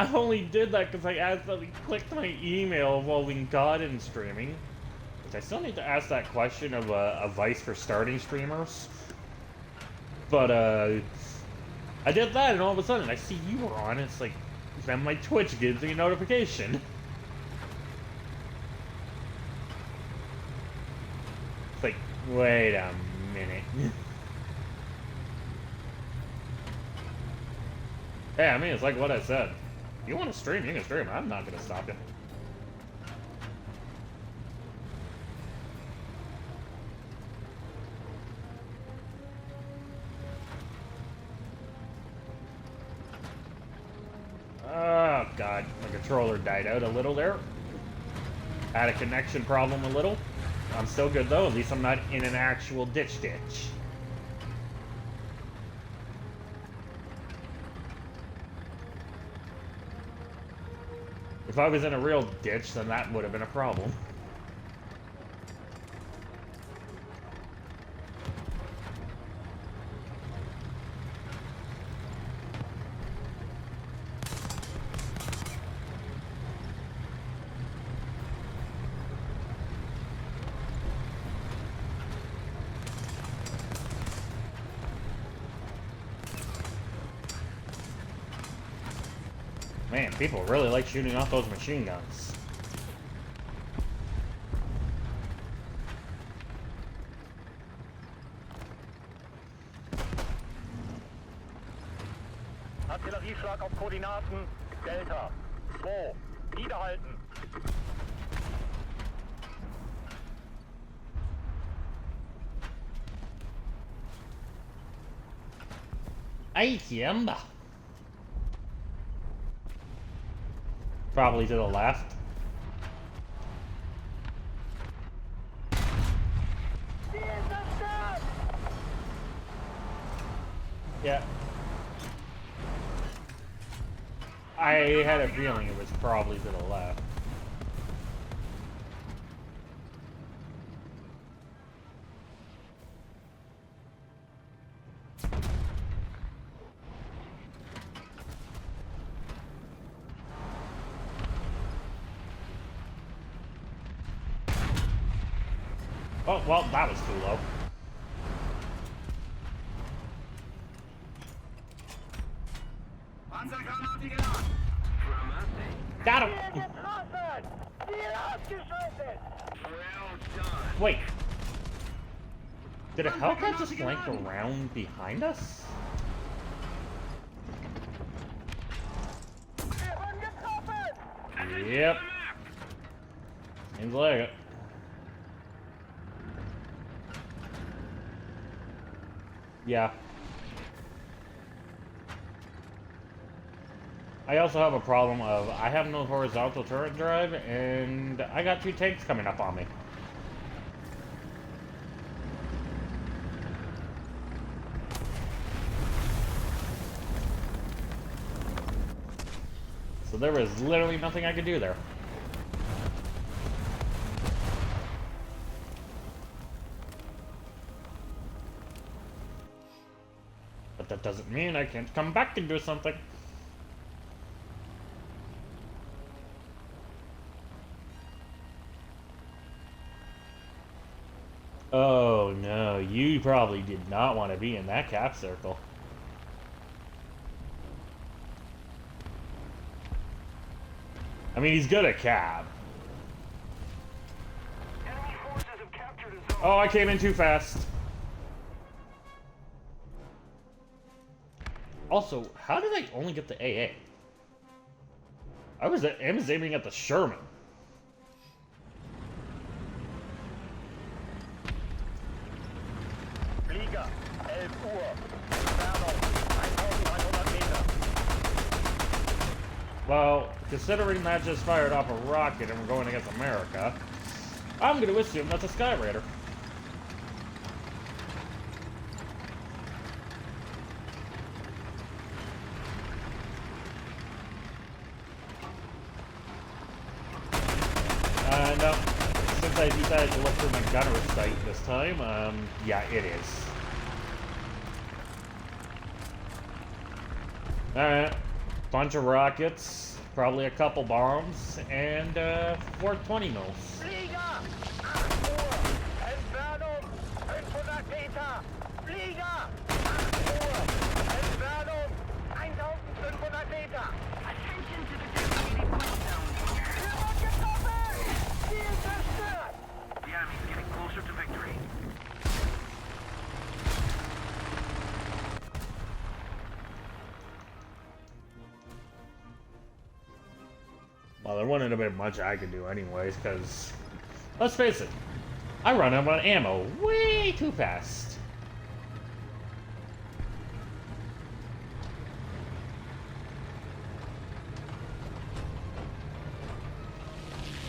I only did that because I accidentally clicked my email involving God and streaming. Which I still need to ask that question of advice for starting streamers. But, I did that and all of a sudden I see you were on. It's like, then my Twitch gives me a notification. It's like, wait a minute. Hey, I mean, it's like what I said. If you want to stream, you can stream. I'm not going to stop you. Oh, God. My controller died out a little there. Had a connection problem a little. I'm still good, though. At least I'm not in an actual ditch. If I was in a real ditch, then that would have been a problem. Man, people really like shooting off those machine guns. Artillerieschlag auf Koordinaten Delta 2. Niederhalten. Ay, caramba. Probably to the left. Yeah. I had a feeling it was probably to the left. Oh, well, that was too low. Got him! Wait. Did a Hellcat just flank around behind us? Yep. Seems like it. Yeah. I also have a problem of I have no horizontal turret drive and I got 2 tanks coming up on me. So there was literally nothing I could do there. But that doesn't mean I can't come back and do something. Oh no, you probably did not want to be in that cap circle. I mean, he's good at cap. Oh, I came in too fast. Also, how did I only get the AA? I was aiming at the Sherman. Flieger, 11 Uhr. Entfernung 1100 Meter. Well, considering that just fired off a rocket and we're going against America, I'm going to assume that's a Sky Raider. No, since I decided to look for my gunner sight this time, yeah, it is. Alright, bunch of rockets. probably a couple bombs, and 420 mils. Flieger! 8 Uhr! Entfernung 500 Meter! Flieger! 8 Uhr! Entfernung 1500 Meter! Attention to the designated quest zone. Wir wurden getroffen! Ziel zerstört! The enemy's getting closer to victory. Well, there wouldn't have been much I could do anyways, because, let's face it, I run out of ammo way too fast.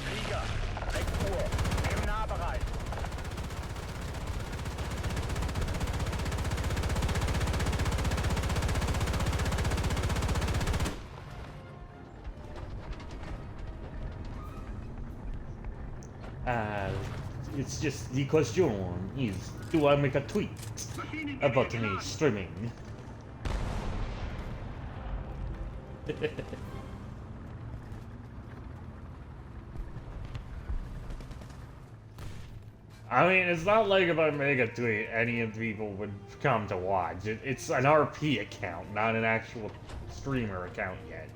Flieger! 6 Uhr! Im Nahbereich! It's just the question is, do I make a tweet about me streaming? I mean, it's not like if I make a tweet, any of the people would come to watch. It's an RP account, not an actual streamer account yet.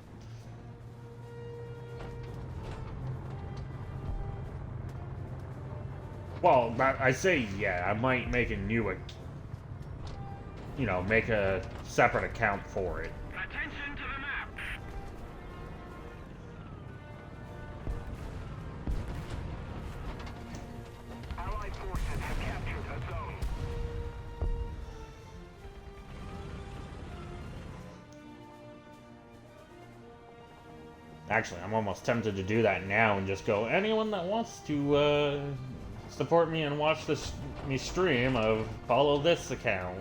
Well, I say yeah, I might make a new, make a separate account for it. Attention to the map. Allied forces have captured a zone. Actually, I'm almost tempted to do that now and just go, anyone that wants to support me and watch me stream, follow this account.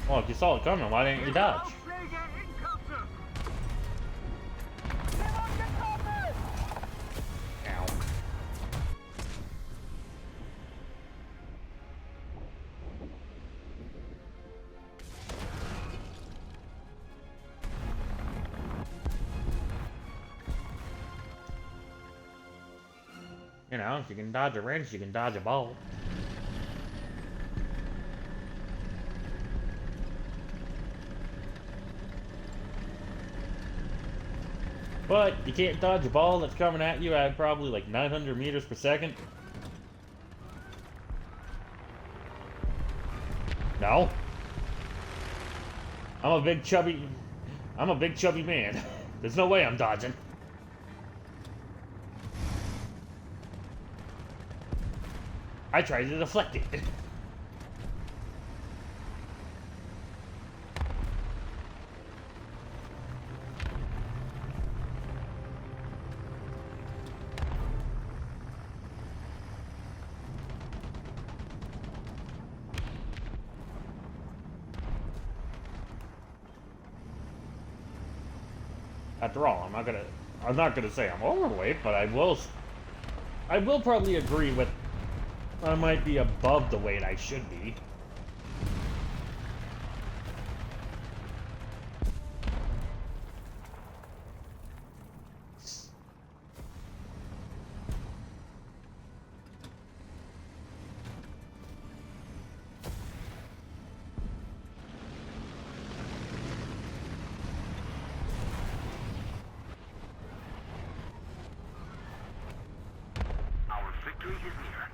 Well, if you saw it coming, why didn't you dodge? Ow. You know, if you can dodge a wrench, you can dodge a ball. But you can't dodge a ball that's coming at you at probably like 900 meters per second. No. I'm a big chubby man. There's no way I'm dodging. I tried to deflect it. After all, I'm not gonna say I'm overweight, but I will probably agree with I might be above the weight I should be.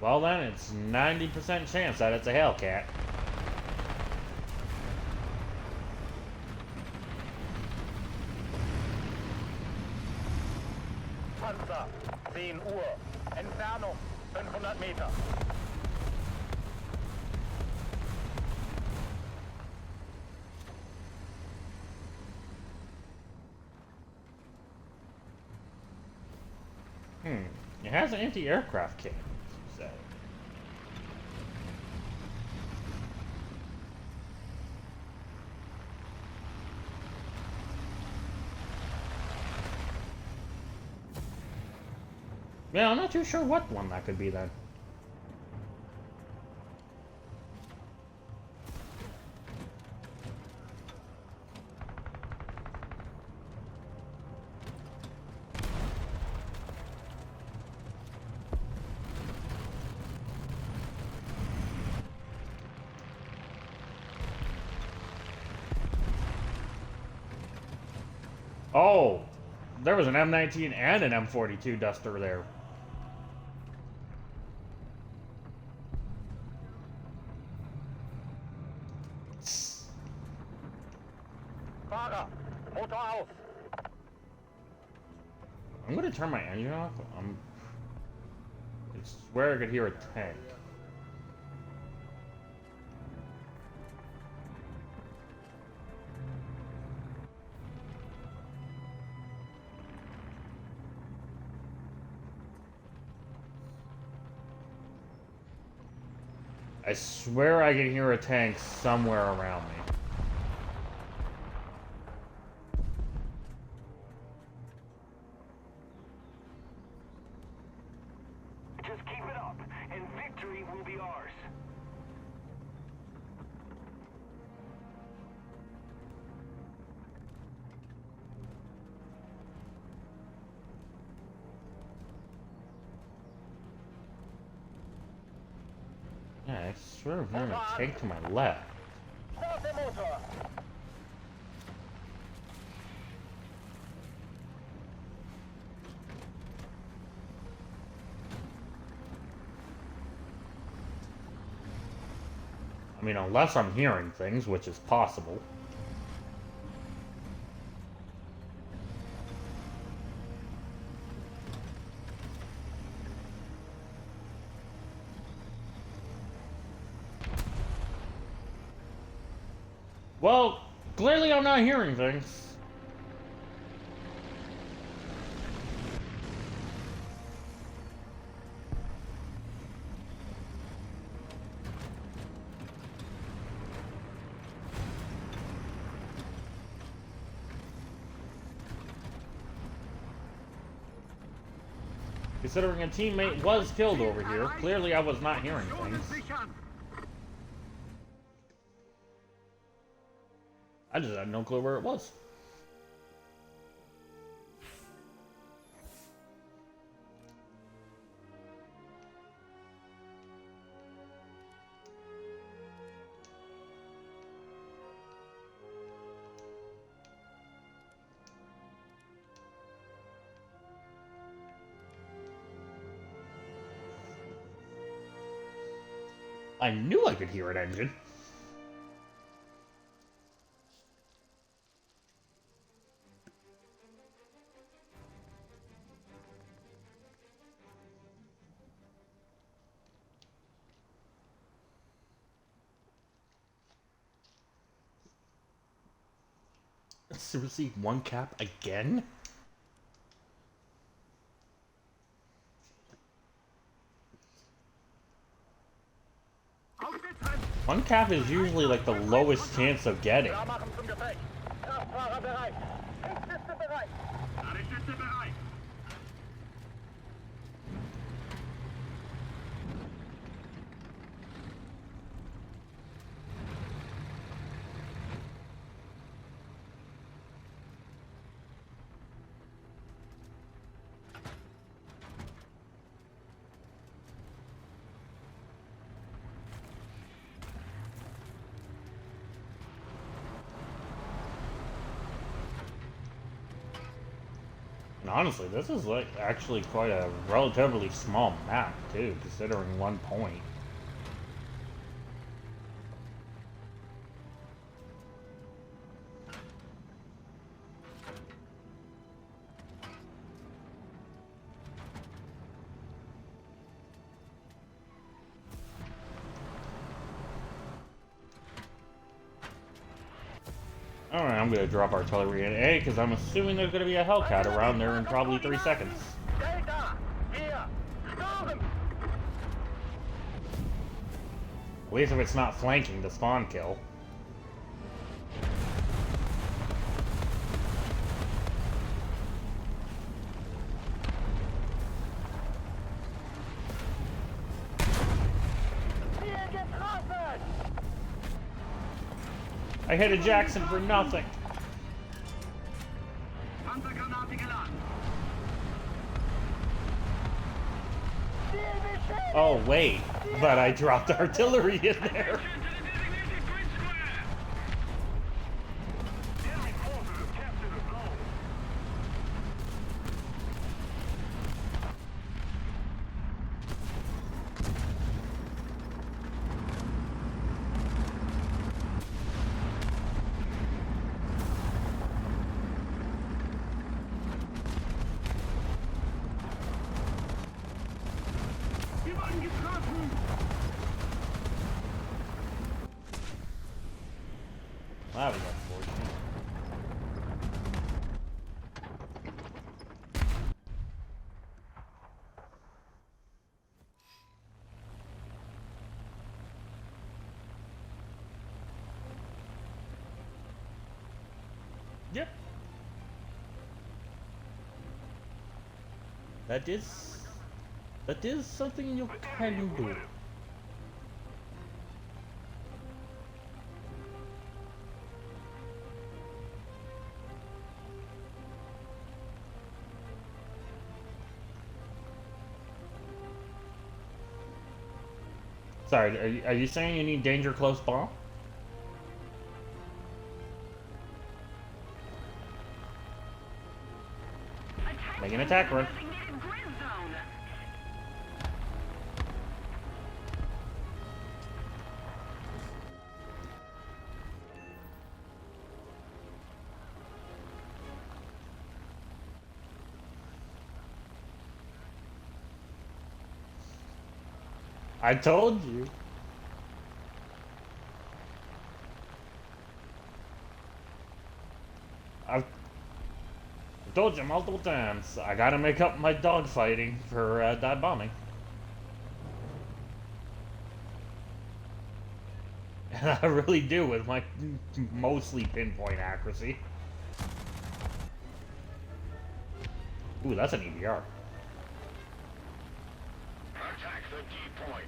Well then, it's 90% chance that it's a Hellcat. Panzer, 10 Uhr. Entfernung 500 Meter. It has an anti-aircraft cannon, you say. Yeah, I'm not too sure what one that could be then. Oh, there was an M19 and an M42 Duster there. Fahrer, Motor auf! I'm gonna turn my engine off. I swear I could hear a tank. I swear I can hear a tank somewhere around me. Just keep it up, and victory will be ours. Yeah, I swear I'm hearing a tank to my left. Start den Motor! I mean, unless I'm hearing things, which is possible. Well, clearly I'm not hearing things. Considering a teammate was killed over here, clearly I was not hearing things. I just had no clue where it was. I knew I could hear an engine. To receive one cap again? One cap is usually like the lowest chance of getting. Klar machen zum Gefecht! Kraftfahrer bereit! Kriegskiste bereit! Ladekiste bereit. And honestly, this is like actually quite a relatively small map too, considering 1 point. Alright, I'm gonna drop artillery in A, because I'm assuming there's gonna be a Hellcat around there in probably 3 seconds. Delta! Hier! Sturm! At least if it's not flanking the spawn kill. I hit a Jackson for nothing. Panzergranate geladen. Zielbestimmt! Oh, wait. But I dropped artillery in there. Attention to the designated grid square! Enemy forces have captured a zone. Wir wurden getroffen! That was unfortunate. Yep. That is something you can do. Sorry, are you saying you need danger close bomb? Make an attack run. Designated grid zone. I told you. I've told you multiple times. I gotta make up my dogfighting for dive bombing. And I really do with my mostly pinpoint accuracy. Ooh, that's an EBR. Attack the D point.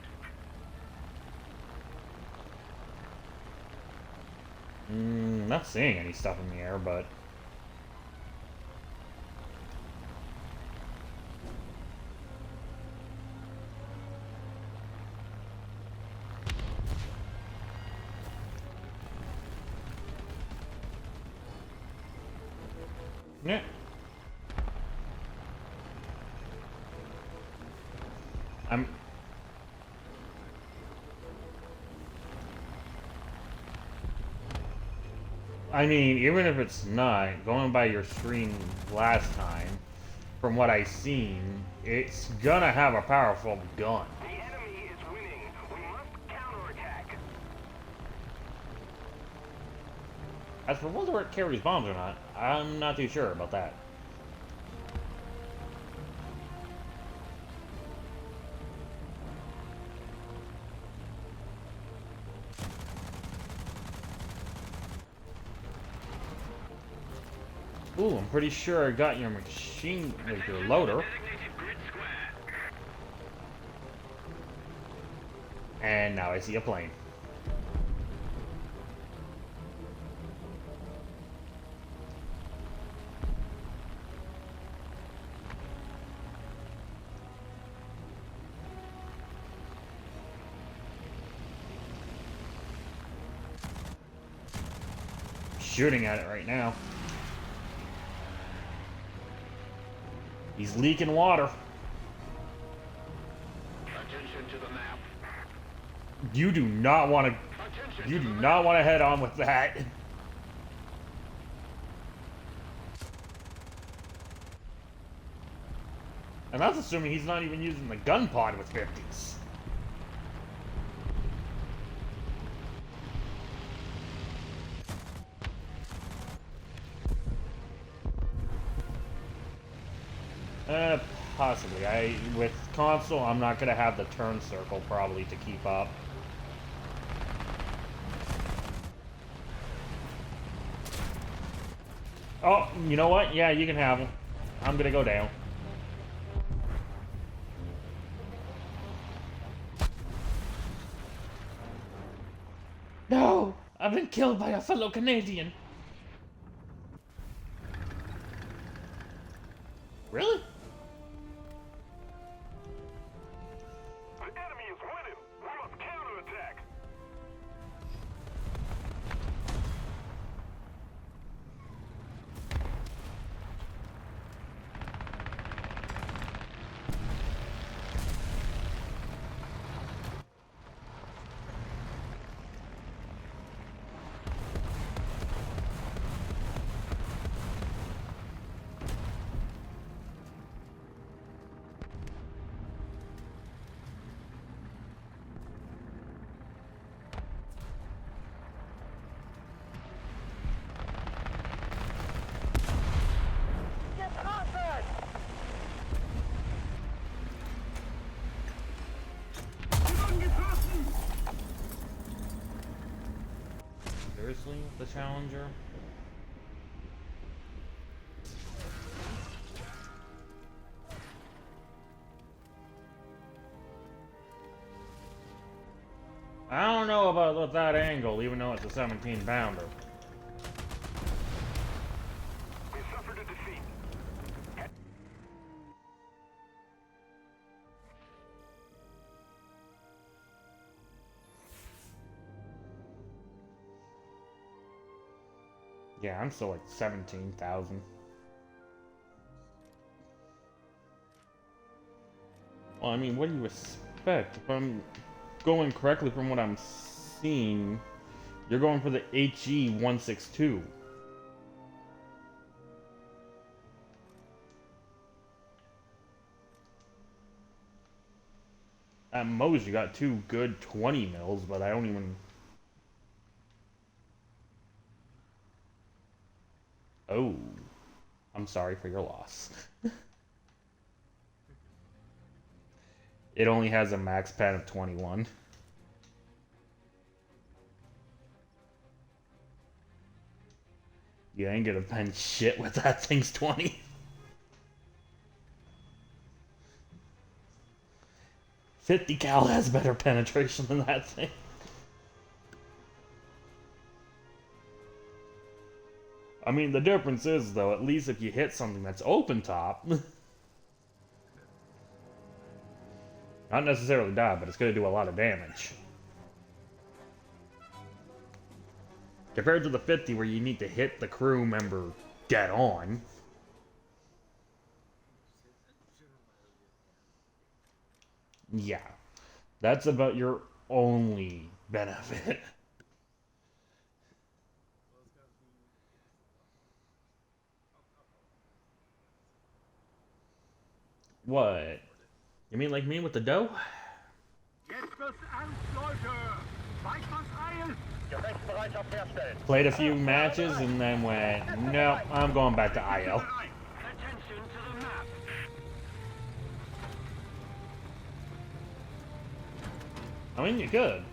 Not seeing any stuff in the air, but yeah. I mean, even if it's not, going by your screen last time, from what I seen, it's gonna have a powerful gun. The enemy is winning. We must counterattack. As for whether it carries bombs or not, I'm not too sure about that. Ooh, I'm pretty sure I got your machine, like your loader. Designated grid square. And now I see a plane. Shooting at it right now. He's leaking water. Attention to the map. You do not want to. Attention You to do the not want to head on with that. And that's assuming he's not even using the gun pod with 50s. Possibly. With console, I'm not gonna have the turn circle probably to keep up. Oh, you know what? Yeah, you can have him. I'm gonna go down. No! I've been killed by a fellow Canadian. Really? The enemy is winning. We must counterattack. Getroffen! Seriously, the Challenger? I don't know about with that angle, even though it's a 17 pounder. We suffered a defeat. Yeah, I'm still like 17,000. Well, I mean, what do you expect? If I'm going correctly from what I'm seeing, you're going for the HE-162. At most, you got two good 20 mils, but I don't even... Oh. I'm sorry for your loss. It only has a max pen of 21. You ain't gonna pen shit with that thing's 20. 50 cal has better penetration than that thing. I mean, the difference is, though, at least if you hit something that's open top, not necessarily die, but it's going to do a lot of damage. Compared to the 50, where you need to hit the crew member dead on. Yeah, that's about your only benefit. What? You mean like me with the dough? Jetzt wird's ernst, Leute! Weitmannsheil! Gefechtsbereitschaft herstellen! Played a few matches and then went, nope, I'm going back to IL. Attention to the map. I mean, you could.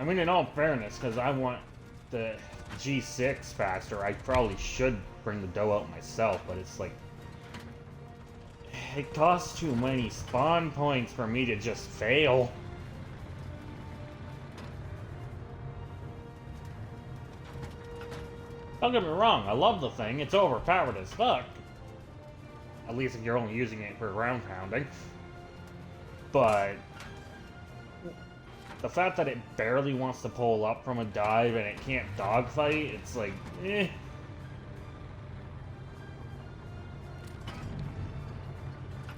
I mean, in all fairness, because I want the G6 faster, I probably should bring the dough out myself, but it's like... It costs too many spawn points for me to just fail. Don't get me wrong, I love the thing, it's overpowered as fuck. At least if you're only using it for ground pounding. But... the fact that it barely wants to pull up from a dive and it can't dogfight, it's like, eh.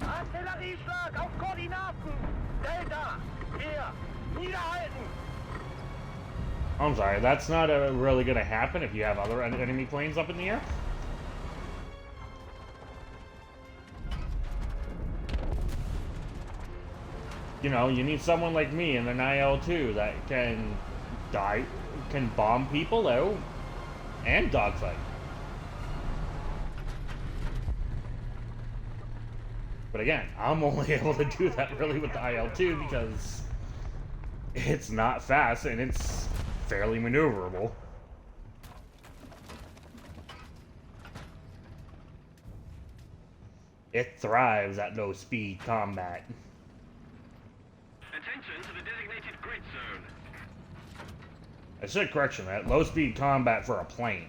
Artillerieschlag auf Koordinaten! Delta! Hier! Niederhalten! I'm sorry, that's not really gonna happen if you have other enemy planes up in the air. You know, you need someone like me in an IL-2 that can bomb people out and dogfight. But again, I'm only able to do that really with the IL-2 because it's not fast and it's fairly maneuverable. It thrives at low speed combat. Attention to the designated grid zone. I should correction that. Low speed combat for a plane.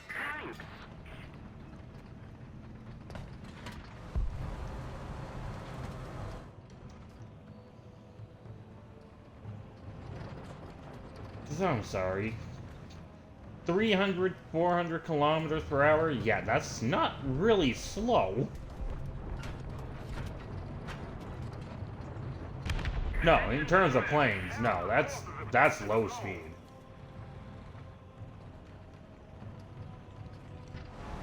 Thanks. I'm sorry. 300, 400 kilometers per hour? Yeah, that's not really slow. No, in terms of planes, no, that's low speed.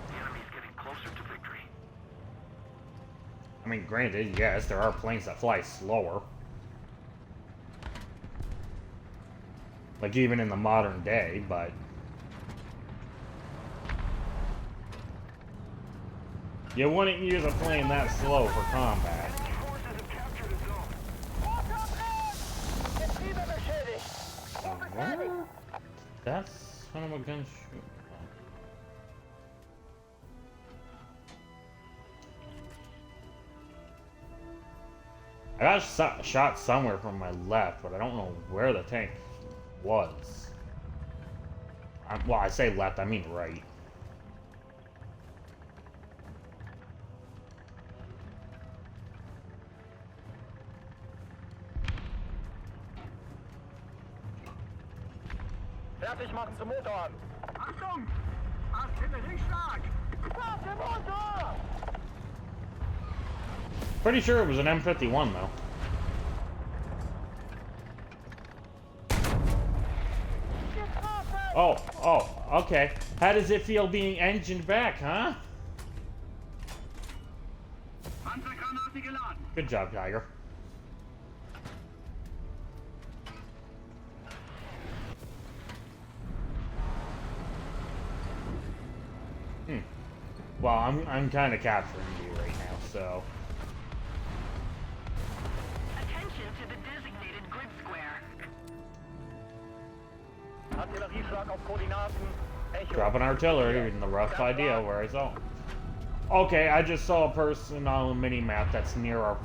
The enemy's getting closer to victory. I mean, granted, yes, there are planes that fly slower. Like even in the modern day, but you wouldn't use a plane that slow for combat. Forces have captured a zone. Getriebe beschädigt. Bombe fertig. That's son of a gun shoot. I got shot somewhere from my left, but I don't know where the tank was. Well, I say left, I mean right. Fertig machen zum Motor. Achtung! Artillerieschlag! Warte, Motor! Pretty sure it was an M51 though. Oh, okay. How does it feel being engined back, huh? Panzergranate geladen. Good job, Tiger. Well, I'm kind of capturing you right now, so. Attention to the designated grid square. Artillerieschlag auf Koordinaten. Echo. Dropping artillery in the rough idea where I saw. Okay, I just saw a person on a mini map that's near our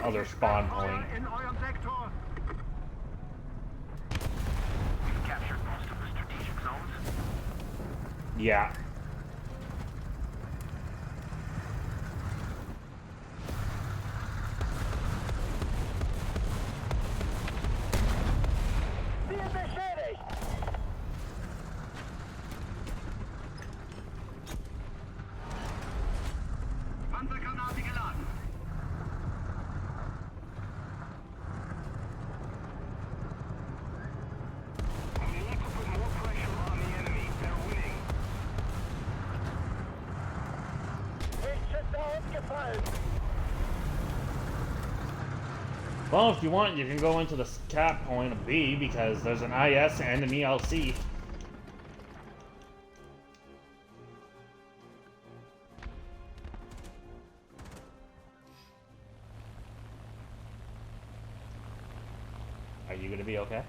other spawn point. In eurem Sektor. We've captured most of the strategic zones. Yeah. Ziel beschädigt. Panzergranate geladen. We need to put more pressure on the enemy. They're winning. Lichtschütze ausgefallen. Well, if you want, you can go into the cap point of B because there's an IS and an ELC. Are you gonna be okay?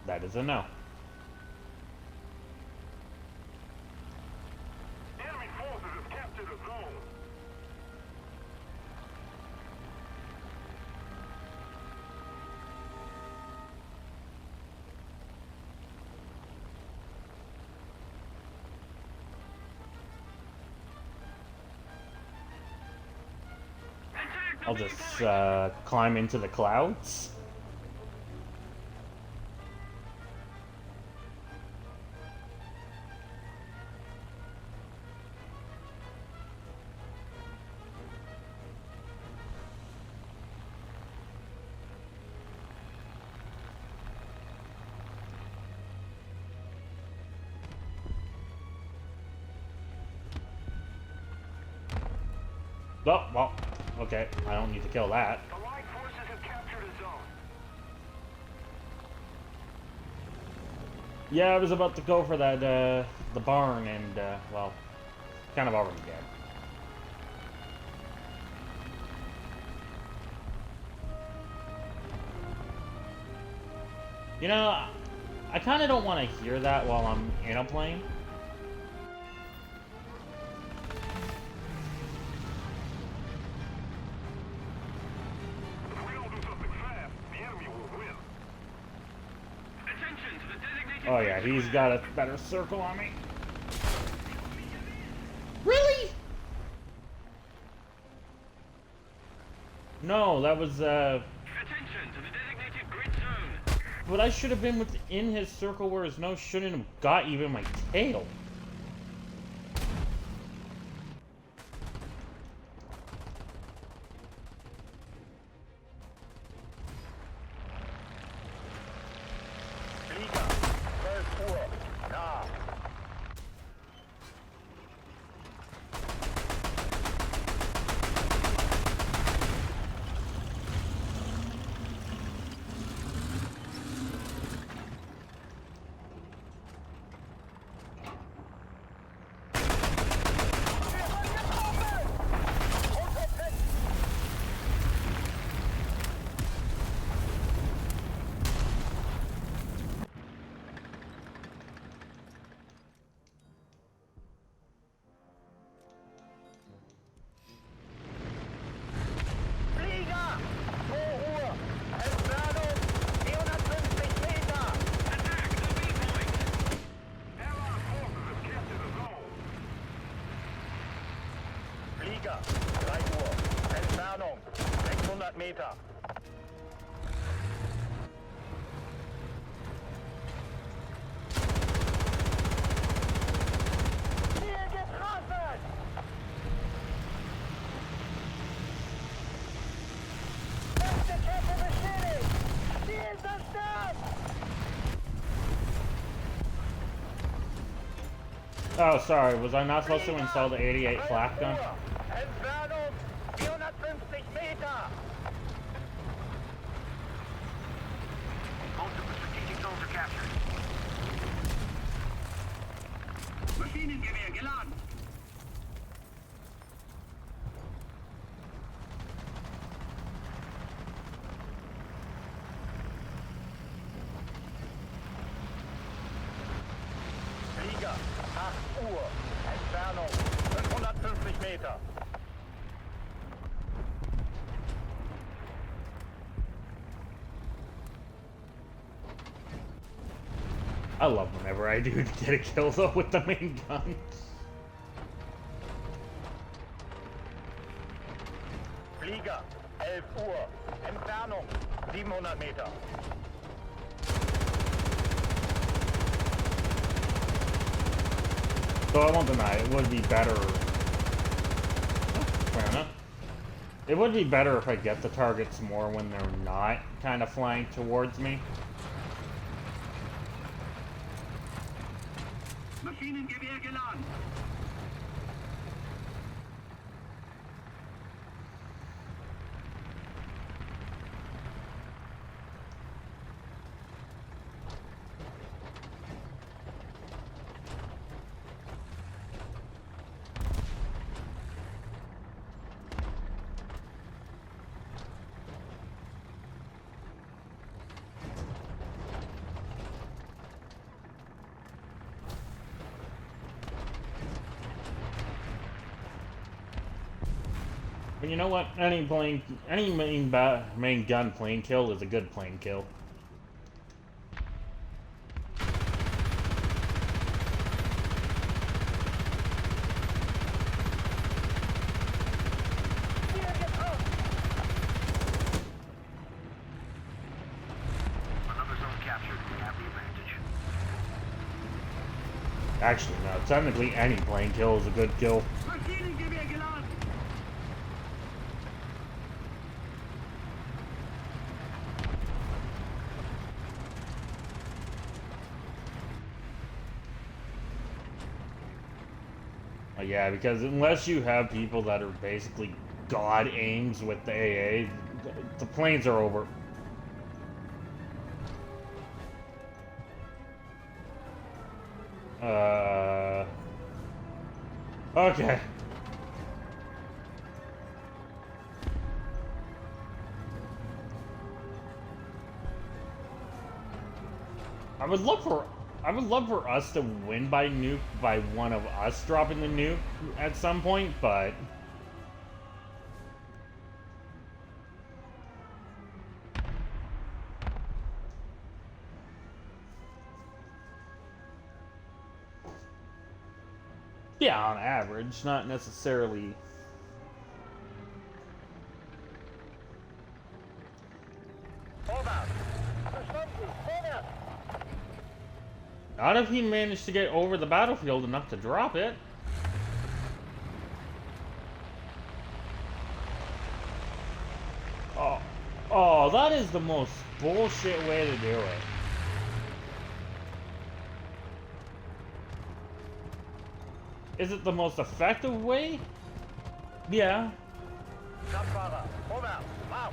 That is a no. Enemy forces have captured a zone. I'll just climb into the clouds. Oh, well, okay, I don't need to kill that. Allied forces have captured a zone. Yeah, I was about to go for that, the barn, and, well, kind of already dead. You know, I kind of don't want to hear that while I'm in a plane. Oh yeah, he's got a better circle on me. Really? No, that was Attention to the designated grid zone. but I should have been within his circle where his nose shouldn't have got even my tail. Flieger, 12 Uhr. Nah. Flieger! 2 Uhr. Entfernung 450 Meter. Attack the B-point. Allied forces have captured the zone. Flieger, 3 Uhr. Entfernung 600 Meter. Ziel getroffen! Erste Kette beschädigt! Ziel zerstört! Oh, sorry, was I not supposed to install the 88 flak gun? Entfernung 450 Meter! Most of the strategic zones are captured. Maschinengewehr geladen. Flieger, 8 Uhr. Entfernung 550 Meter. I love whenever I do get a kill though with the main gun. Flieger, 11 Uhr. Entfernung 700 Meter. So I won't deny, it would be better. Fair enough. It would be better if I get the targets more when they're not kind of flying towards me. Maschinengewehr geladen. But you know what? Any main gun plane kill is a good plane kill. Ziel getroffen! Another zone captured. We have the advantage. Actually, no. Technically, any plane kill is a good kill. Maschinengewehr geladen. Yeah, because unless you have people that are basically god aims with the AA, the planes are over. Okay. I would love for us to win by nuke by one of us dropping the nuke at some point, but Yeah, on average, not necessarily. Hold out. Verstanden. Vorwärts. Not if he managed to get over the battlefield enough to drop it. Oh, oh, that is the most bullshit way to do it. Is it the most effective way? Yeah, Kraftfahrer. Vorwärts. Lauf.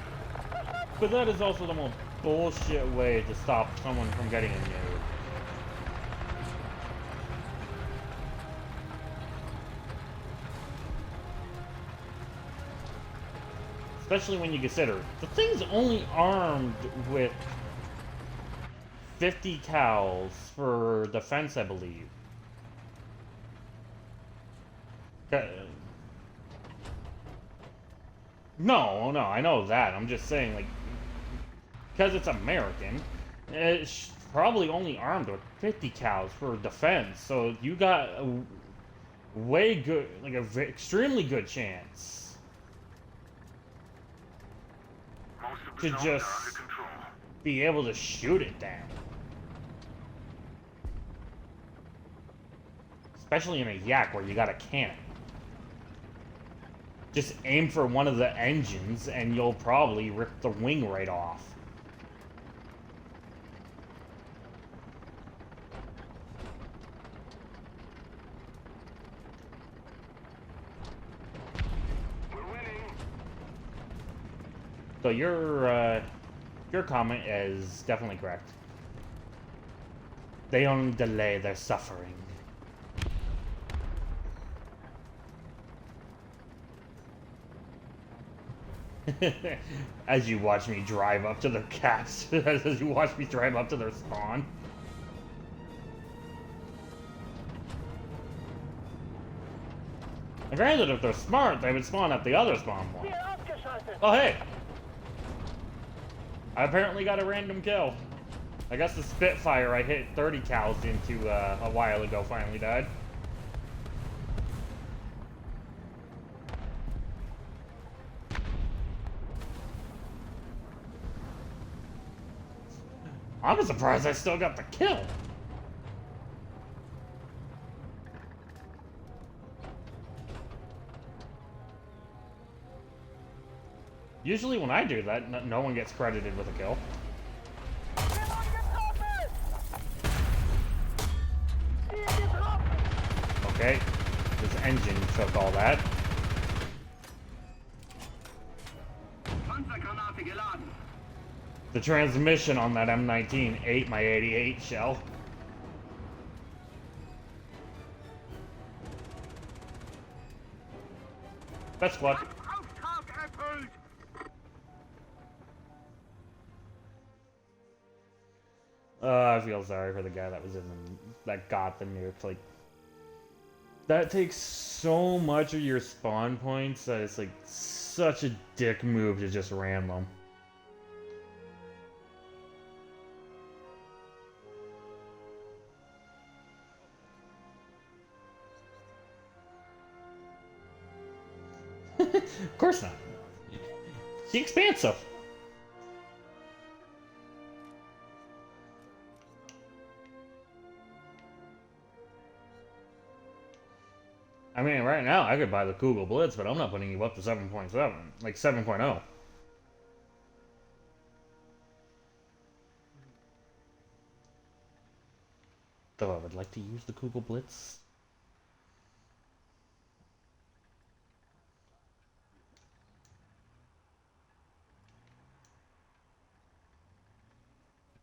but that is also the most bullshit way to stop someone from getting a nuke. Especially when you consider the thing's only armed with 50 cals for defense, I believe. No, I know that. I'm just saying, like, because it's American, it's probably only armed with 50 cals for defense. So you got a way good, like extremely good chance Most of the to zones just are under control. be able to shoot it down. Especially in a yak where you got a cannon. Just aim for one of the engines and you'll probably rip the wing right off. We're winning. So your comment is definitely correct. They only delay their suffering. As you watch me drive up to their caps, as you watch me drive up to their spawn. And granted, if they're smart, they would spawn at the other spawn point. Ziel abgeschaltet. Oh, hey! I apparently got a random kill. I guess the Spitfire I hit 30 cals into a while ago finally died. I'm surprised I still got the kill. Usually when I do that, no one gets credited with a kill. Jemand getroffen. Ziel getroffen. Okay, this engine took all that. Panzergranate geladen. The transmission on that M19 ate my 88 shell. That's what. Auftrag erfüllt. I feel sorry for the guy that was in that got the nuke. Like, that takes so much of your spawn points that it's like such a dick move to just ram them. Of course not. She expansive. I mean, right now I could buy the Kugel Blitz, but I'm not putting you up to 7.7, like 7.0. Though I would like to use the Kugel Blitz.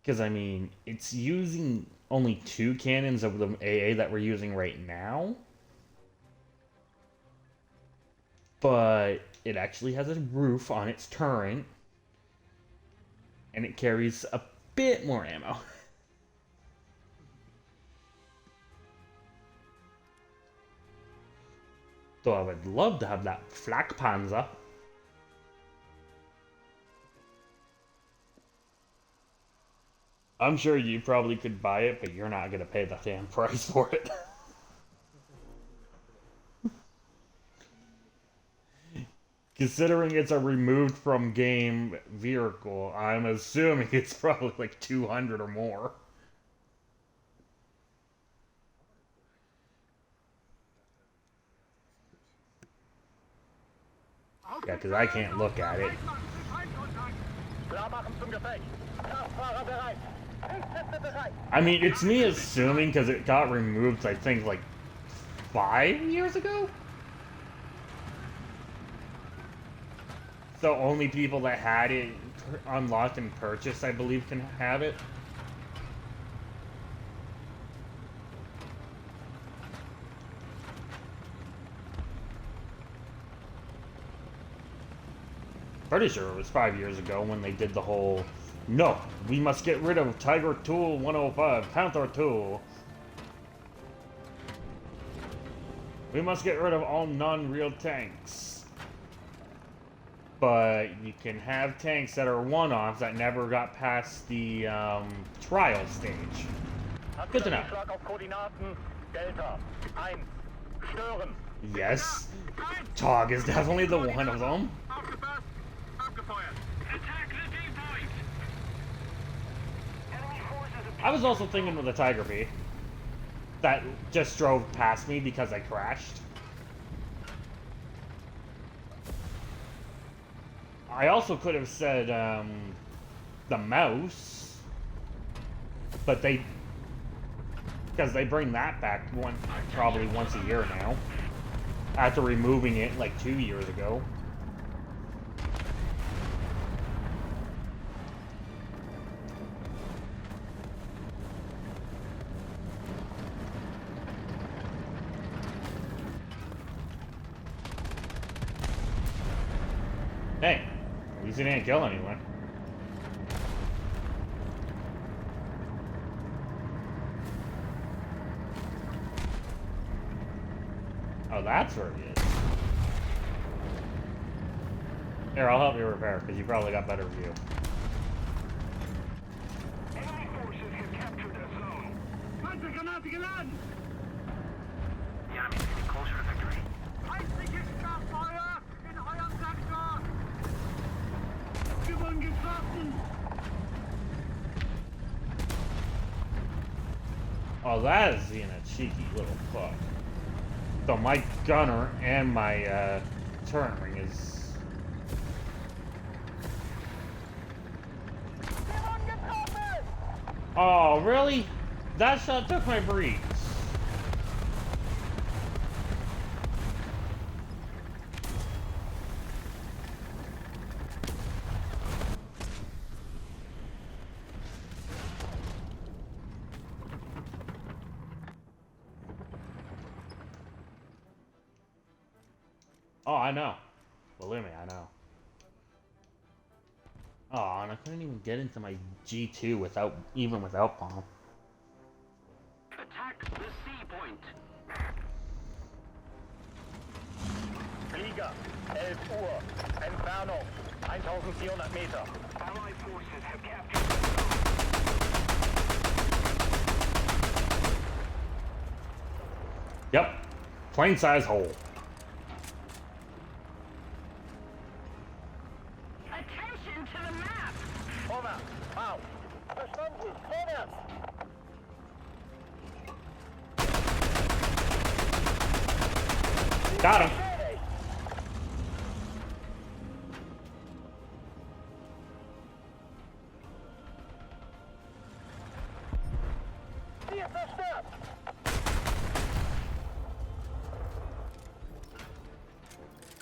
Because, I mean, it's using only 2 cannons of the AA that we're using right now. But it actually has a roof on its turret. And it carries a bit more ammo. So I would love to have that Flak Panzer. I'm sure you probably could buy it, but you're not going to pay the damn price for it. Considering it's a removed from game vehicle, I'm assuming it's probably like 200 or more. Yeah, because I can't look at it. I mean, it's me assuming because it got removed, I think, like 5 years ago? So only people that had it unlocked and purchased, I believe, can have it. Pretty sure it was 5 years ago when they did the whole, no, we must get rid of Tiger Tool 105, Panther Tool. We must get rid of all non-real tanks. But you can have tanks that are one-offs that never got past the trial stage. Good to know. Yes, Tog is definitely the one of them. I was also thinking of the Tiger Bee that just drove past me because I crashed. I also could have said the mouse, but because they bring that back probably once a year now, after removing it like 2 years ago. Hey, at least he didn't kill anyone. Oh, that's where he is. Here, I'll help you repair, because you probably got better view. Enemy forces have captured a zone. Panzergranate geladen! The enemy's getting closer to victory. Feindliches Starfeuer in eurem Sektor! Gewonnen getroffen! Oh, that is being a cheeky little fuck. So my gunner and my turret ring is... Gewonnen getroffen! Oh, really? That shot took my breeze. Oh, I know. Believe me, I know. Oh, and I couldn't even get into my G2 even without bomb. Attack the C point. Flieger, 11 Uhr, Entfernung 1400 Meter. Allied forces have captured a zone. Yep. Plain size hole. Attention to the map. Vorwärts, auf! Verstanden, vorwärts! Got him. Ziel zerstört!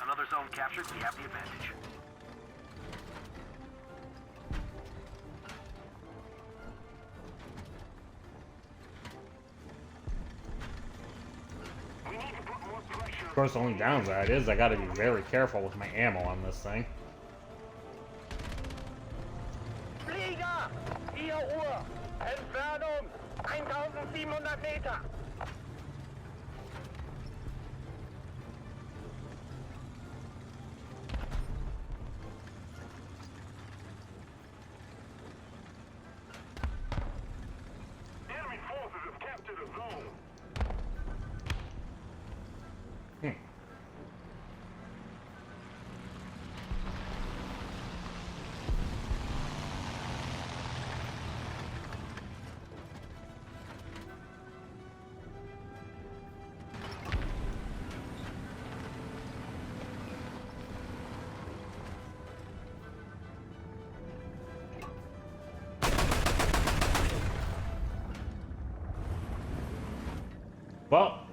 Another zone captured. We have the advantage. We need to put more pressure. Of course, the only downside is I gotta be very careful with my ammo on this thing. Flieger, 4 Uhr, Entfernung 1700 Meter. Enemy forces have captured a zone.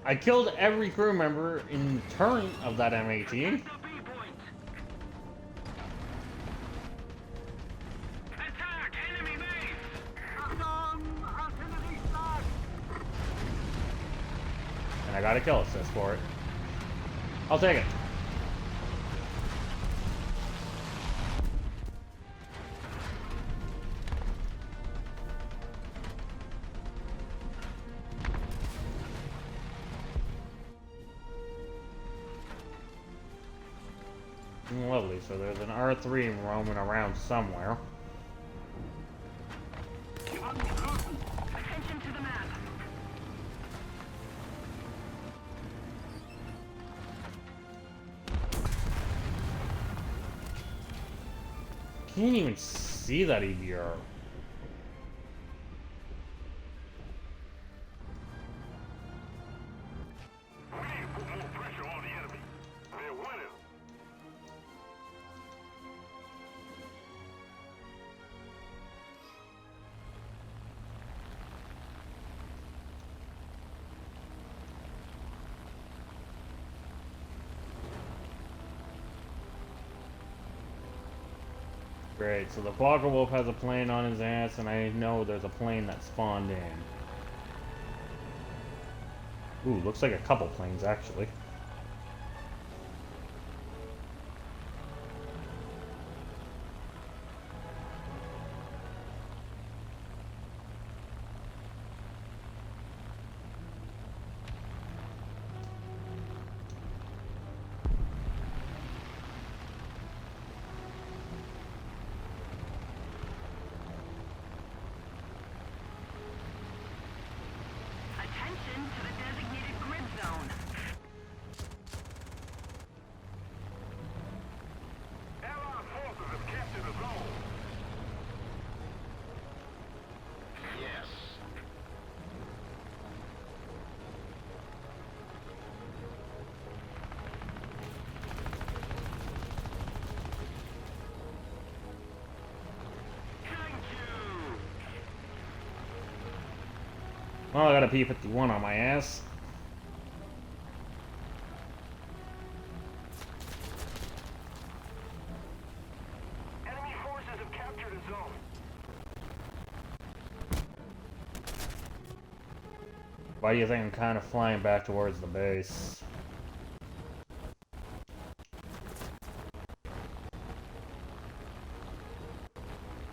I killed every crew member in turn of that M18. The B point. Attack enemy base. Achtung! Artillerieschlag! And I got a kill assist for it. I'll take it. Lovely, so there's an R3 roaming around somewhere. Attention to the map. Can't even see that EBR. We need to put more pressure on the enemy. They're winning. Great, so the Fogger Wolf has a plane on his ass, and I know there's a plane that spawned in. Ooh, looks like a couple planes, actually. Attention to the designated grid zone. Allied forces have captured the zone. Yes. Thank you. Well, I got a P-51 on my ass. Enemy forces have captured a zone. Why do you think I'm kind of flying back towards the base?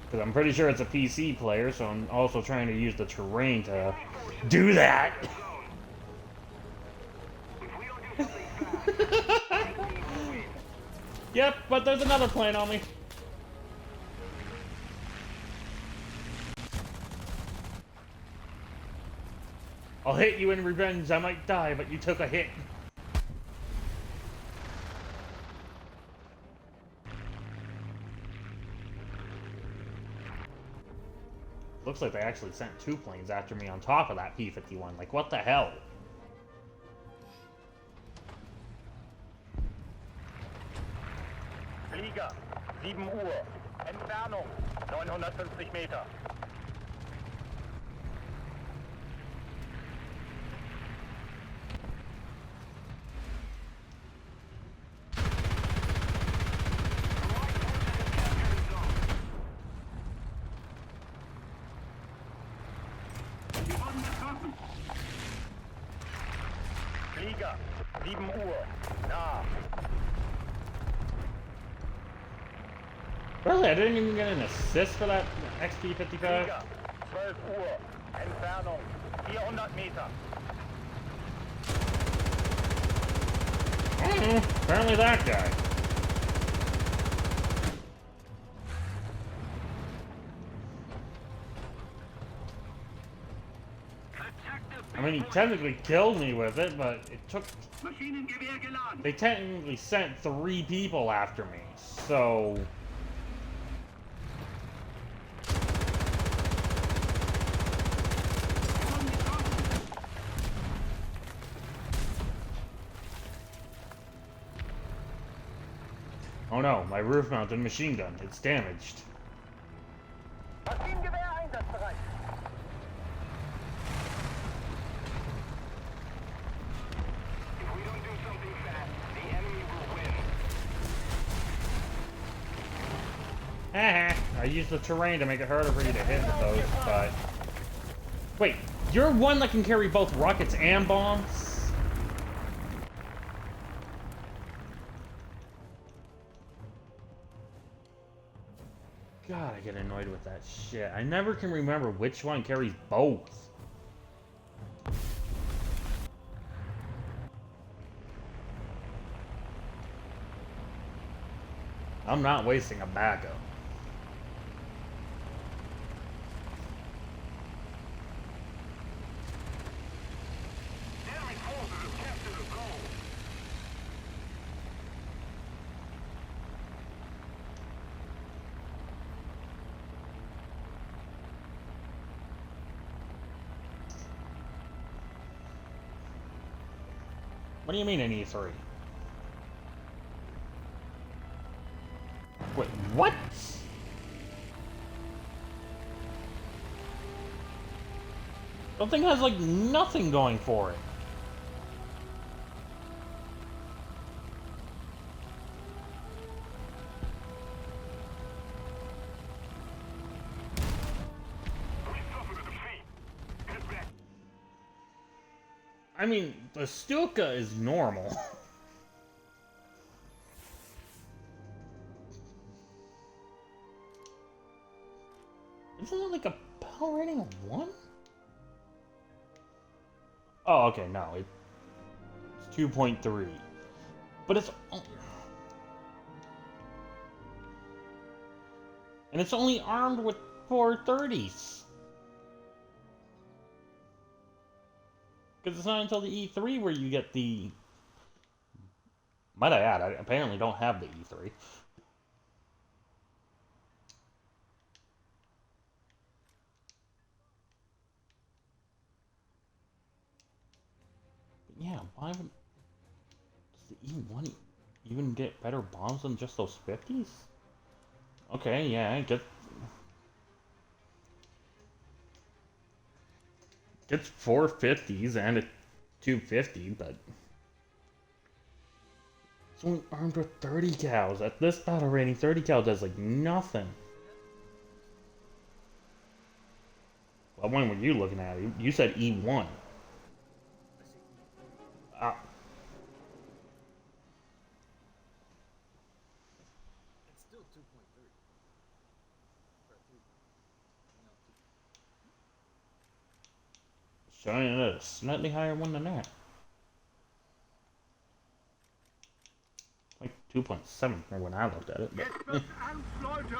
Because I'm pretty sure it's a PC player, so I'm also trying to use the terrain to do that. If we don't do something fast, our team will win. Yep, but there's another plane on me. I'll hit you in revenge. I might die, but you took a hit. Looks like they actually sent two planes after me on top of that P-51. Like, what the hell? Flieger, 7 Uhr. Entfernung, 950 Meter. Flieger, 7 Uhr. Nah. Really? I didn't even get an assist for that XP-55? Flieger, 12 Uhr. Entfernung, 400 Meter. Apparently that guy. Attack the I mean, he technically killed me with it, but it took... Maschinengewehr geladen! They technically sent 3 people after me, so... Oh no, my roof-mounted machine gun. It's damaged. Maschinengewehr einsatzbereit. I used the terrain to make it harder for you to hit with those, but... Wait, you're one that can carry both rockets and bombs? God, I get annoyed with that shit. I never can remember which one carries both. I'm not wasting a backup. Enemy forces have captured a goal. What do you mean an E3? Wait, what? That thing has like nothing going for it. We suffered a defeat. Head back. I mean, the Stuka is normal. Isn't it like a power rating of 1? Oh, okay, no, it's 2.3. But it's... And it's only armed with 430s. Because it's not until the E3 where you get the... Might I add, I apparently don't have the E3. But yeah, why would... Does the E1 even get better bombs than just those 50s? Okay, yeah, I get... It's 450s and a 250, but it's only armed with 30 cows. At this battle rating, 30 cal does like nothing. What one were you looking at? You said E1. It's still 2.3. Showing it a slightly higher one than that. Like 2.7 for when I looked at it. But, Angst, Leute!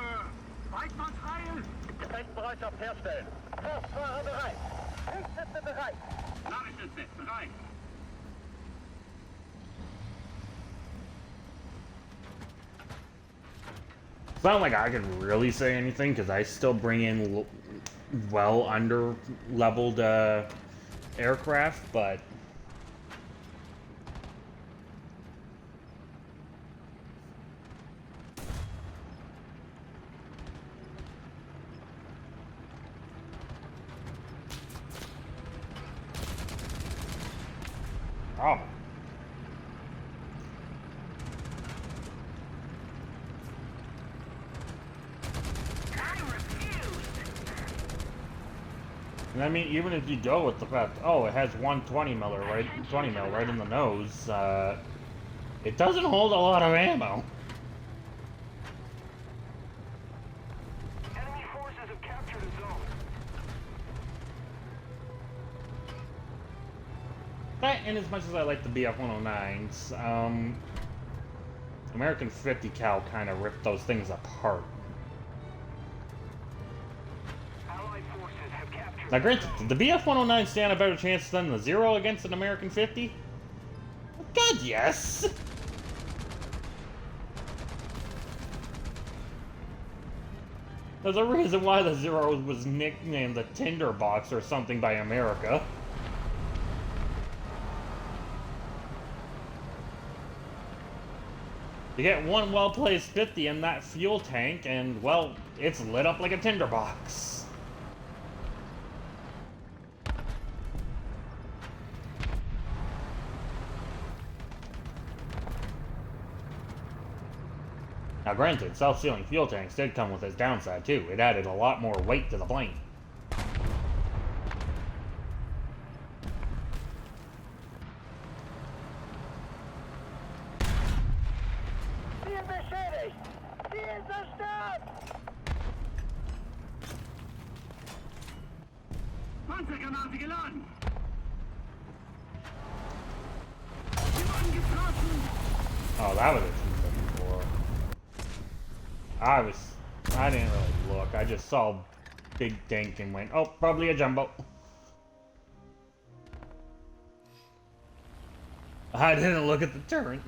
Weitmannsheil! Gefechtsbereitschaft herstellen. Forstfahrer bereit. Kriegsschiffe bereit. Nachrichtenset bereit. it's not like I can really say anything because I still bring in well under leveled aircraft, but oh. And I mean, even if you go with the fact, oh, it has 120 miller, right, 20 mil right in the nose, it doesn't hold a lot of ammo. Enemy forces have captured a zone. That, and as much as I like the BF-109s, American 50 cal kind of ripped those things apart. Allied forces have captured Now, granted, did the BF-109 stand a better chance than the Zero against an American 50? God, yes! There's a reason why the Zero was nicknamed the Tinderbox or something by America. You get one well-placed 50 in that fuel tank, and, well, it's lit up like a tinderbox. Now granted, self-sealing fuel tanks did come with its downside too. It added a lot more weight to the plane. Vielen beschädigt! Vielen zerstört! Panzergranate geladen! Oh, that was a T-74. I didn't really look. I just saw big tank and went, oh, probably a jumbo. I didn't look at the turret.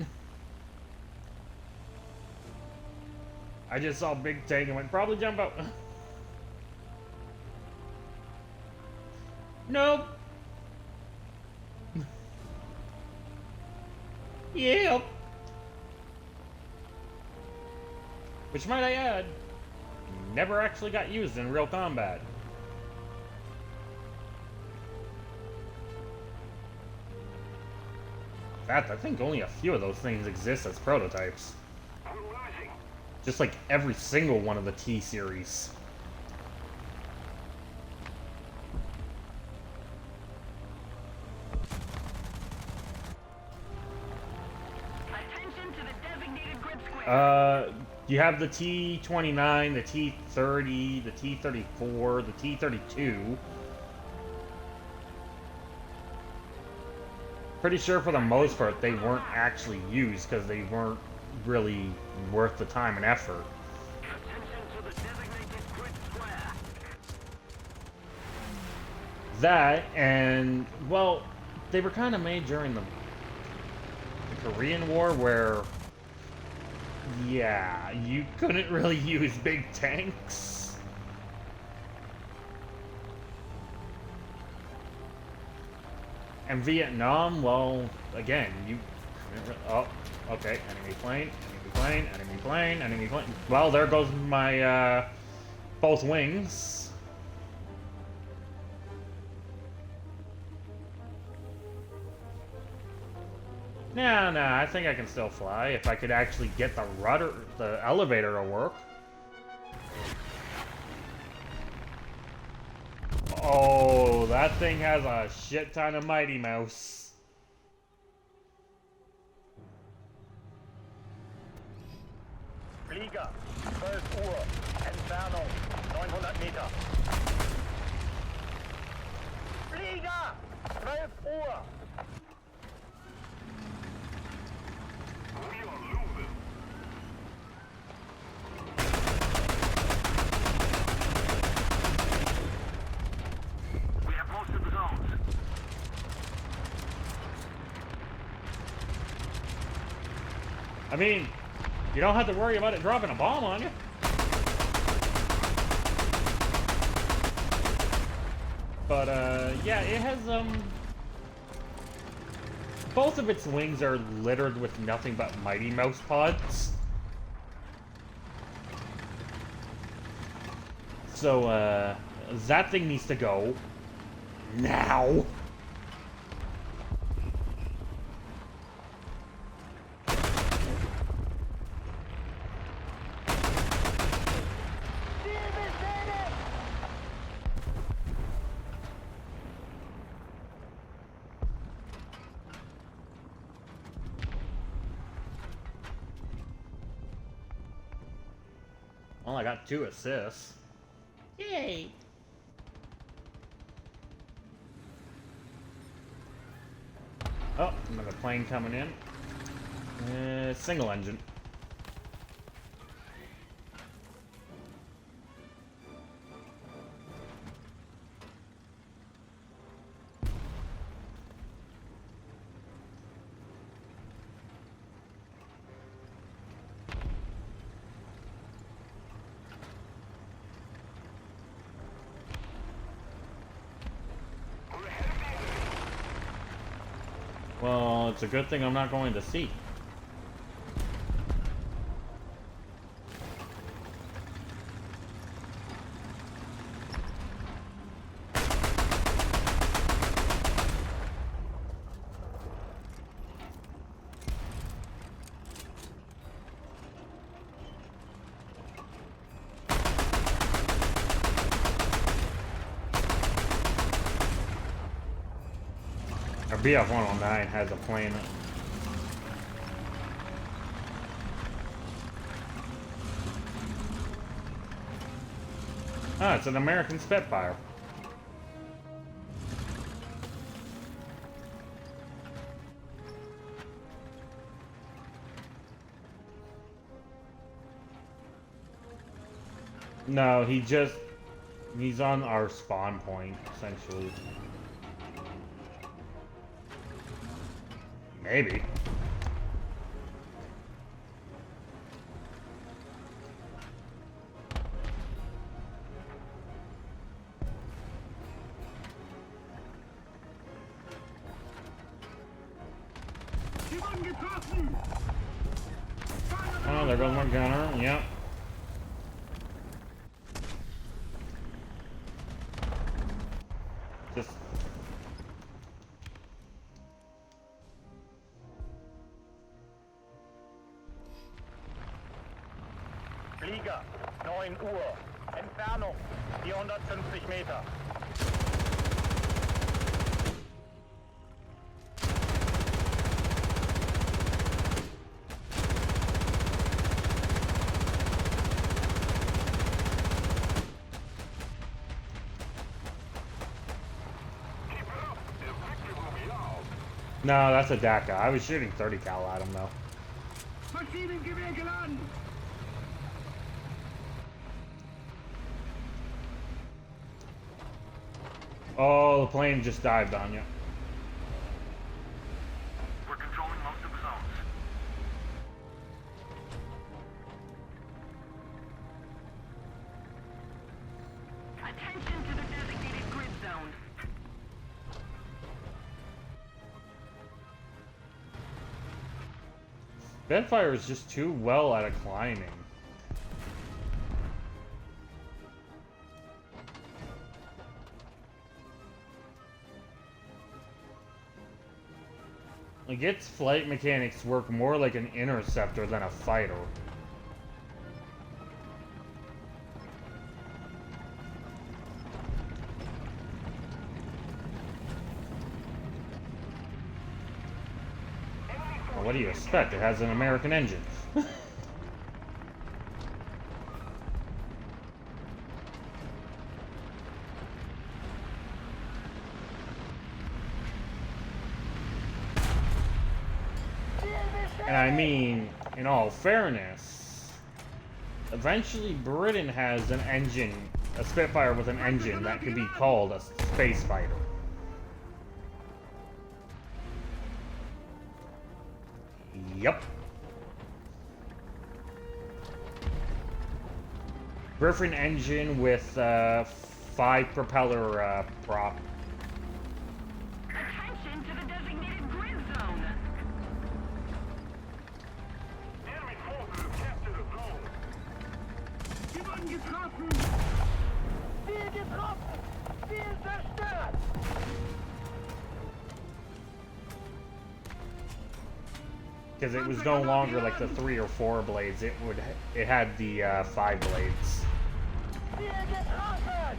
I just saw big tank and went, probably jumbo. Nope. Yep. Which, might I add, never actually got used in real combat. In fact, I think only a few of those things exist as prototypes. We're losing. Just like every single one of the T-series. Attention to the designated grid square. You have the T-29, the T-30, the T-34, the T-32. Pretty sure for the most part they weren't actually used because they weren't really worth the time and effort. Attention to the designated grid square. That, and, well, they were kind of made during the Korean War where, yeah, you couldn't really use big tanks. And Vietnam, well, again, you... Oh, okay, enemy plane, enemy plane, enemy plane, enemy plane. Well, there goes my, both wings. No, I think I can still fly if I could actually get the rudder, the elevator to work. Oh, that thing has a shit ton of Mighty Mouse. Flieger, 12 Uhr, Entfernung 900 Meter. Flieger, 12 Uhr. We are losing. We have most of the zones. I mean, you don't have to worry about it dropping a bomb on you. But, yeah, it has, both of its wings are littered with nothing but Mighty Mouse pods. So, that thing needs to go. Now! Vielen beschädigt! Well, I got 2 assists. Yay! Oh, another plane coming in. Single engine. Well, it's a good thing I'm not going to sea. BF-109 has a plane. Ah, it's an American Spitfire. No, he's on our spawn point, essentially. Maybe. Oh, there goes my gunner. Yep. Just Flieger, 9 Uhr. Entfernung 450 Meter. no, that's a DACA. I was shooting 30 cal at him though. Maschinengewehr geladen! Oh, the plane just dived on you. We're controlling most of the zones. Attention to the designated grid zone. Spitfire is just too well at climbing. Like, its flight mechanics work more like an interceptor than a fighter. Well, what do you expect? It has an American engine. And I mean, in all fairness, eventually Britain has an engine, a Spitfire with an engine that could be called a space fighter. Yep. Griffin engine with 5 propeller prop. Attention to the designated grid zone. Enemy forces have captured a zone. Jemand getroffen! Ziel getroffen! Ziel zerstört! Because it was no longer like the 3 or 4 blades. It had the 5 blades. Ziel getroffen!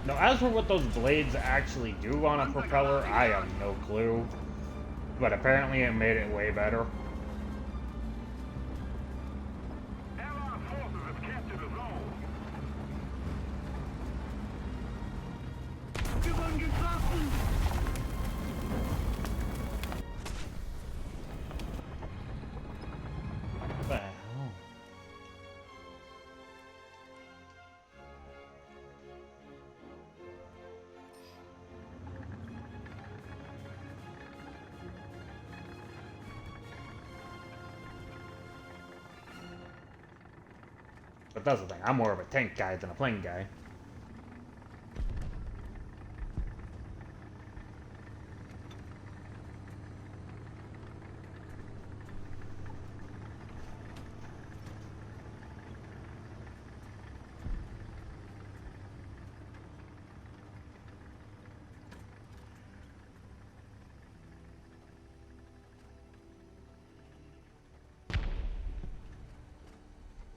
Now, as for what those blades actually do on a propeller, I have no clue. But apparently it made it way better. Allied forces have captured a zone. Jemand getroffen! What the hell? But that's the thing, I'm more of a tank guy than a plane guy.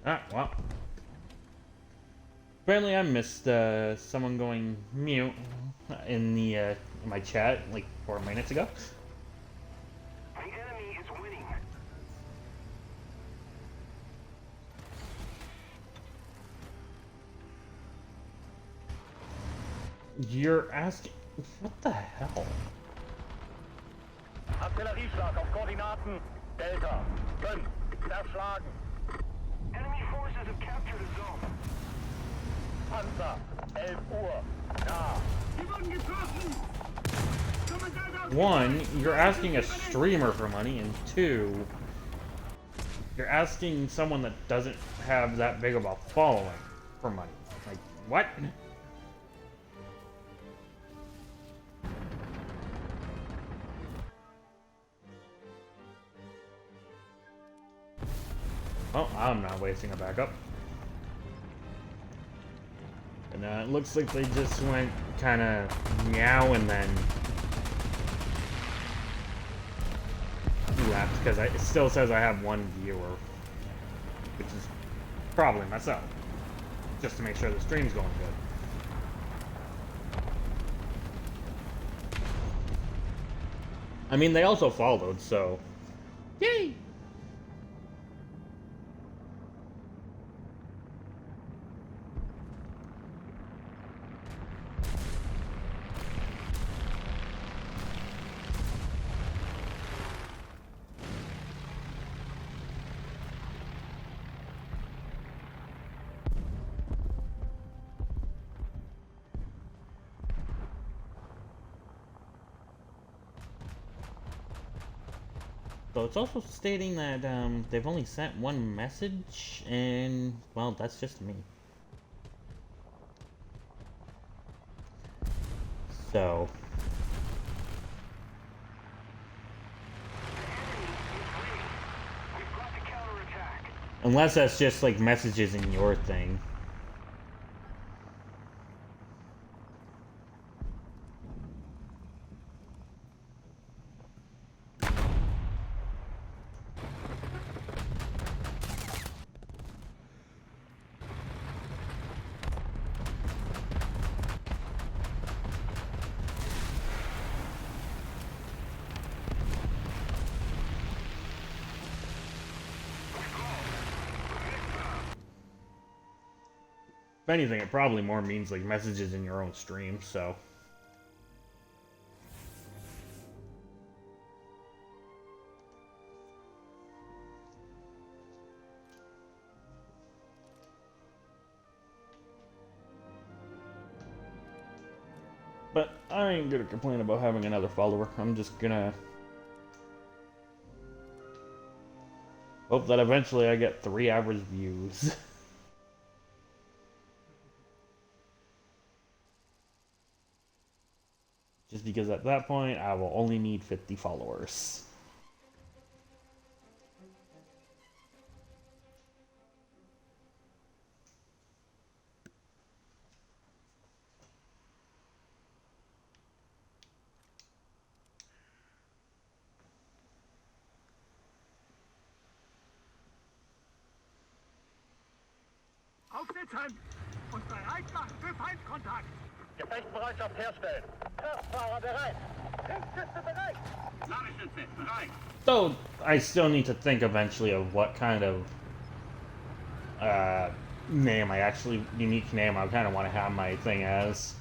Ah, well. Apparently, I missed someone going mute in the in my chat like 4 minutes ago. The enemy is winning. You're asking, what the hell? Artillerieschlag auf Koordinaten. Delta. 5. Zerschlagen. Enemy forces have captured a zone. Panzer. 11 Uhr. Nah. Sie wurden getroffen! Kommandant auf One, you're asking a streamer for money, and two, you're asking someone that doesn't have that big of a following for money. Like, what? Well, I'm not wasting a backup. And it looks like they just went kind of meow and then left because it still says I have one viewer, which is probably myself, just to make sure the stream's going good. I mean, they also followed, so yay! So it's also stating that they've only sent one message, and well, that's just me. So We've got to counterattack. unless that's just like messages in your thing. If anything, it probably more means like messages in your own stream, so. But I ain't gonna complain about having another follower. I'm just gonna hope that eventually I get 3 average views. Just because at that point, I will only need 50 followers. Aufsitzen und bereit machen für Feindkontakt! Gefechtsbereitschaft herstellen. Kraftfahrer bereit. Triebschütze bereit. Ladestütze bereit! So, I still need to think eventually of what kind of name I actually, unique name I kind of want to have my thing as.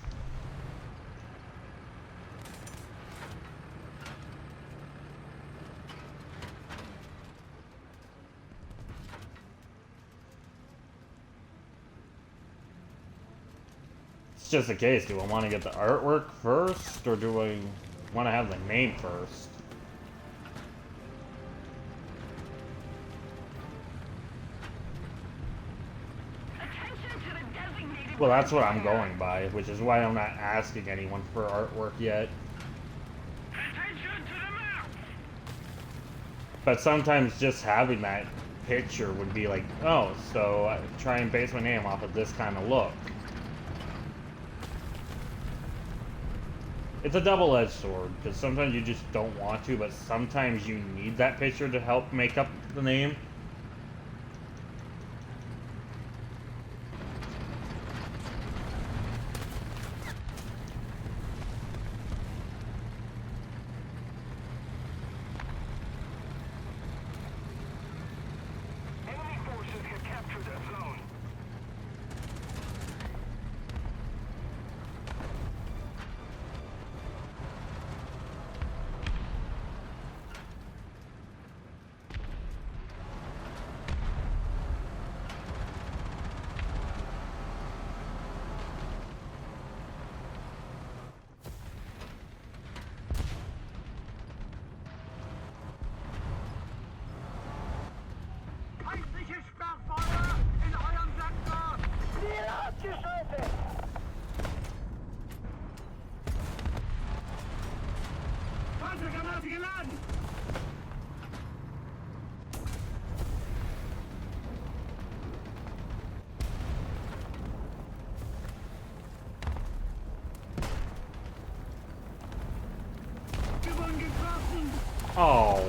It's just a case, do I want to get the artwork first, or do I want to have the name first? Attention to the designated Well, that's what grid I'm square. going by, which is why I'm not asking anyone for artwork yet. Attention to the map! But sometimes just having that picture would be like, oh, so I try and base my name off of this kind of look. It's a double-edged sword, because sometimes you just don't want to, but sometimes you need that picture to help make up the name. Oh.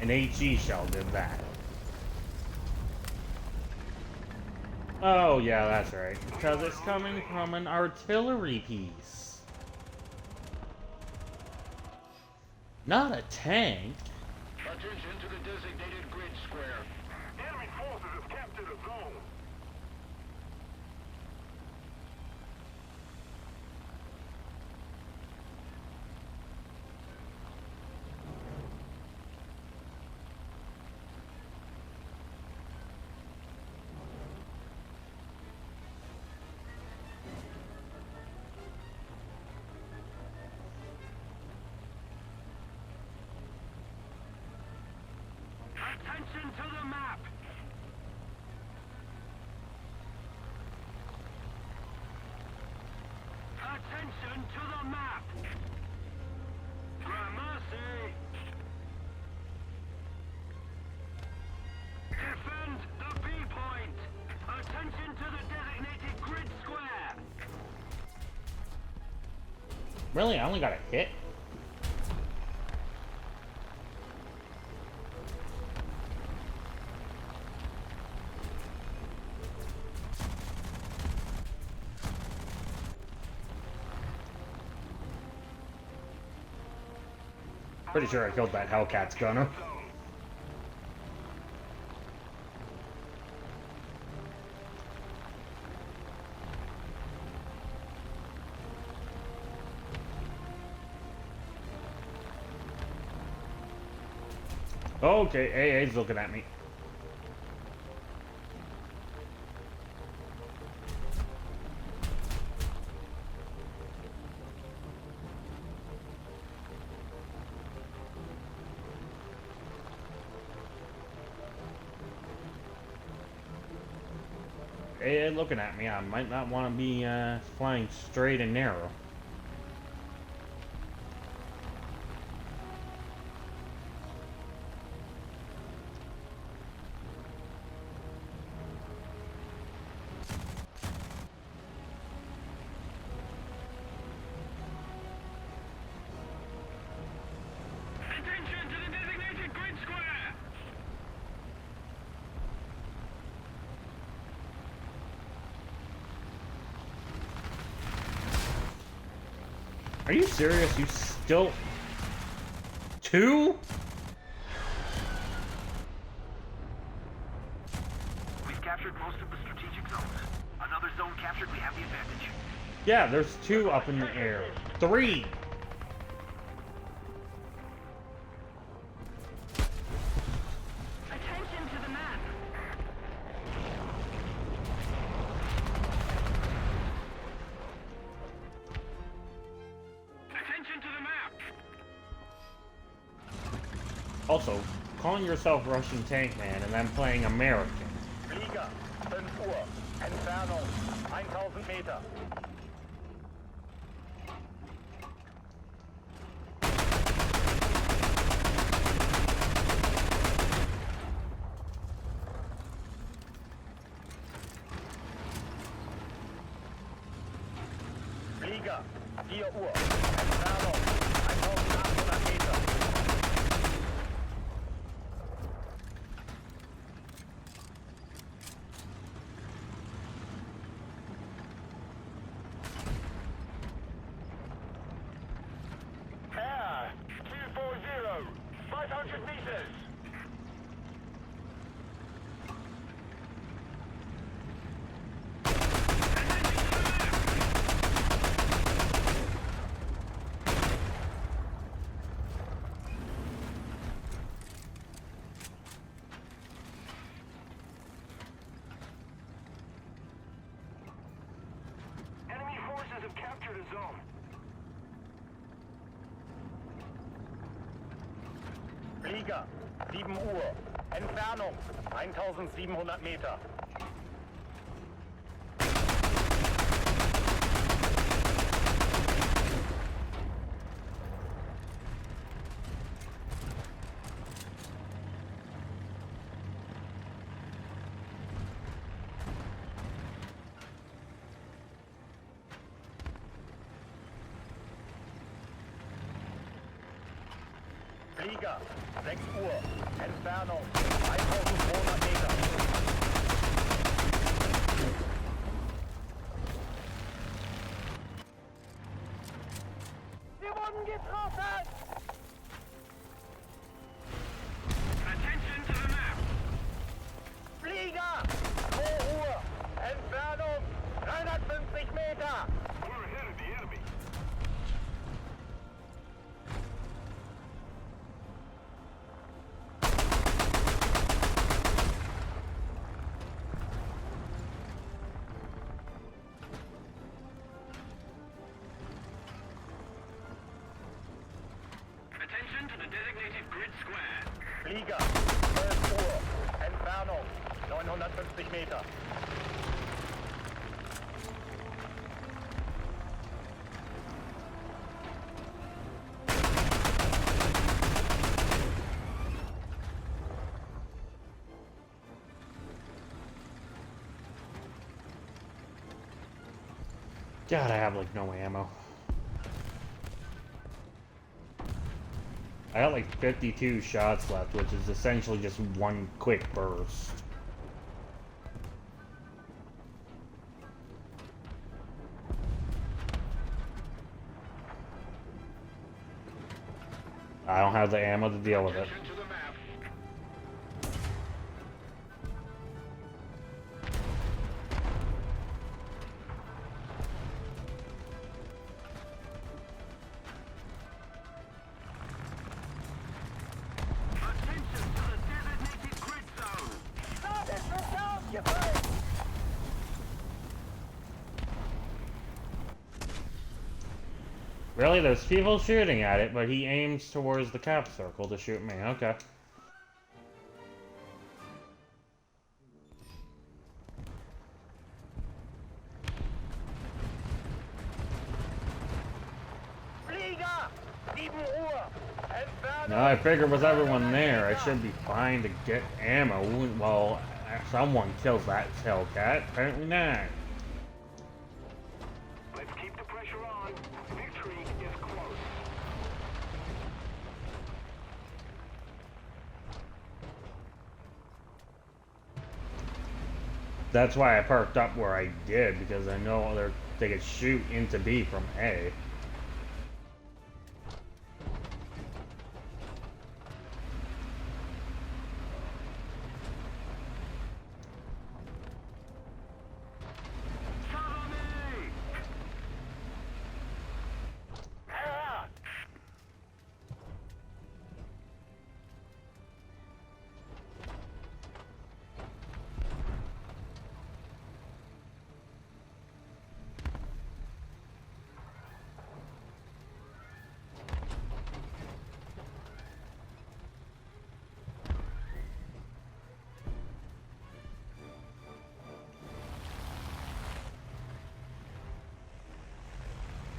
An HE shell did that. Oh, yeah, that's right. Because it's coming from an artillery piece. Not a tank. Attention to the designated grid square. Enemy forces have captured a zone. Attention to the map! Attention to the map! Gramercy! Defend the B point! Attention to the designated grid square! Really? I only got a hit? Pretty sure I killed that Hellcat's gunner. Okay, AA's looking at me. AA looking at me. I might not want to be flying straight and narrow. Attention to the designated grid square! Are you serious? You still... Two? We've captured most of the strategic zones. Another zone captured, we have the advantage. Yeah, there's two up in the air. Three! Attention to the map. Attention to the map! Also, calling yourself Russian Tank Man and then playing American. Flieger, 5 Uhr. Entfernung 1000 Meter. Flieger, 4 Uhr. Entfernung 1800 Meter. Air 240, 500 meters. Enemy forces have captured a zone. Flieger, 7 Uhr. Entfernung 1700 Meter. Flieger. 6 Uhr. Entfernung 1200 Meter. Wir wurden getroffen! Attention to the map. Flieger! 2 Uhr. Entfernung 350 Meter. We're ahead of the enemy. Attention to the designated grid square. Flieger, 12 Uhr, Entfernung 950 Meter. God, I have like no ammo. I got like 52 shots left, which is essentially just one quick burst. I don't have the ammo to deal with it. Attention to the map. Attention to the designated grid zone. Das ist nicht ausgefallen! Really? There's people shooting at it, but he aims towards the cap circle to shoot me. Okay. Flieger, 7 Uhr, Entfernung. Now I figured with everyone there, I should be fine to get ammo while someone kills that Hellcat. Apparently not. Let's keep the pressure on. Victory is close. That's why I parked up where I did, because I know they could shoot into B from A. Cover me. Ah!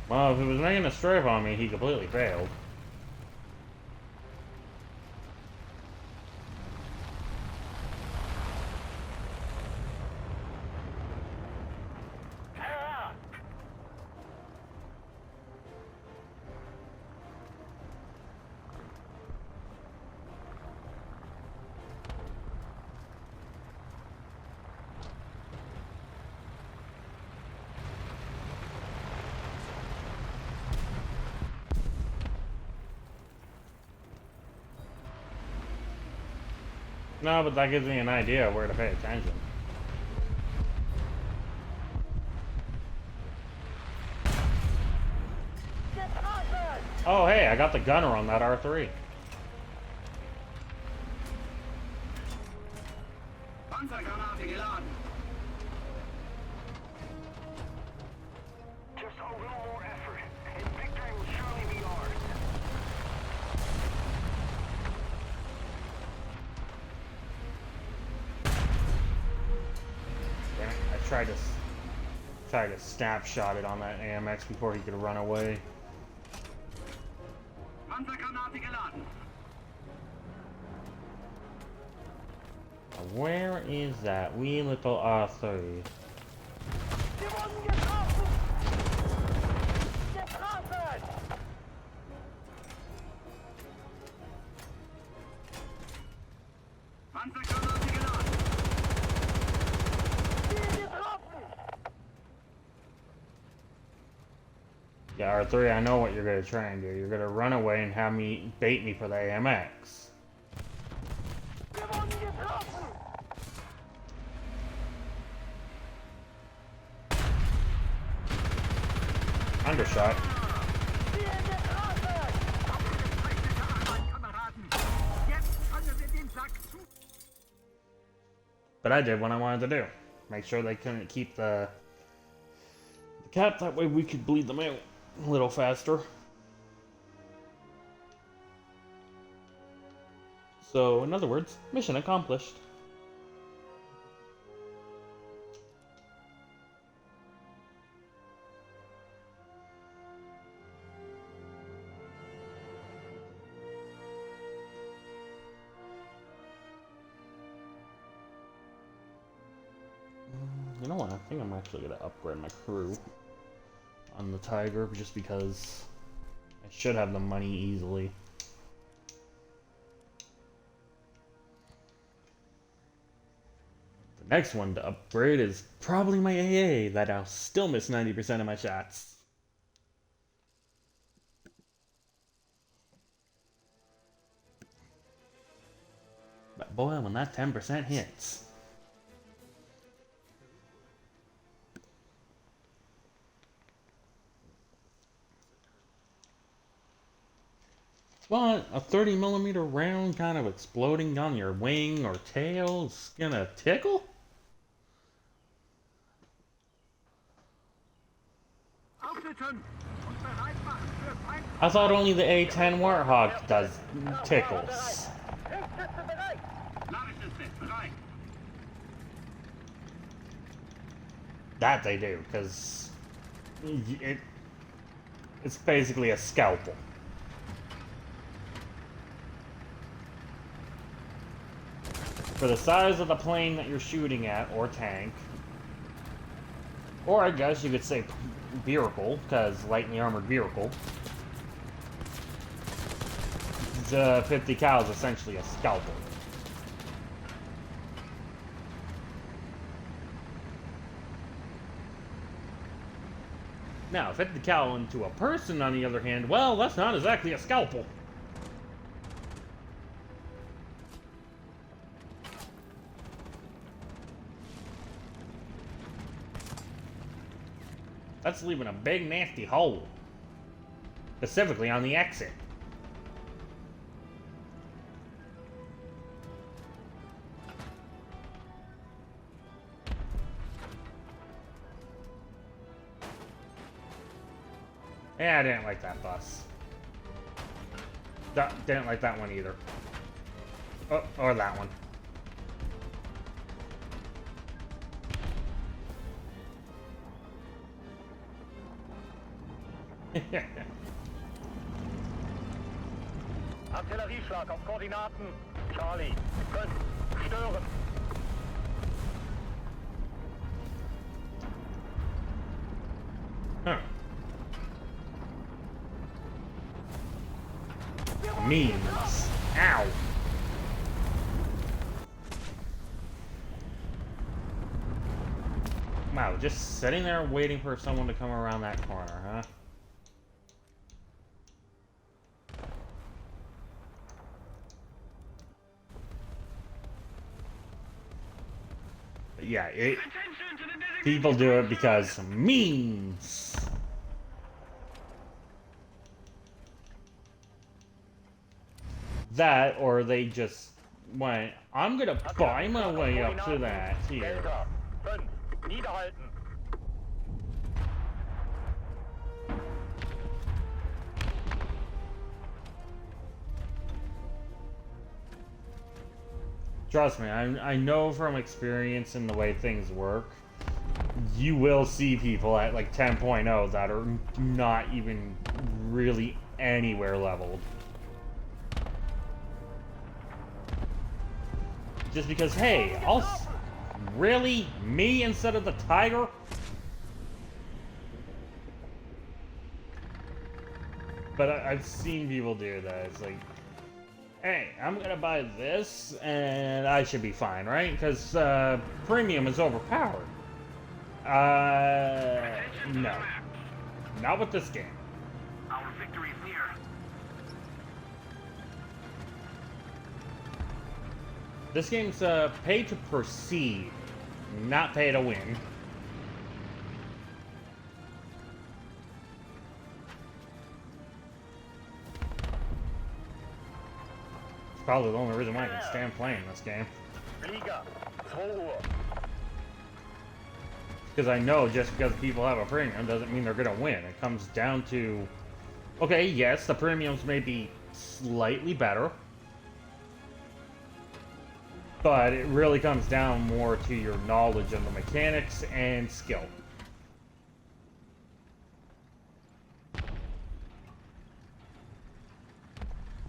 Well, if he was making a strafe on me, he completely failed. Ah! No, but that gives me an idea of where to pay attention. Getroffen! Oh, hey, I got the gunner on that R3. Panzergranate geladen. Just a little more effort, and victory will surely be ours. Damn it, I tried to snapshot it on that AMX before he could run away. Panzergranate geladen. Where is that wee little R3? Wir wurden getroffen! Getroffen! Yeah, R3, I know what you're gonna try and do. You're gonna run away and have me bait me for the AMX. Undershot. But I did what I wanted to do. Make sure they couldn't keep the cap, that way we could bleed them out a little faster. So, in other words, mission accomplished. You know what? I think I'm actually gonna upgrade my crew on the Tiger just because I should have the money easily. The next one to upgrade is probably my AA, that I'll still miss 90% of my shots. But boy, when that 10% hits. What? A 30mm round kind of exploding on your wing or tail is gonna tickle? I thought only the A10 Warthog does tickles. That they do, because it's basically a scalpel. For the size of the plane that you're shooting at, or tank, or I guess you could say vehicle, because lightly armored vehicle, the 50 cal is essentially a scalpel. Now, 50 cal into a person, on the other hand, well, that's not exactly a scalpel. That's leaving a big nasty hole. Specifically on the exit. Yeah, I didn't like that bus. Didn't like that one either. Oh, or that one. Artillerieschlag auf Koordinaten. Charlie, 5, stören. Huh. Memes. Ow. Wow, just sitting there waiting for someone to come around that corner, huh? But yeah, people do it because memes. That, or they just went, I'm gonna buy my way up to that here. Delta, 5, niederhalten. Trust me, I know from experience in the way things work, you will see people at like 10.0 that are not even really anywhere leveled. Just because, hey, really? Me instead of the Tiger? But I've seen people do that. It's like, hey, I'm gonna buy this and I should be fine, right? Because premium is overpowered. No. Not with this game. victory is near. This game's pay to proceed, not pay to win. It's probably the only reason why I can stand playing this game. Liga, 错。 Because I know just because people have a premium doesn't mean they're going to win. It comes down to, okay, yes, the premiums may be slightly better, but it really comes down more to your knowledge of the mechanics and skill.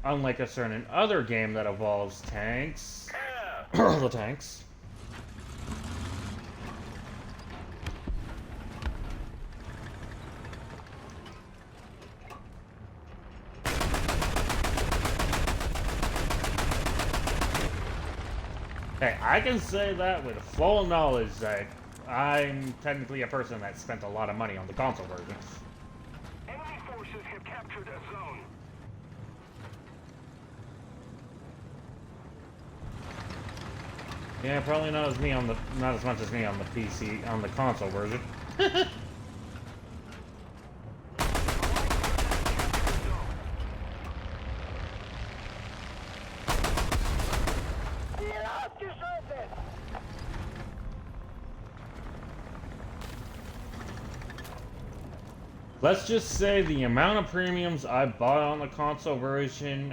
Unlike a certain other game that involves tanks, the tanks. Hey, I can say that with full knowledge that I'm technically a person that spent a lot of money on the console version. Enemy forces have captured a zone. Yeah, probably not as much as me on the PC on the console version. Let's just say the amount of premiums I bought on the console version,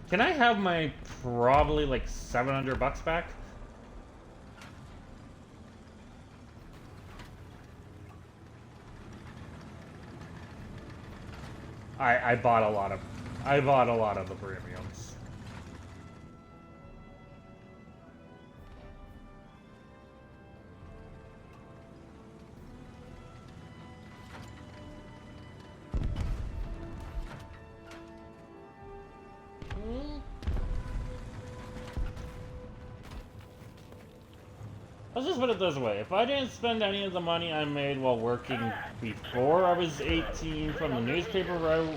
can I have my probably like $700 back? I bought a lot of the premiums. Let's just put it this way. If I didn't spend any of the money I made while working before I was 18 from the newspaper route,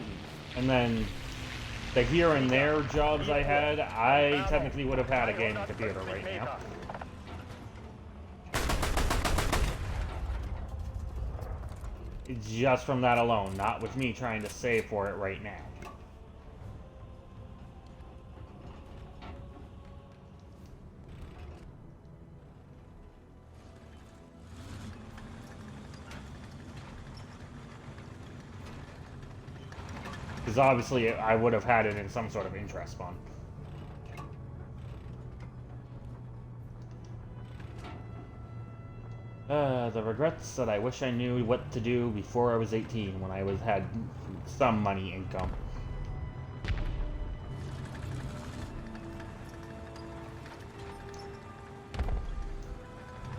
and then the here and there jobs I had, I technically would have had a gaming computer right now. Just from that alone, not with me trying to save for it right now. Because obviously I would have had it in some sort of interest fund. The regrets that I wish I knew what to do before I was 18 when I had some money income.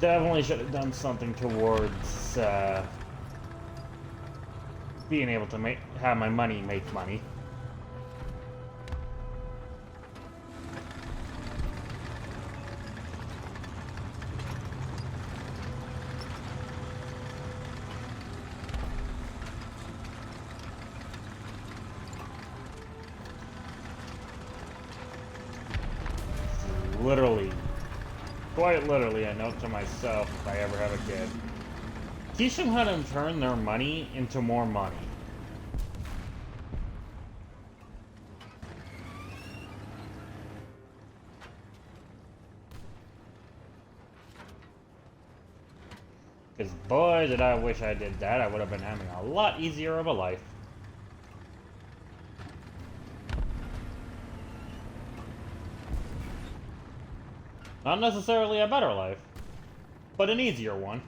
Definitely should have done something towards being able to have my money make money. Literally, quite literally, a note to myself if I ever have a kid. Teach them how to turn their money into more money. Because boy, did I wish I did that. I would have been having a lot easier of a life. Not necessarily a better life, but an easier one.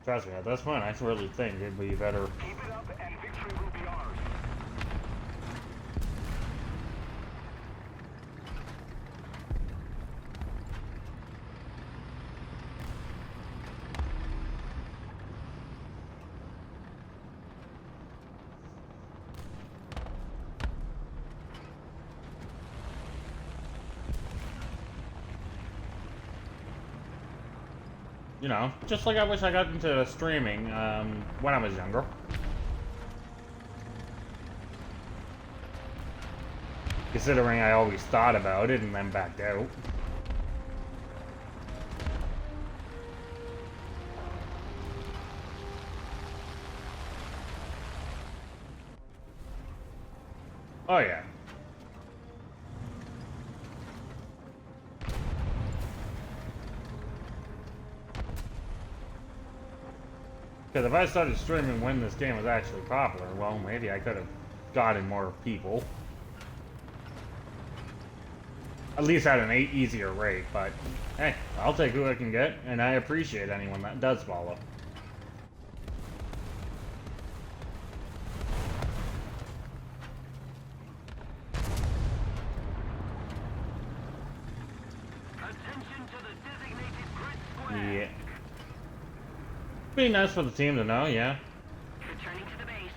Trust me, at this point, I really think it'd be better. Keep it up and victory will be ours. You know, just like I wish I got into streaming when I was younger. Considering I always thought about it and then backed out. Oh yeah. Because if I started streaming when this game was actually popular, well, maybe I could have gotten more people. At least at an easier rate, but hey, I'll take who I can get, and I appreciate anyone that does follow. Attention to the designated grid square. Yeah. Be nice for the team to know, yeah. Returning to the base.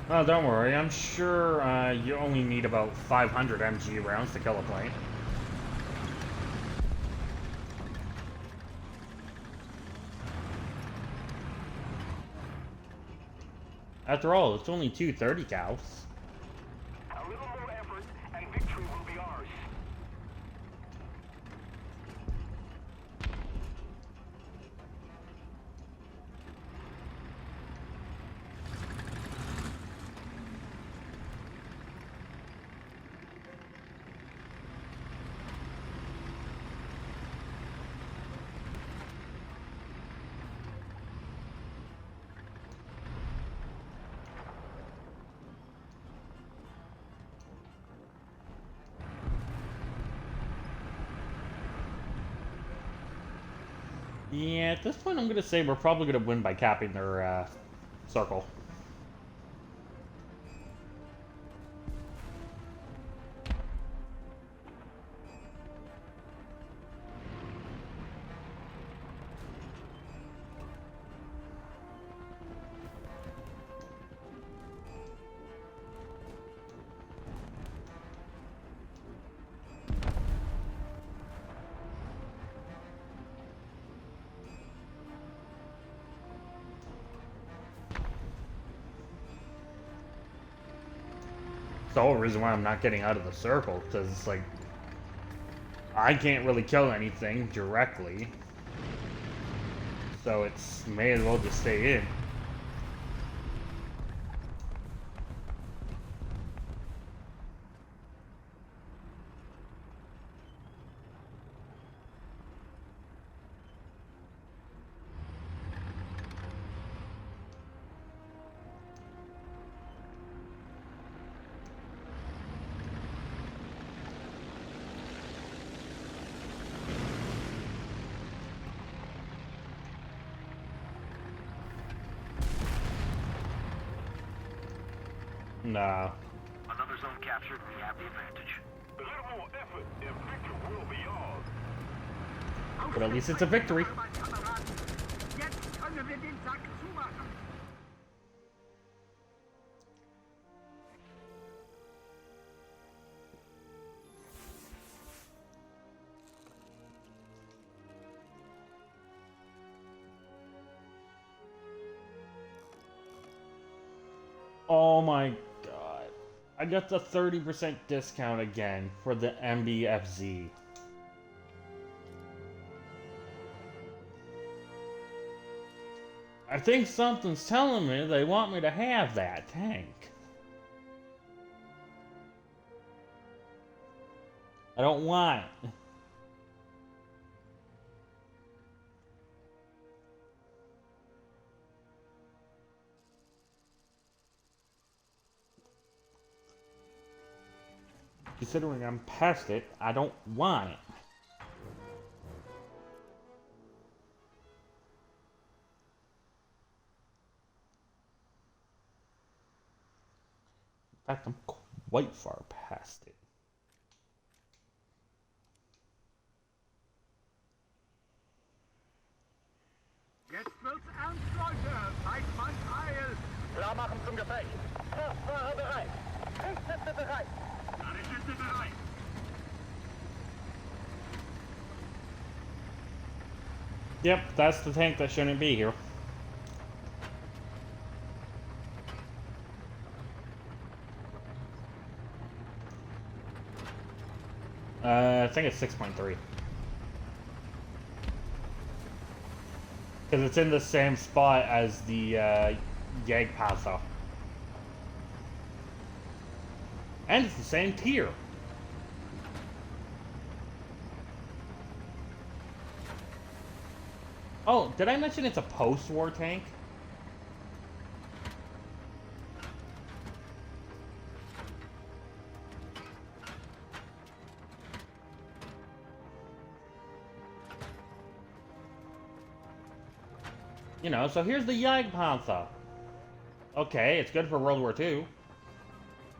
Oh, don't worry, I'm sure you only need about 500 MG rounds to kill a plane. After all, it's only 230 cows. A little more effort, and victory will be ours. Yeah, at this point I'm gonna say we're probably gonna win by capping their circle. It's the whole reason why I'm not getting out of the circle, because it's like I can't really kill anything directly, so it's may as well just stay in. Nah. Another zone captured, we have the advantage. A little more effort, and victory will be ours. But at least it's a victory. Jetzt können wir den Sack zumachen. Oh my god. I got the 30% discount again for the MBFZ. I think something's telling me they want me to have that tank. I don't want it. Considering I'm past it, I don't want it. In fact, I'm quite far past it. Jetzt wird's ernst, Leute. Zeigt mal Teil. zum Gefecht. Kraftfahrer bereit. Triebsätze bereit. Ladekiste bereit. Yep, that's the tank that shouldn't be here. I think it's 6.3. Because it's in the same spot as the Jagdpanther. And it's the same tier. Oh, did I mention it's a post-war tank? You know, so here's the Jagdpanther. Okay, it's good for World War II.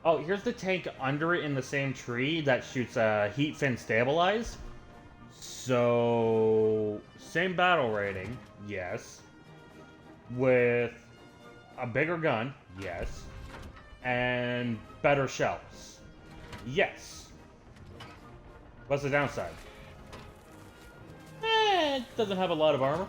Oh, here's the tank under it in the same tree that shoots heat fin stabilized. So, same battle rating, yes. With a bigger gun, yes. And better shells, yes. What's the downside? It doesn't have a lot of armor.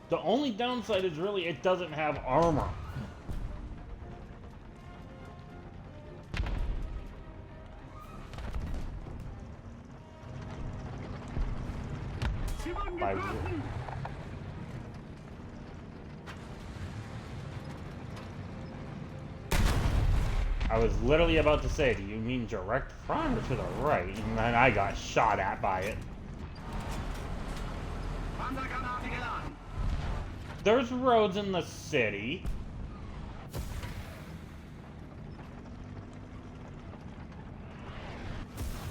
The only downside is really it doesn't have armor. Sie wurden Bei getroffen! I was literally about to say, do you mean direct front or to the right? And then I got shot at by it. Panzergranate geladen! There's roads in the city.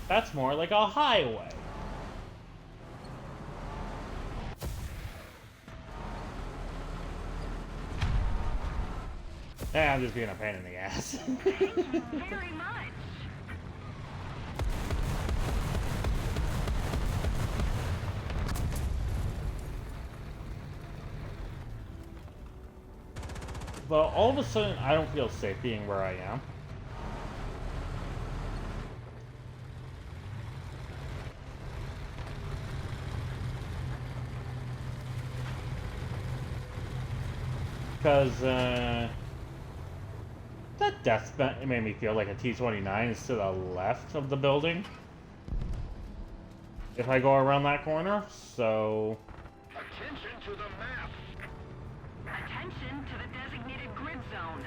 That's more like a highway. Eh, I'm just being a pain in the ass. Thank you very much. But all of a sudden, I don't feel safe being where I am. Because, that death made me feel like a T-29 is to the left of the building. If I go around that corner, so... Attention to the map. Attention to the designated grid zone.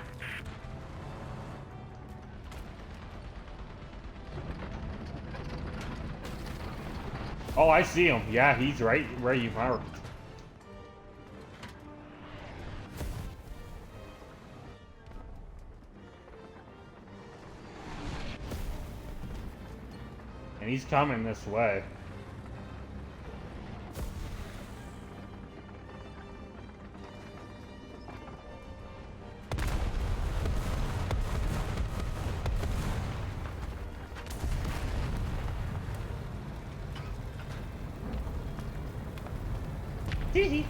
Oh, I see him. Yeah, he's right where you marked. And he's coming this way. Hee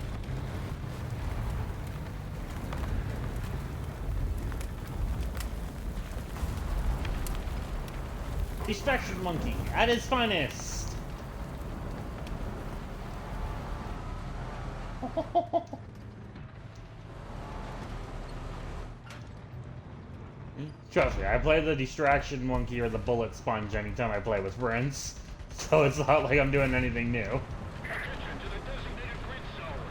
Distraction monkey at his finest. Trust me, I play the distraction monkey or the bullet sponge anytime I play with friends, so it's not like I'm doing anything new. Attention to the designated grid zone.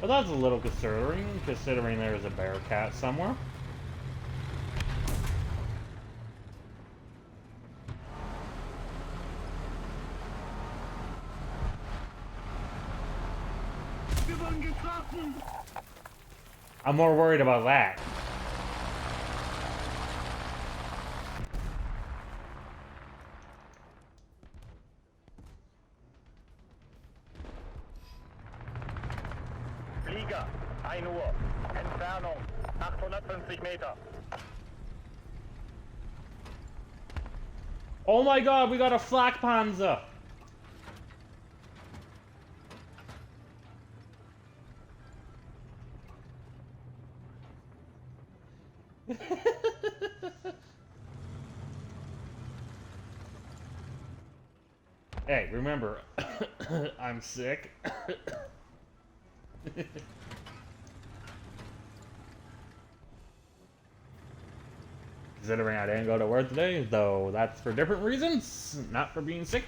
But that's a little considering there's a bear cat somewhere. Wir wurden getroffen! I'm more worried about that. Flieger, 1 Uhr. Entfernung 800 50 Meter. Oh my god, we got a Flak Panzer! Hey, remember, I'm sick. Considering I didn't go to work today, though that's for different reasons, not for being sick.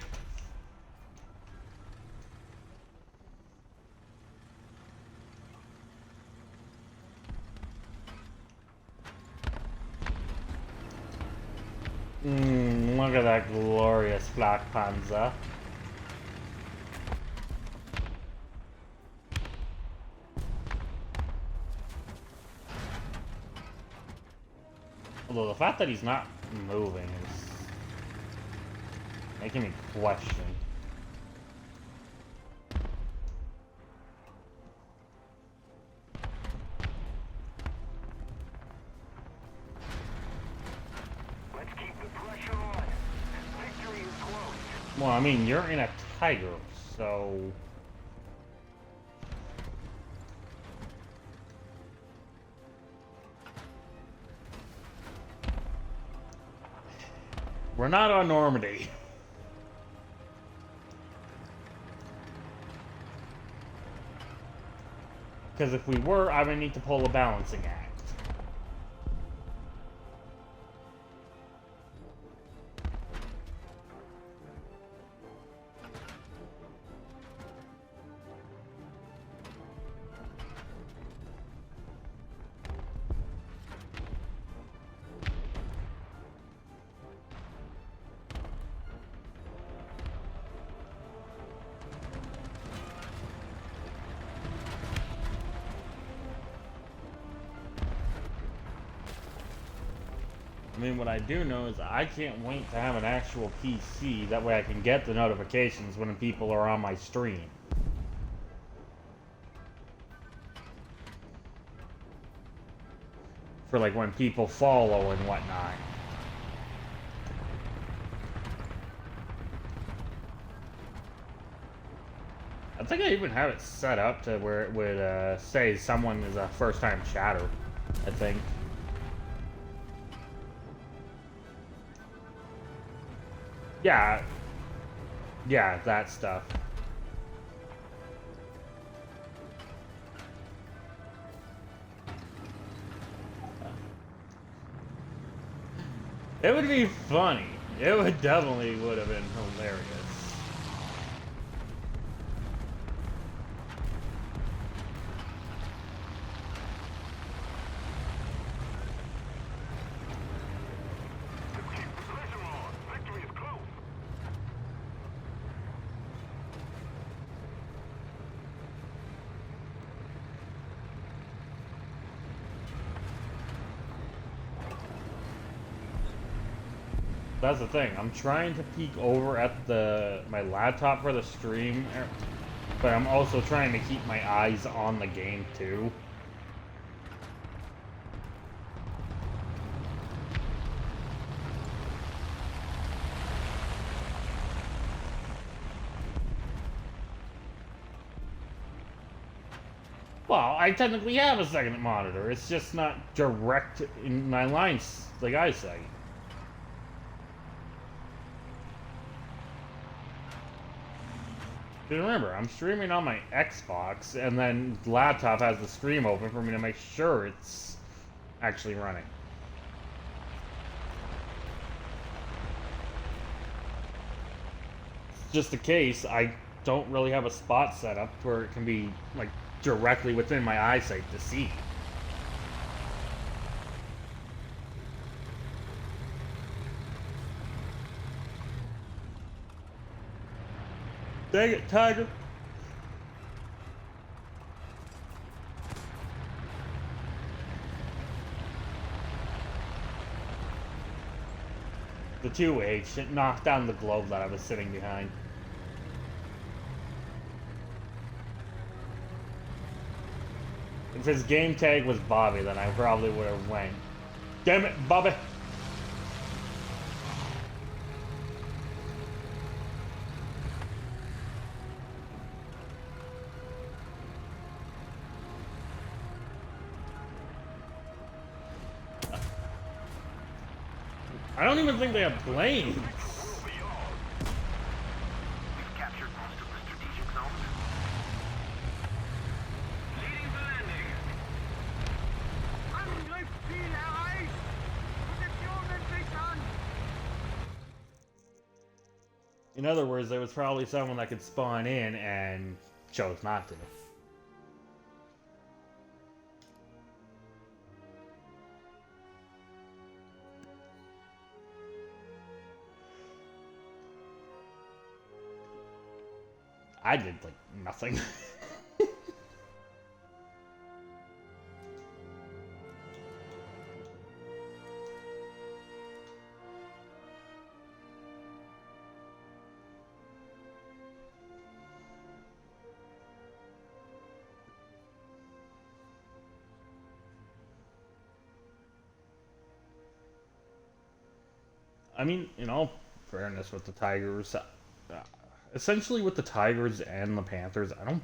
Look at that glorious Flak Panzer. Although the fact that he's not moving is making me question. Let's keep the pressure on. Victory is close. Well, I mean, you're in a Tiger, so... We're not on Normandy. Because if we were, I would need to pull a balancing act. I mean, what I do know is I can't wait to have an actual PC. That way I can get the notifications when people are on my stream. For like when people follow and whatnot. I think I even have it set up to where it would say someone is a first-time chatter, I think. Yeah. Yeah, that stuff. It would be funny. It would definitely would have been hilarious. Let's keep the pressure on. Victory is close. That's the thing. I'm trying to peek over at my laptop for the stream, but I'm also trying to keep my eyes on the game too. Well, I technically have a second monitor. It's just not direct in my lines like eyesight. Because remember, I'm streaming on my Xbox, and then the laptop has the stream open for me to make sure it's actually running. It's just the case, I don't really have a spot set up where it can be, like, directly within my eyesight to see. Dang it, Tiger! The 2H, it knocked down the globe that I was sitting behind. If his game tag was Bobby, then I probably would have went. Damn it, Bobby! I don't even think they have planes. We've captured most of the strategic zones. Leading for landing. Angriffsziel erreicht! Positionen sichern! In other words, there was probably someone that could spawn in and chose not to. I did like nothing. I mean, in all fairness with the Tigers, essentially with the Tigers and the Panthers, I don't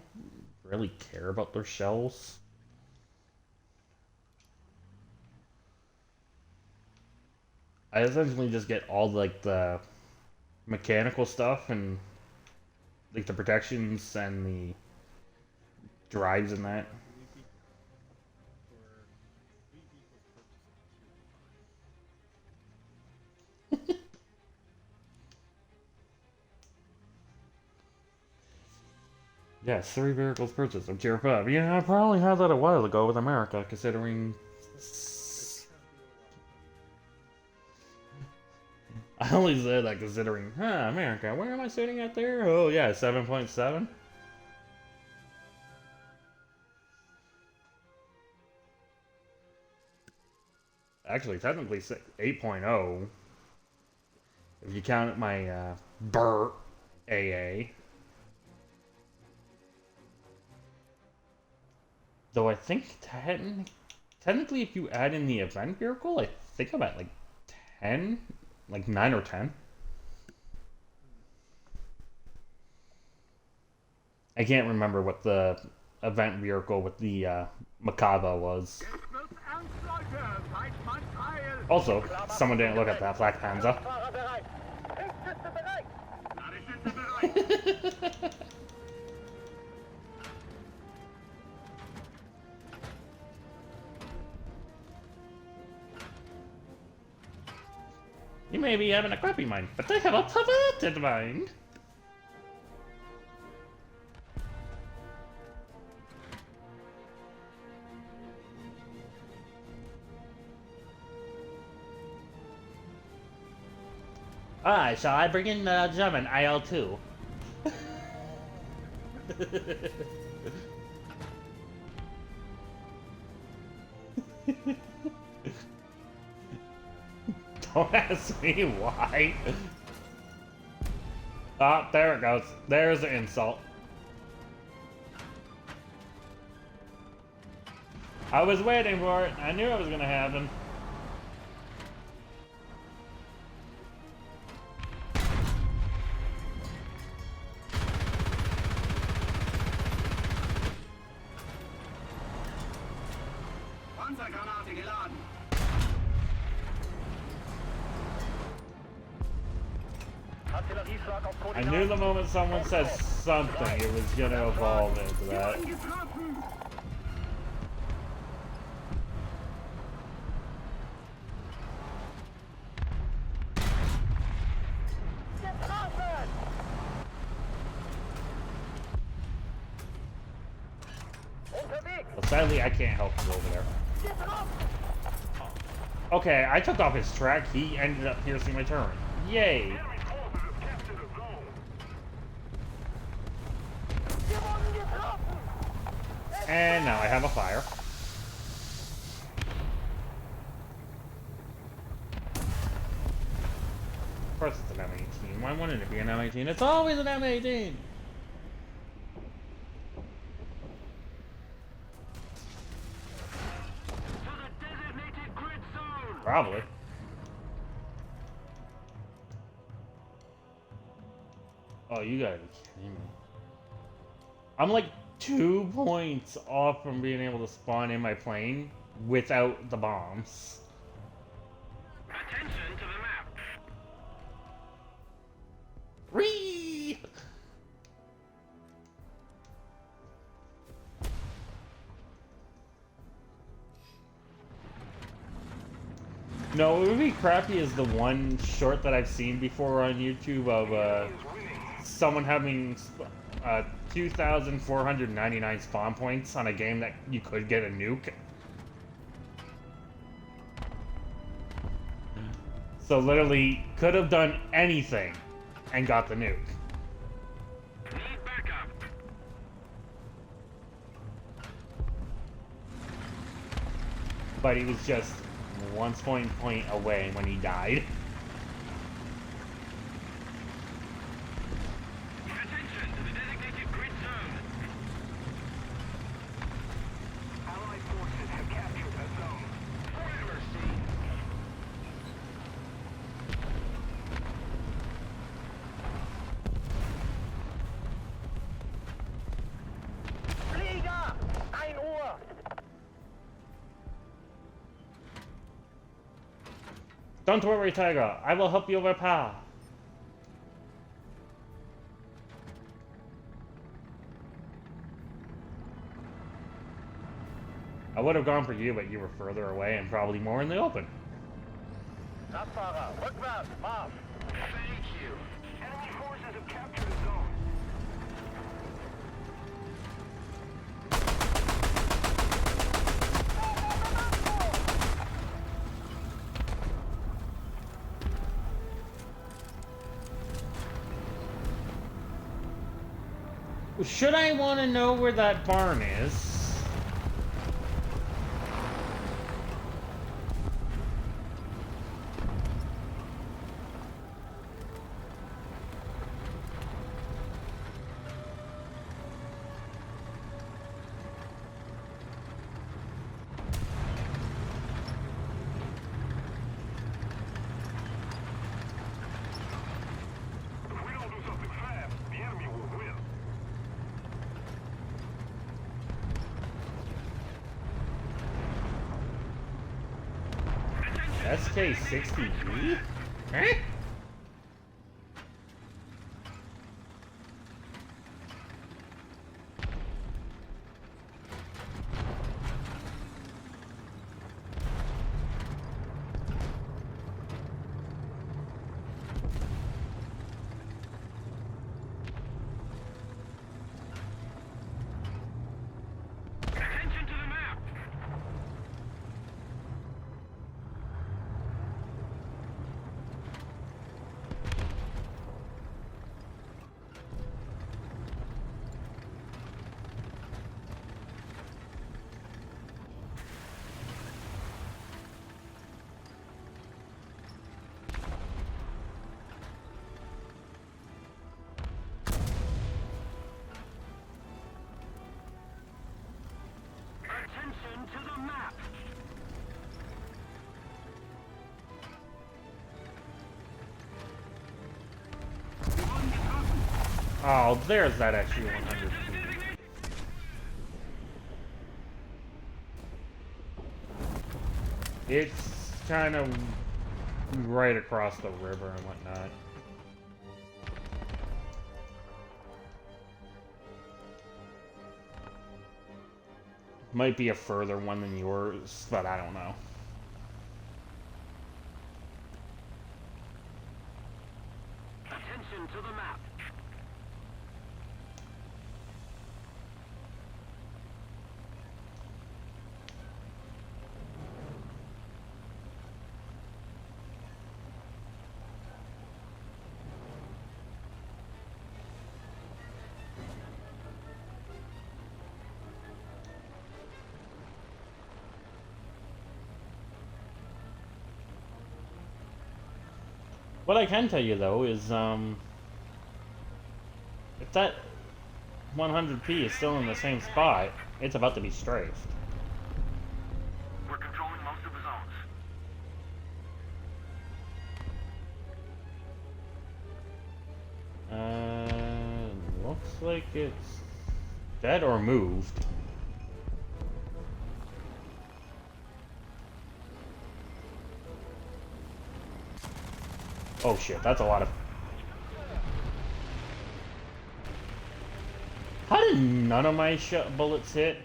really care about their shells. I essentially just get all like the mechanical stuff and like the protections and the drives and that. Yes, 3 vehicles purchased of Tier 5. Yeah, I probably had that a while ago with America, considering... I only said that considering, America, where am I sitting at there? Oh yeah, 7.7? Actually, technically 8.0. If you count my, Burr AA. Though I think technically if you add in the event vehicle, I think I'm at like 10, like 9 or 10. I can't remember what the event vehicle with the Macabre was. Es wird ernst, Leute! Seid man heil! Also, someone didn't look at that Black Panzer. Fahrer bereit! Hilfsschütze bereit! Ladestütze bereit. You may be having a crappy mind, but I have a perverted mind. Ah, shall I bring in the German IL-2? Don't ask me why. Ah, there it goes. There's the insult. I was waiting for it. I knew it was gonna happen. Panzergranate geladen. Artillerieschlag auf I knew the moment someone said something, it was gonna evolve into that. Getroffen! Getroffen! Unterwegs! Well, sadly, I can't help you over there. Okay, I took off his track. He ended up piercing my turret. Yay! Enemy forces have captured a zone. Wir wurden getroffen! And now I have a fire. Of course it's an M18. Why wouldn't it be an M18? It's always an M18! Probably. Oh, you gotta be kidding me. I'm like 2 points off from being able to spawn in my plane without the bombs. Attention to the map. Whee! No, what would be crappy is the one short that I've seen before on YouTube of someone having 2,499 spawn points on a game that you could get a nuke. So literally could have done anything and got the nuke. Need backup. But he was just one point away when he died. Attention to the designated grid zone. Allied forces have captured that zone. Forever see. Flieger! 1 Uhr! Don't worry, Tiger. I will help you repair. I would have gone for you, but you were further away and probably more in the open. Radfahrer, rückwärts, Marsch! Thank you. Enemy forces have captured a zone. Should I want to know where that barn is? If we don't do something fast, the enemy will win. SK-60G? Huh? Attention to the map. Attention to the map. Oh, there's that extra 100 feet. It's kind of right across the river and whatnot. Might be a further one than yours, but I don't know. Attention to the map. What I can tell you though is, if that 100p is still in the same spot, it's about to be strafed. We're controlling most of the zones. like it's dead or moved. Oh shit, that's a lot of... How did none of my bullets hit?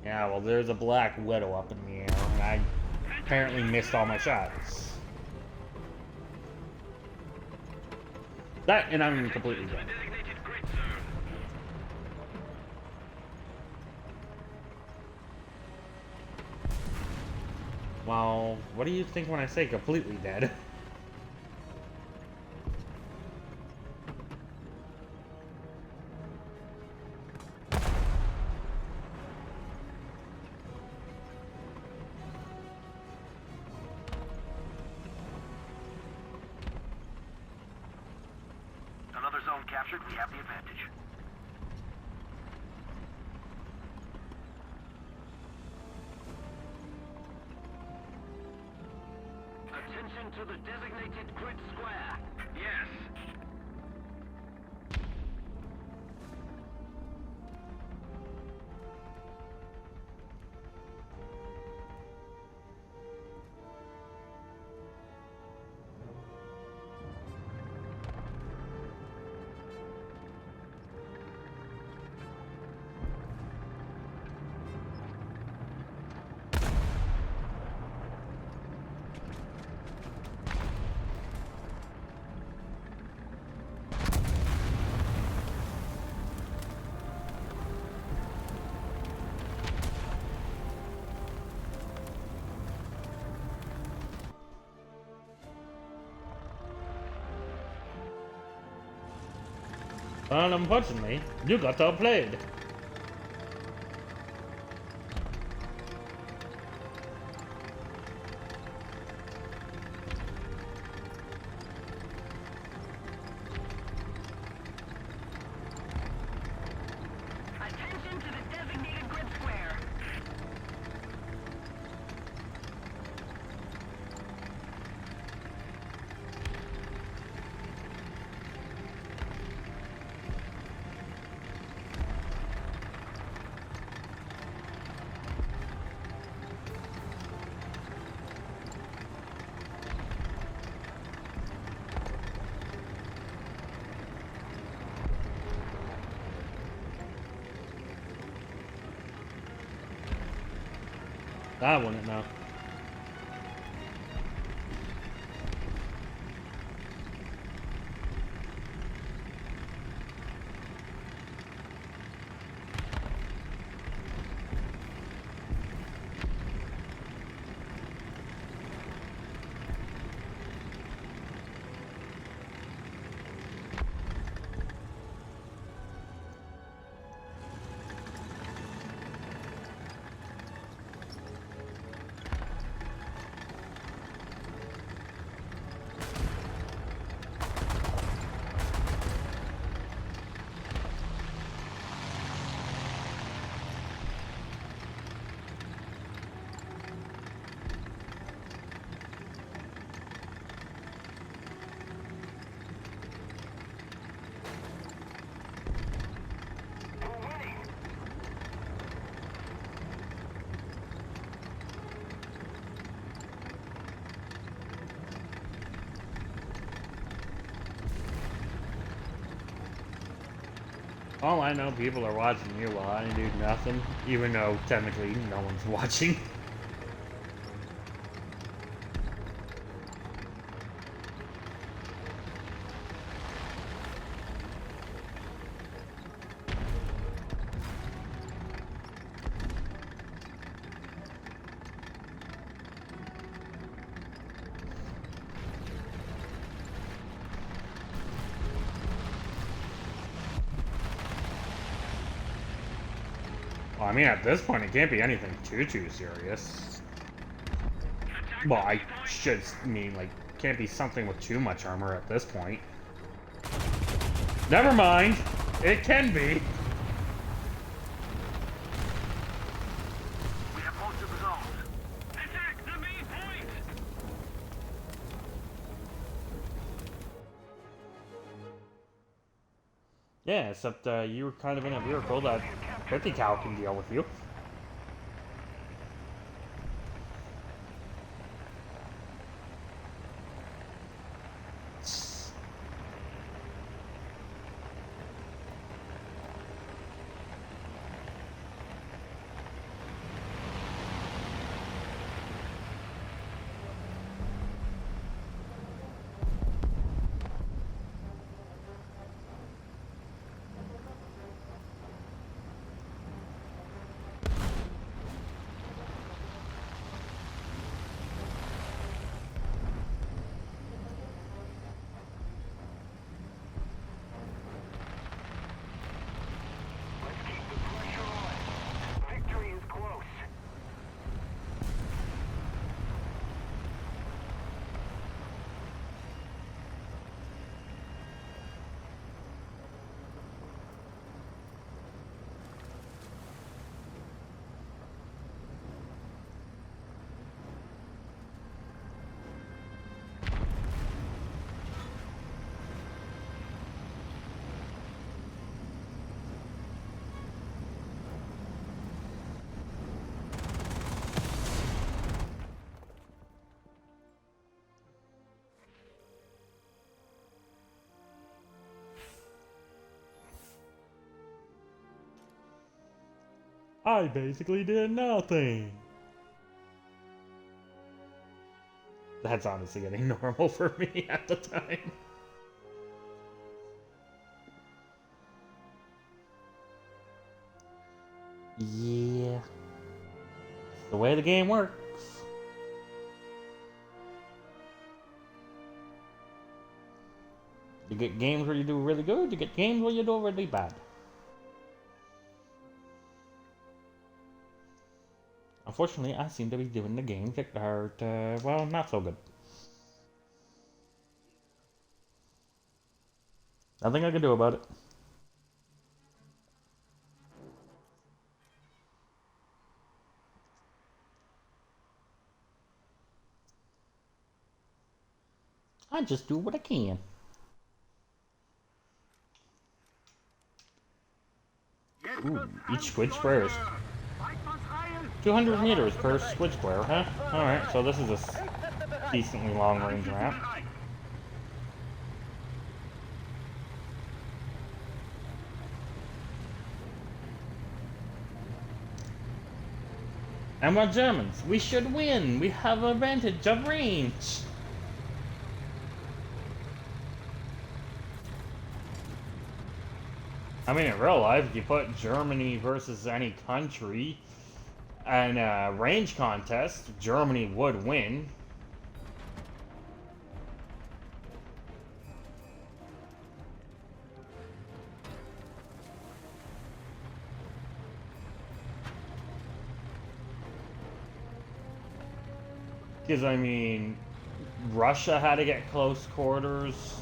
Yeah, well, there's a Black Widow up in the air, and I apparently missed all my shots. That, and I'm completely dead. Designated grid zone. Well, what do you think when I say completely dead? Another zone captured, we have the advantage. Attention to the designated grid square. Yes. Well, unfortunately, you got outplayed. Attention to the designated grid square. I wouldn't know. All I know, people are watching you while I do nothing, even though technically no one's watching. Well, I mean, at this point, it can't be anything too serious. Well, I should mean, like, can't be something with too much armor at this point. Never mind. It can be. We have most of the zones. Attack the main point! Yeah, except you were kind of in a vehicle that 50 cal can deal with you. Let's keep the pressure on. Victory is close. I basically did nothing. That's honestly getting normal for me at the time. Yeah. It's the way the game works. You get games where you do really good, you get games where you do really bad. Unfortunately, I seem to be doing the games that are, well, not so good. Nothing I can do about it. I just do what I can. Ooh, each squid square is 200 meters per squid square, huh? Alright, so this is a decently long range map. And we're Germans. We should win. We have advantage of range. I mean, in real life, if you put Germany versus any country in a range contest, Germany would win. Because, I mean, Russia had to get close quarters,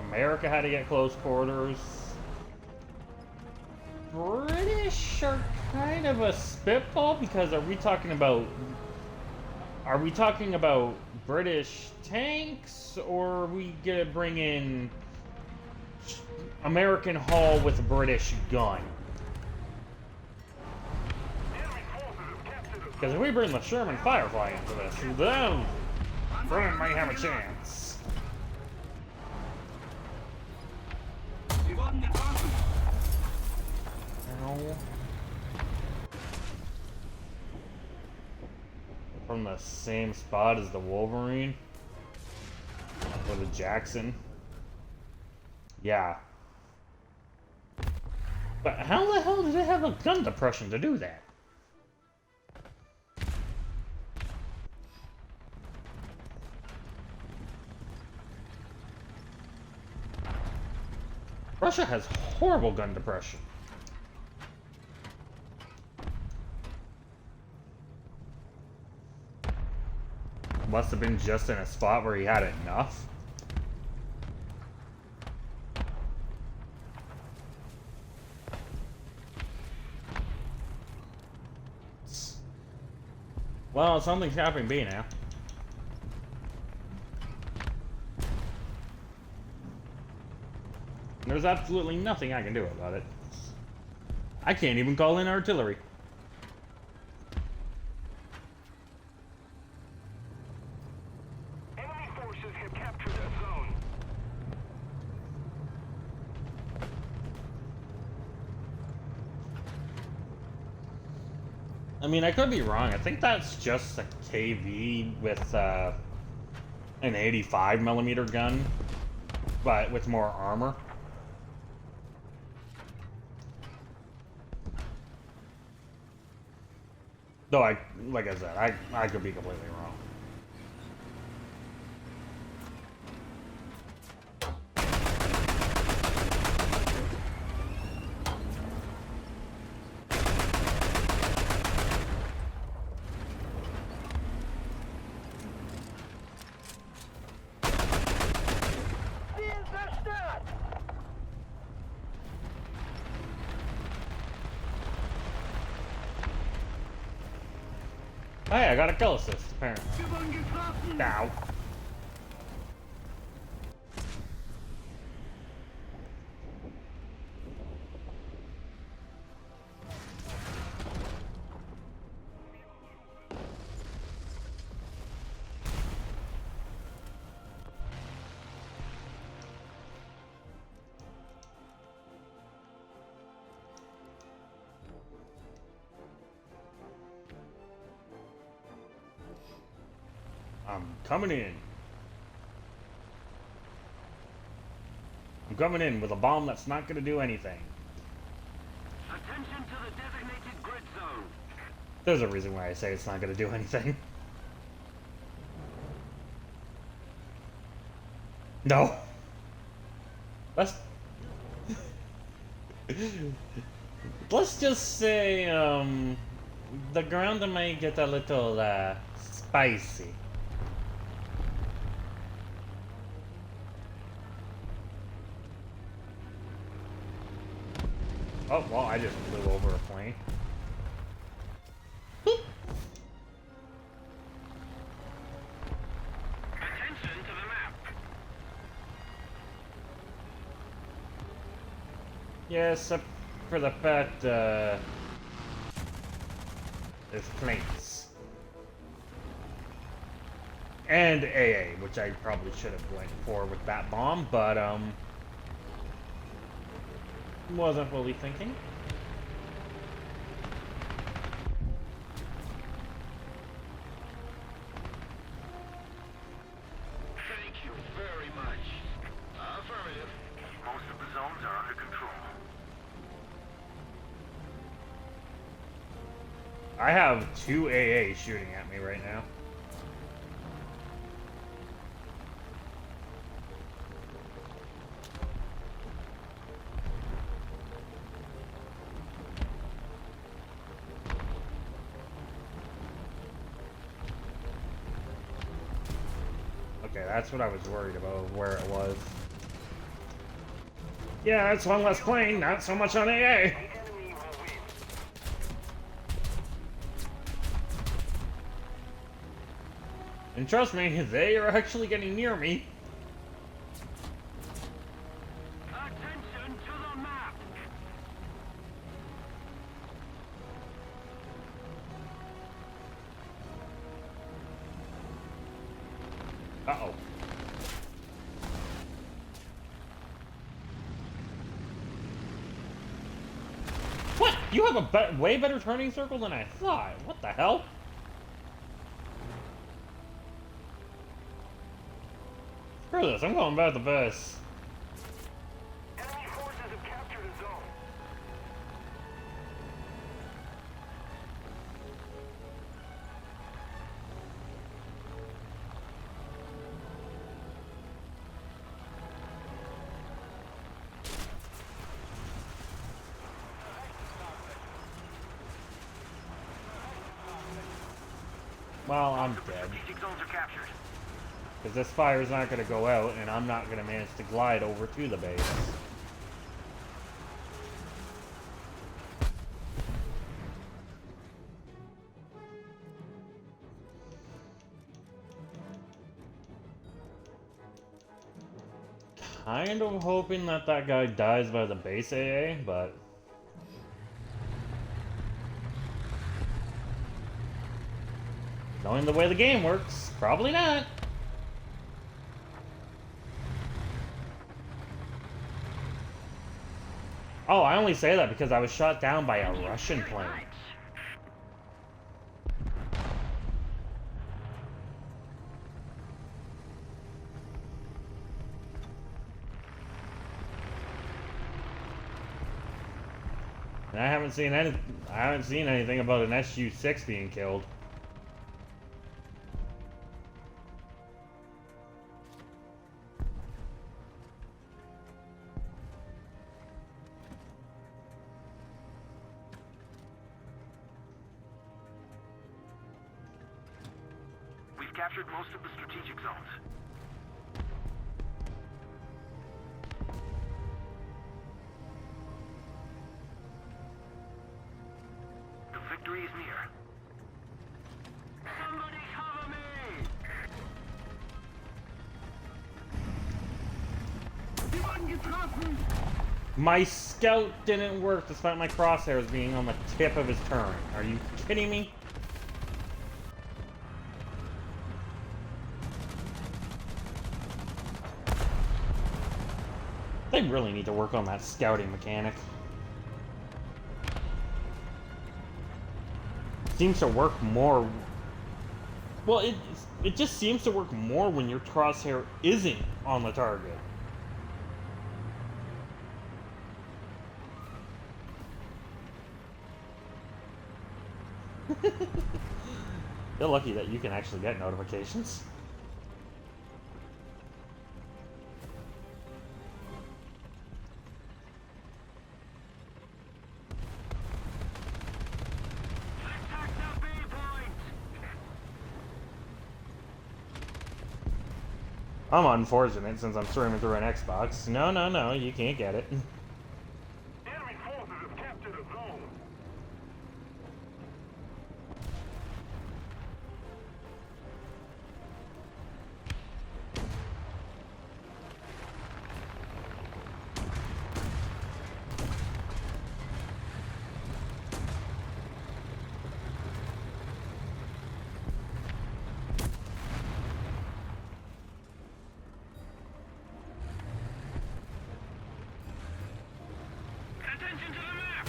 America had to get close quarters. British are kind of a spitball, because are we talking about British tanks, or are we gonna bring in American hull with a British gun? Because if we bring the Sherman Firefly into this, then Britain might have a chance. Ow. From the same spot as the Wolverine? Or the Jackson? Yeah. But how the hell did it have a gun depression to do that? Russia has horrible gun depression. must have been just in a spot where he had enough. Well, something's happening B now. There's absolutely nothing I can do about it. I can't even call in artillery. Enemy forces have captured that zone. I mean, I could be wrong. I think that's just a KV with an 85mm gun, but with more armor. Though like I said, I could be completely wrong. Hey, I got a kill assist, apparently. Ow. I'm coming in. I'm coming in with a bomb that's not going to do anything. Attention to the designated grid zone. There's a reason why I say it's not going to do anything. No. Let's just say, the ground might get a little, spicy. Oh, well, I just flew over a plane. Attention to the map. Yes, for the fact, there's planes. And AA, which I probably should have went for with that bomb, but, wasn't fully thinking. Thank you very much. Affirmative. Most of the zones are under control. I have 2 AA shooting at me right now. Okay, that's what I was worried about, where it was. Yeah, that's one less plane, not so much on AA. The enemy will win. And trust me, they are actually getting near me. Attention to the map. Uh-oh. What? You have a way better turning circle than I thought. What the hell? Screw this, I'm going back to base. Enemy forces have captured a zone. Well, I'm Most of the dead. strategic zones are captured. Because this fire's not going to go out, and I'm not going to manage to glide over to the base. Kind of hoping that that guy dies by the base AA, but... knowing the way the game works, probably not. Oh, I only say that because I was shot down by a Russian plane. And I haven't seen anything about an SU-6 being killed. We've captured most of the strategic zones. The victory is near. Somebody cover me! Jemand getroffen! My scout didn't work despite my crosshairs being on the tip of his turret. Are you kidding me? They really need to work on that scouting mechanic. Seems to work more. Well, it just seems to work more when your crosshair isn't on the target. You're lucky that you can actually get notifications. Attack the B point! I'm unfortunate since I'm streaming through an Xbox. No, you can't get it. Enemy forces have captured a zone. Attention to the map!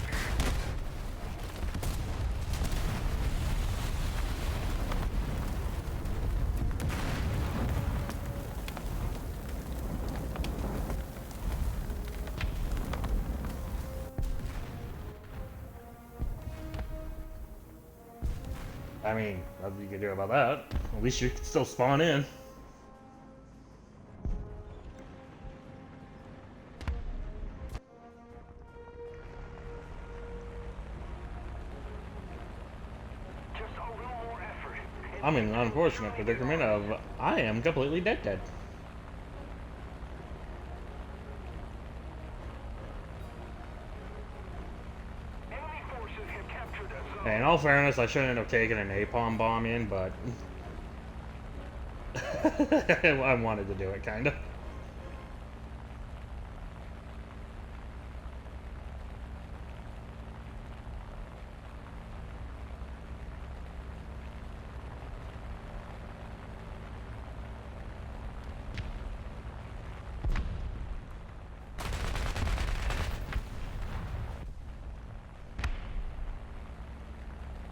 I mean, nothing you can do about that. At least you can still spawn in. Just a little more effort. I'm in an unfortunate predicament of I am completely dead. Enemy forces have captured a zone. Hey, in all fairness, I shouldn't have taken a napalm bomb in, but I wanted to do it, kinda.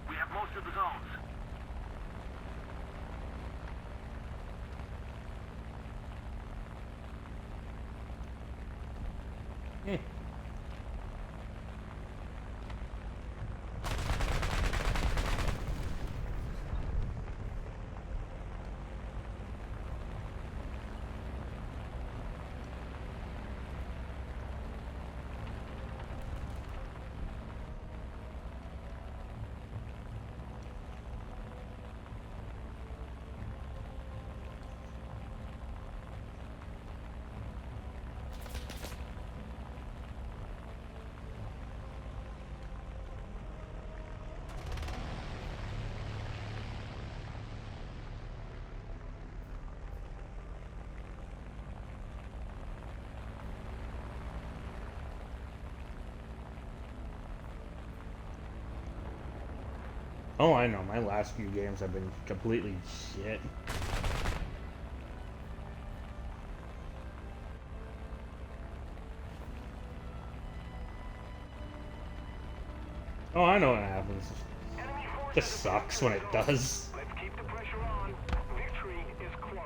We have most of the zones. Hmm. Oh, I know. My last few games have been completely shit. Oh, I know what happens. Enemy forces Just sucks when it does. Let's keep the pressure on. Victory is close.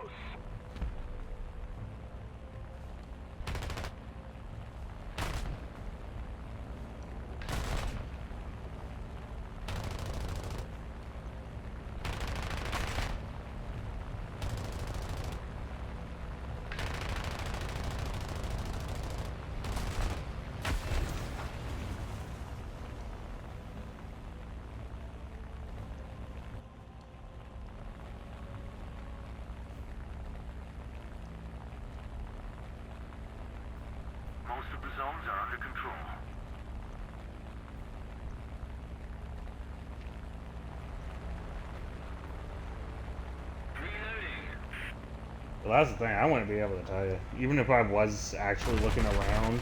Most of the zones are under control. Well, that's the thing. I wouldn't be able to tell you. Even if I was actually looking around.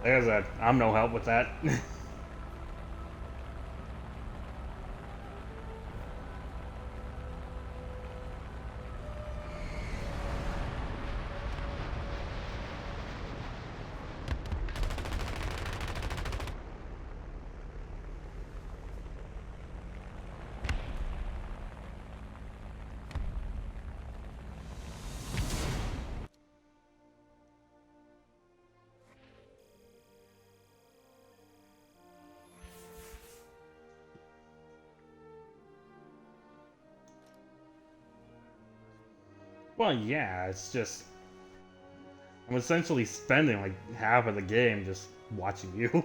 Like I said, I'm no help with that. Well, yeah, it's just I'm essentially spending like half of the game just watching you.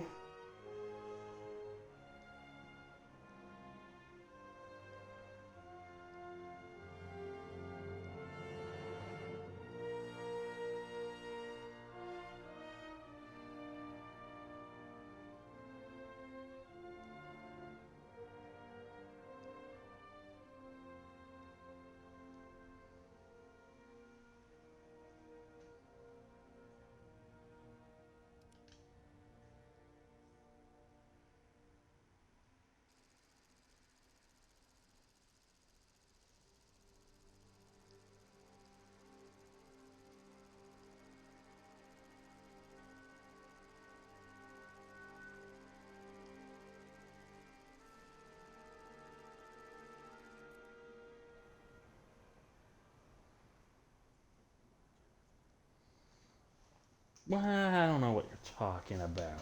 Well, I don't know what you're talking about.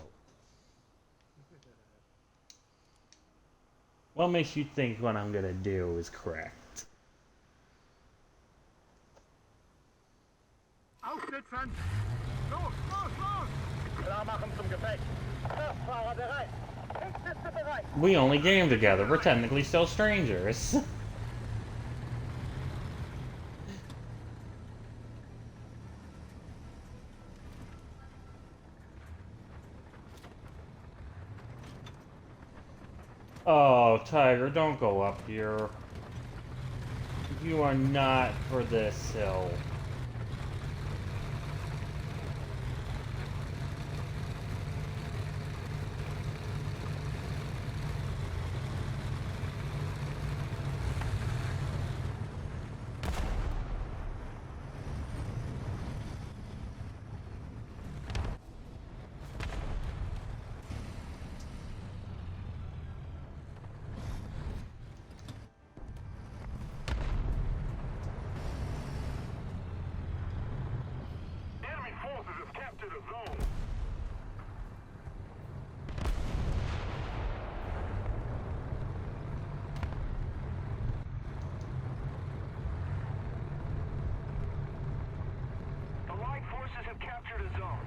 What makes you think what I'm gonna do is correct? Aufsitzen! Los, los, los! Klar machen zum Gefecht. Fahrer bereit. Hilfsliste bereit. We only game together. We're technically still strangers. Oh, Tiger, don't go up here. You are not for this hill. Enemy forces have captured a zone. Allied forces have captured a zone.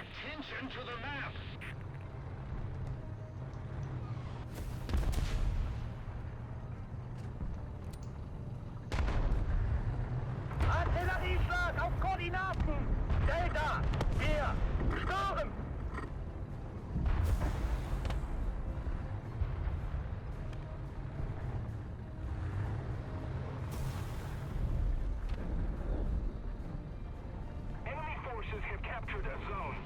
Attention to the map! Artillerieschlag auf Koordinaten! Delta! Wir! Sturm! Enemy forces have captured a zone.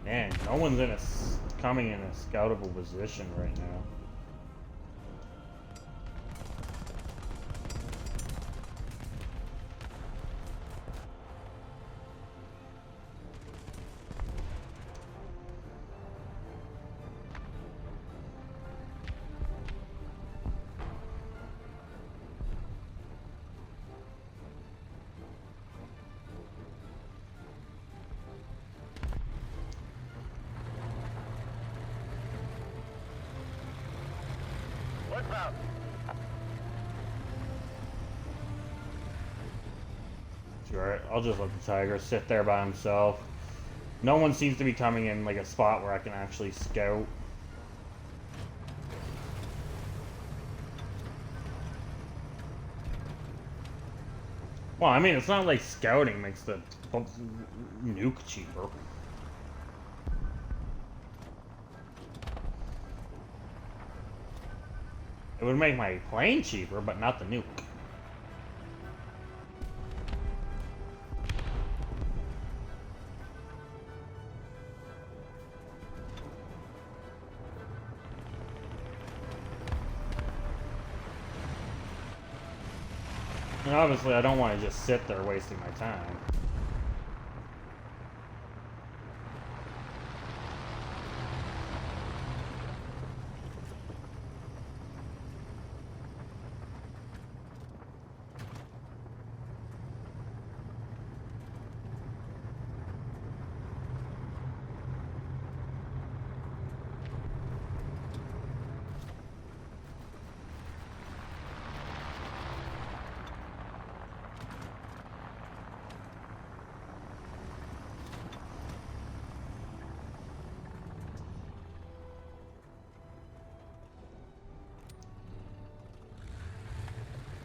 Man, no one's coming in a scoutable position right now. Rückwärts! Sure, I'll just let the tiger sit there by himself. No one seems to be coming in like a spot where I can actually scout. Well, I mean, it's not like scouting makes the nuke cheaper. It would make my plane cheaper, but not the nuke. And obviously, I don't want to just sit there wasting my time.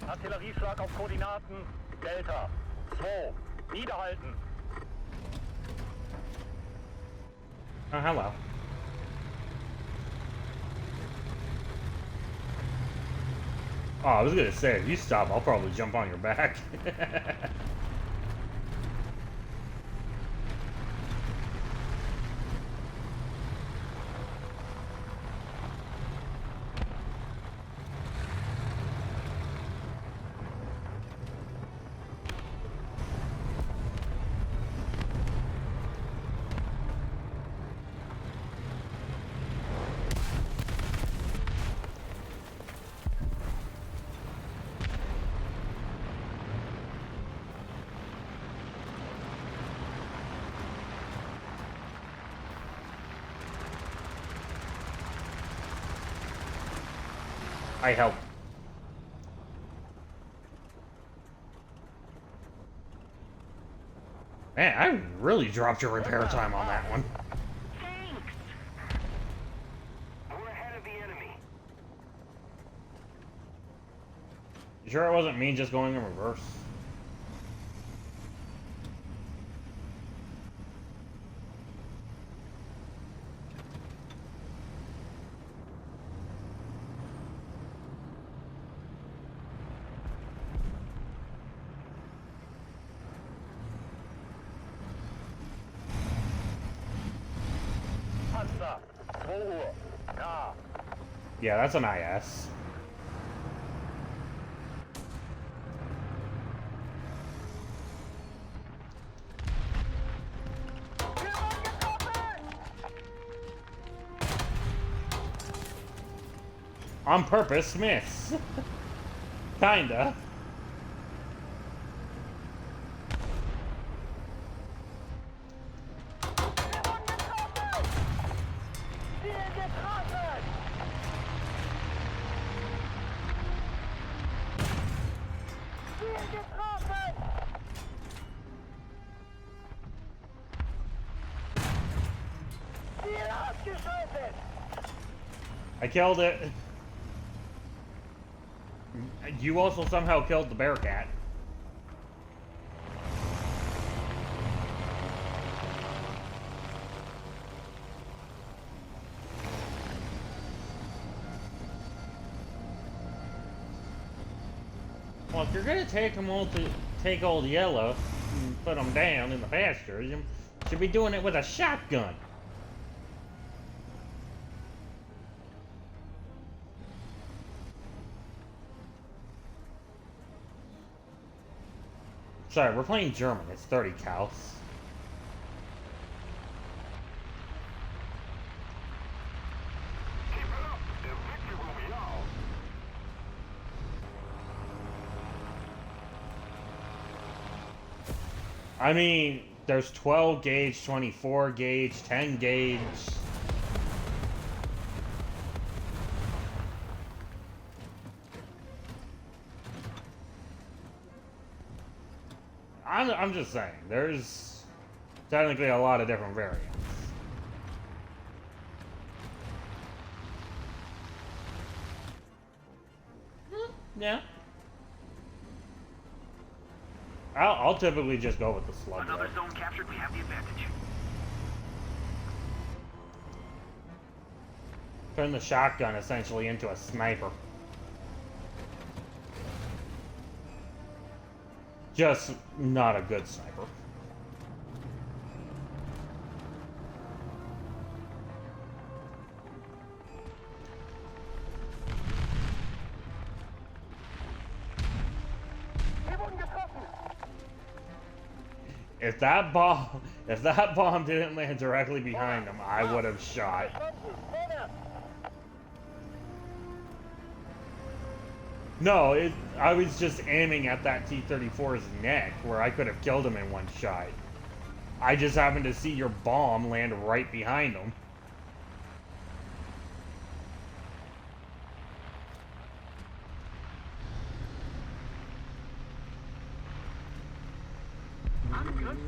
Artillerieschlag auf Koordinaten Delta 2. Niederhalten. Oh, hello. Oh, I was gonna say, if you stop, I'll probably jump on your back. I help. Man, I really dropped your repair time on that one. Thanks. We're ahead of the enemy. You sure it wasn't me just going in reverse? Panzer 2 Uhr. Nah. Yeah, that's an IS. On purpose, miss. Kinda. Geschaltet! I killed it. You also somehow killed the Bearcat. Well, if you're gonna take them all to take Old Yellow and put them down in the pasture, you should be doing it with a shotgun. Sorry, we're playing German. It's 30 cal. Keep it up, and victory will be ours. I mean, there's 12 gauge, 24 gauge, 10 gauge. I'm just saying, there's technically a lot of different variants. Yeah. I'll typically just go with the slug. Another zone captured, we have the advantage. Turn the shotgun essentially into a sniper. Just not a good sniper. Wir wurden getroffen! If that bomb didn't land directly behind him, I would have shot. Verstanden! Vorwärts! No, I was just aiming at that T-34's neck, where I could have killed him in one shot. I just happened to see your bomb land right behind him.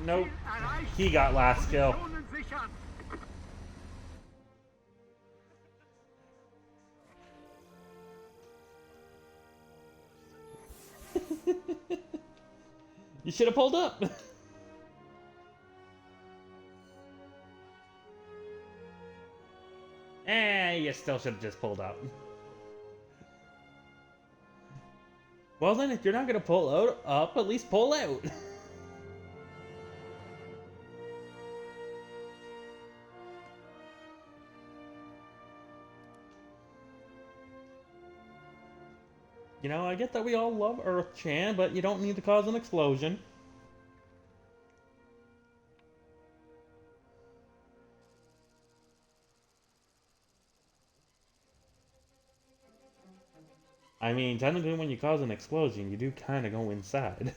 Nope. He got last kill. Positionen sichern. You should have pulled up. You still should have just pulled up. Well then, if you're not gonna pull up, at least pull out. You know, I get that we all love Earth-chan, but you don't need to cause an explosion. I mean, technically when you cause an explosion, you do kind of go inside.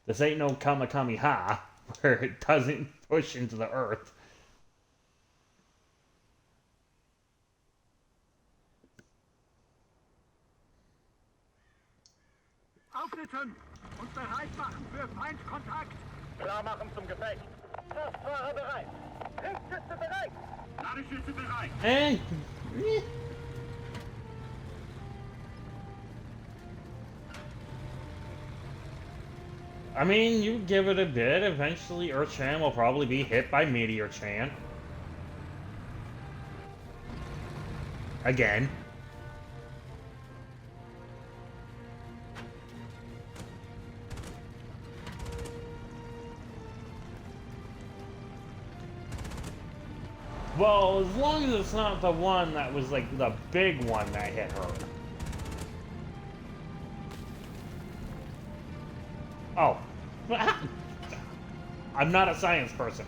This ain't no Kamikaze where it doesn't push into the earth. Aufsitzen und bereit machen für Feindkontakt. Klar machen zum Gefecht! Kraftfahrer bereit! Hilfsschütze bereit! Ladeschütze bereit. Eh. I mean, you give it a bit, eventually Earth-chan will probably be hit by Meteor-chan. Again. Well, as long as it's not the one that was like the big one that hit her. Oh. I'm not a science person.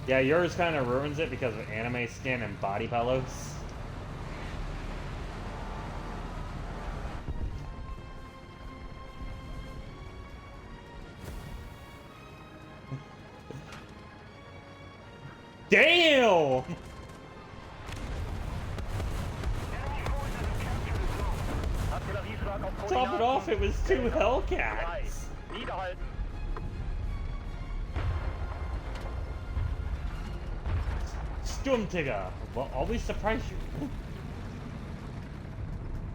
Yeah, yours kind of ruins it because of anime skin and body pillows. Damn! Top it off, it was 2 Hellcats. Niederhalten. Sturmtiger will always surprise you.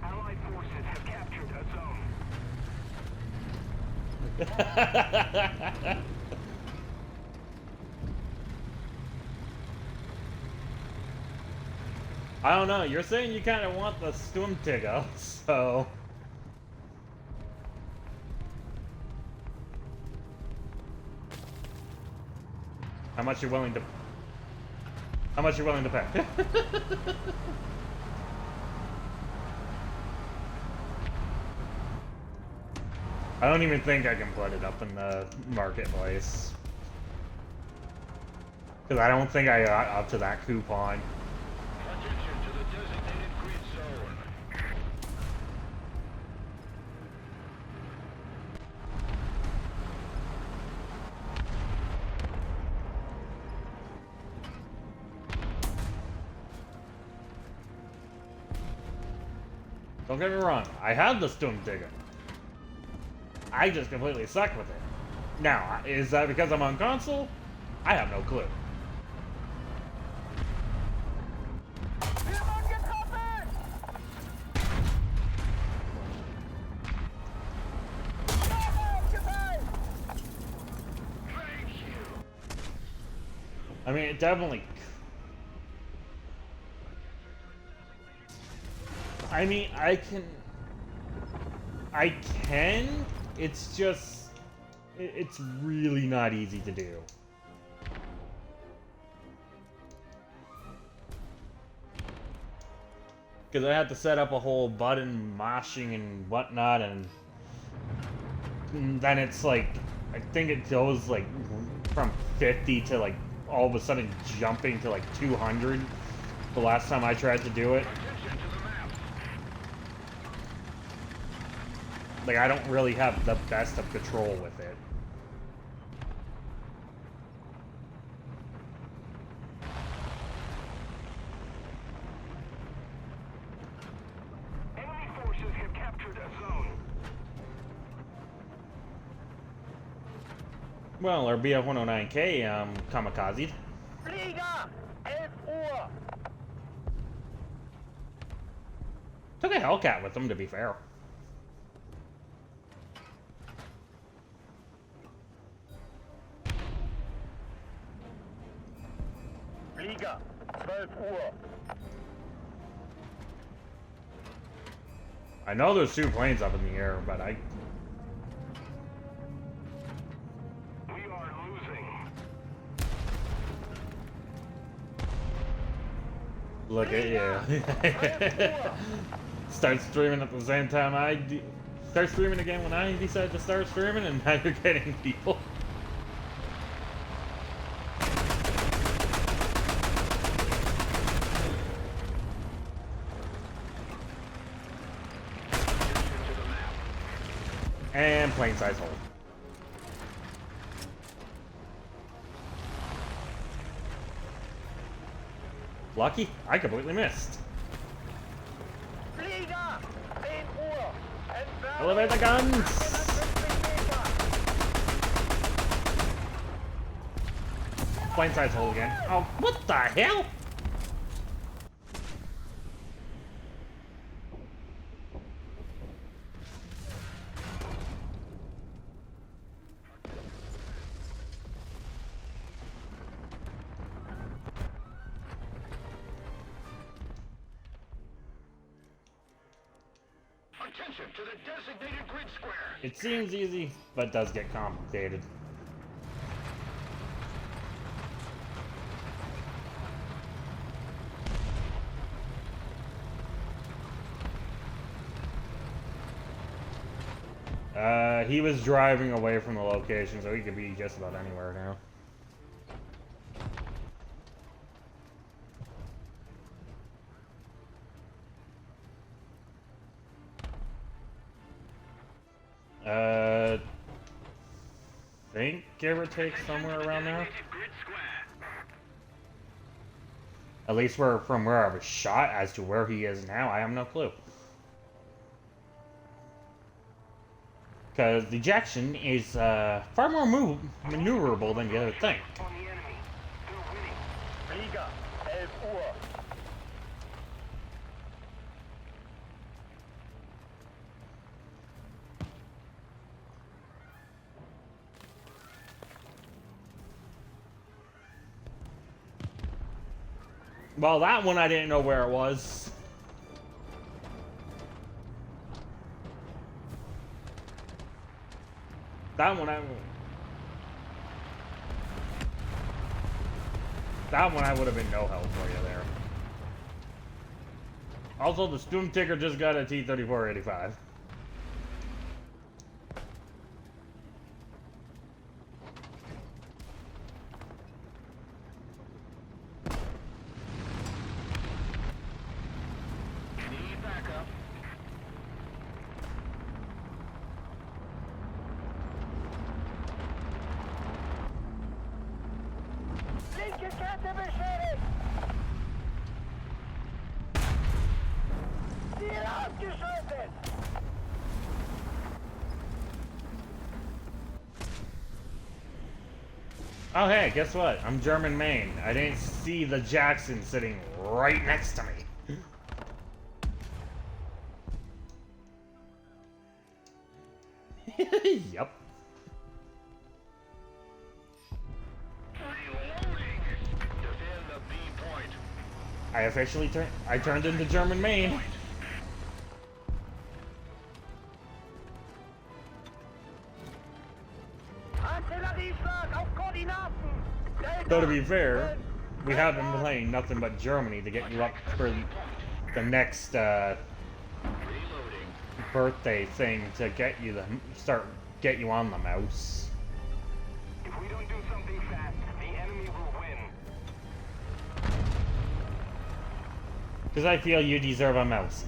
Allied forces have captured a zone. I don't know, you're saying you kind of want the Sturmtiger, so... How much you willing to pay? I don't even think I can put it up in the marketplace. Because I don't think I got up to that coupon. Attention to the designated grid zone. Don't get me wrong, I have the Sturmtiger. I just completely suck with it. Now, is that because I'm on console? I have no clue. Wir wurden getroffen! Aufgefallen! Thank you. I mean, it definitely... I mean, I can, it's just, it's really not easy to do. Because I have to set up a whole button mashing and whatnot, and then it's like, I think it goes like from 50 to like all of a sudden jumping to like 200 the last time I tried to do it. Attention to the map. Like, I don't really have the best of control with it. Enemy forces have captured a zone. Well, our BF-109K, kamikaze. Flieger! 11 Uhr! Took a Hellcat with them, to be fair. Flieger! 12 Uhr! I know there's 2 planes up in the air, but We are losing. look at you. Start streaming at the same time start streaming again when I decide to start streaming, and now you're getting people. And plane size hold. Lucky, I completely missed. Flieger! 10 Uhr! Entfernung Elevate the guns! 450 Meter! Plane size hold again. Oh, what the hell? Attention to the designated grid square. It seems easy, but does get complicated. He was driving away from the location, so he could be just about anywhere now. Think give or take somewhere around there. Designated grid square. At least from where I was shot. As to where he is now, I have no clue. Because the ejection is far more maneuverable than you would think. On the enemy. They're winning. Flieger, 11 Uhr. Well, that one I didn't know where it was. That one I would have been no help for you there. Also, the Storm Ticker just got a T-34-85. Need backup. Linke Kette beschädigt! Ziel ausgeschaltet! Oh hey, guess what? I'm German Maine. I didn't see the Jackson sitting right next to me. Yep. Reloading. Defend the B point. I officially turned into German Maine. Artillerieschlag auf Koordinaten! Though to be fair, we have been playing nothing but Germany to get you up for the next Reloading. birthday thing to get you get you on the mouse. If we don't do something fast, the enemy will win. Because I feel you deserve a mouse.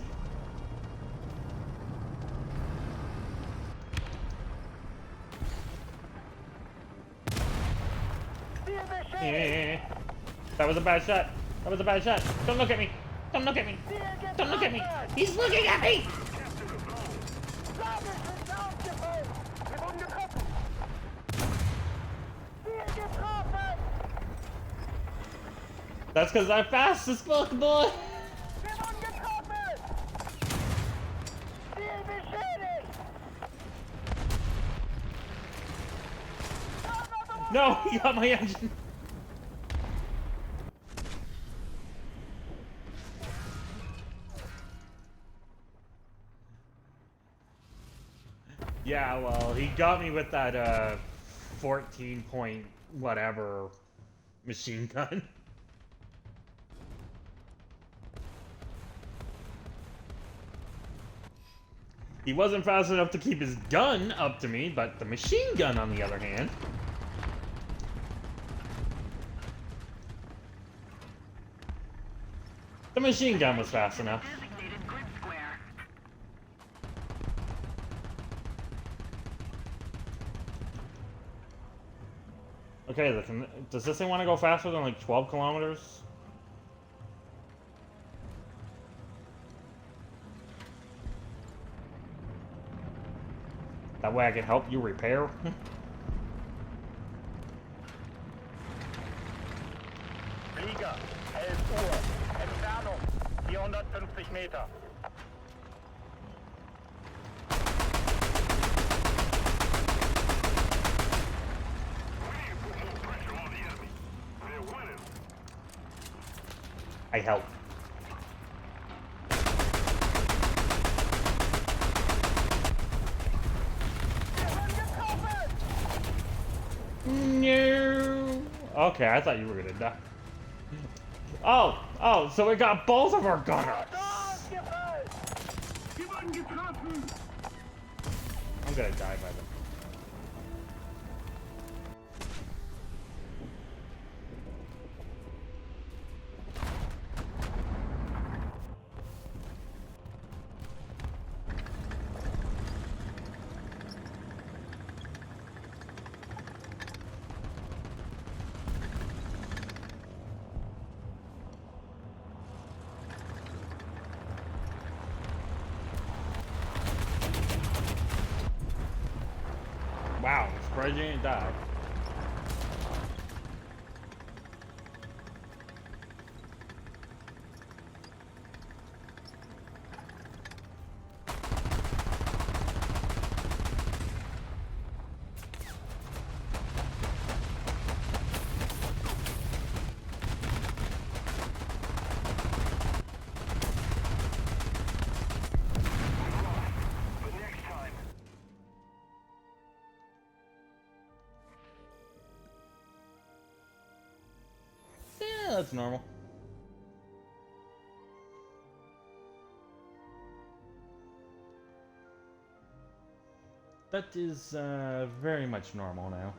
Ziel beschädigt! Eh, that was a bad shot. That was a bad shot. Don't look at me. Don't look at me. Ziel Don't look at me. getroffen! He's looking at me. Lagerschütze aufgefallen! Wir wurden getroffen! Ziel getroffen! That's because I'm fast as fuck, boy. Wir wurden getroffen! Ziel beschädigt! No, he got my engine. Yeah, well, he got me with that 14 point whatever machine gun. He wasn't fast enough to keep his gun up to me, but the machine gun, on the other hand. The machine gun was fast enough. Designated grid square. Okay, does this thing want to go faster than like 12 kilometers? That way I can help you repair? Flieger, 11 Uhr. Entfernung, 450 Meter. We need to put more pressure on the enemy. They're winning. I help. Wir wurden getroffen! No. Okay, I thought you were gonna die. Oh, so we got both of our gunners. Ausgefallen! Wir wurden getroffen! I'm gonna die by them. surprised you didn't die. But next time, Yeah, that's normal. That is very much normal now.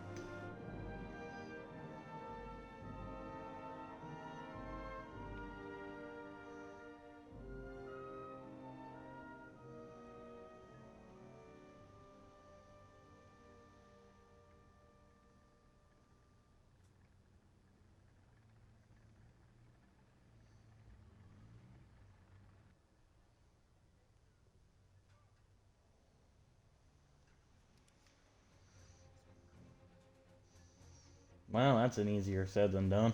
Well, that's an easier said than done.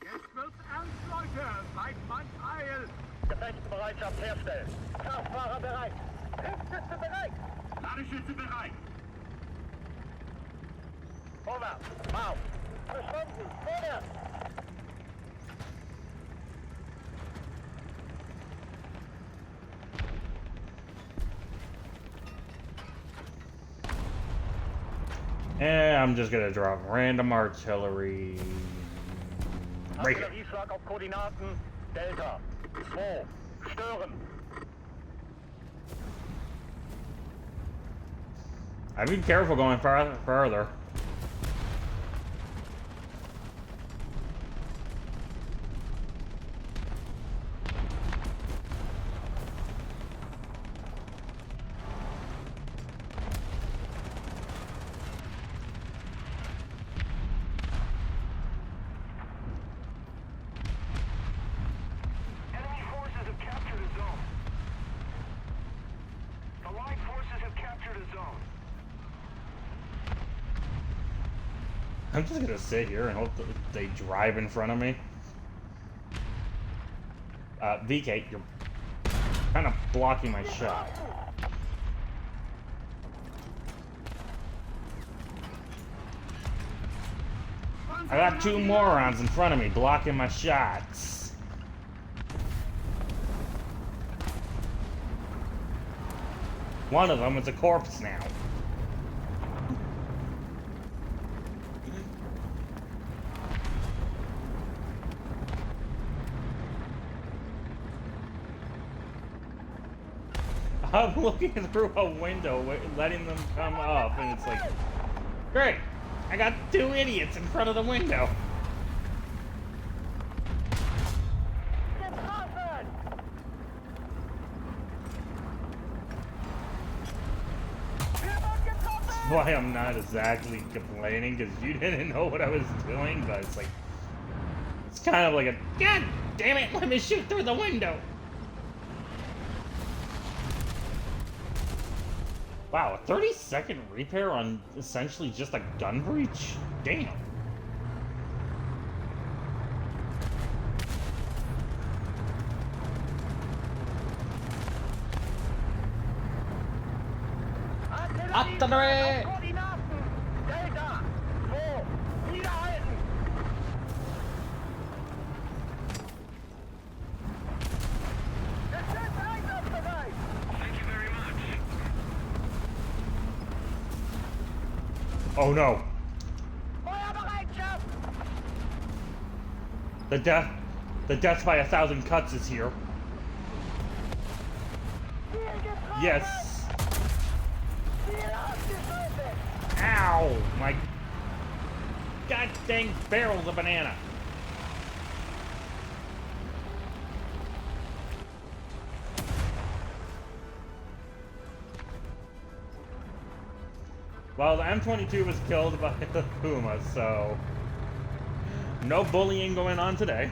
Jetzt wird's ernst, Leute. Seid Mann Eil. Gefechtsbereitschaft herstellen. Kraftfahrer bereit. Hilfsschütze bereit. Ladeschütze bereit. Vorwärts. Marsch. Verstanden. Vorwärts. And I'm just gonna drop random artillery. Right here. Artillerieschlag auf Koordinaten. Delta. 2. Stören. I'd be careful going further. enemy forces have captured a zone. The Allied forces have captured a zone. I'm just gonna sit here and hope that they drive in front of me. VK, you're kind of blocking my shot. I got two morons in front of me blocking my shots. One of them is a corpse now. I'm looking through a window, letting them come up, and it's like, great, I got two idiots in front of the window. Getroffen. Why I'm not exactly complaining, because you didn't know what I was doing, but it's like, it's kind of like a, God damn it, let me shoot through the window. Wow, a 30-second repair on essentially just a gun breach? Damn. Artillery! Auf Koordinaten. Delta. 2. Wiederhalten. Es sind einsatzbereit. Thank you very much. Oh no. Feuerbereitschaft. The death by 1,000 cuts is here. Ziel getroffen. Yes. Ow! My god dang barrel's a banana. Well, the M22 was killed by the Puma, so no bullying going on today.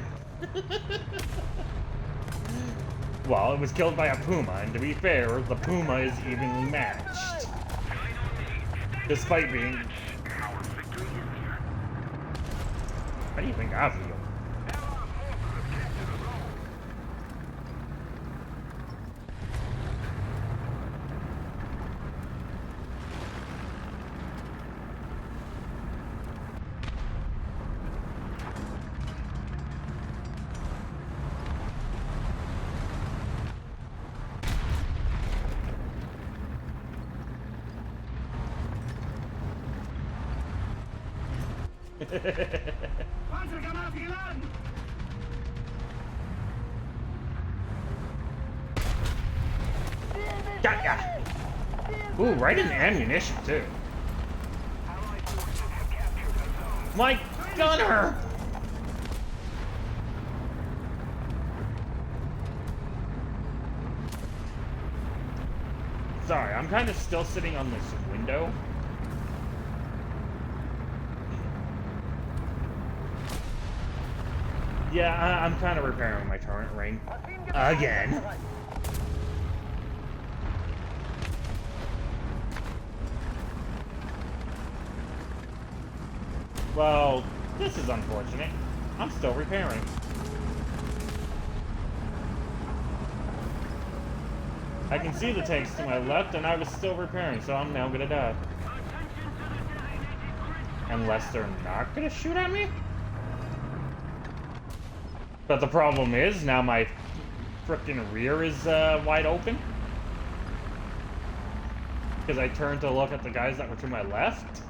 Well, it was killed by a Puma, and to be fair, the Puma is evenly matched. Despite being... Our victory is near. How do you think I feel? Panzergranate geladen! Got ya! Ooh, right in the ammunition, too. My gunner! Sorry, I'm kind of still sitting on this window. Yeah, I'm kind of repairing my turret ring. Again. Well, this is unfortunate. I'm still repairing. I can see the tanks to my left, and I was still repairing, so I'm now gonna die. Unless they're not gonna shoot at me? But the problem is, now my frickin' rear is wide open. Because I turned to look at the guys that were to my left.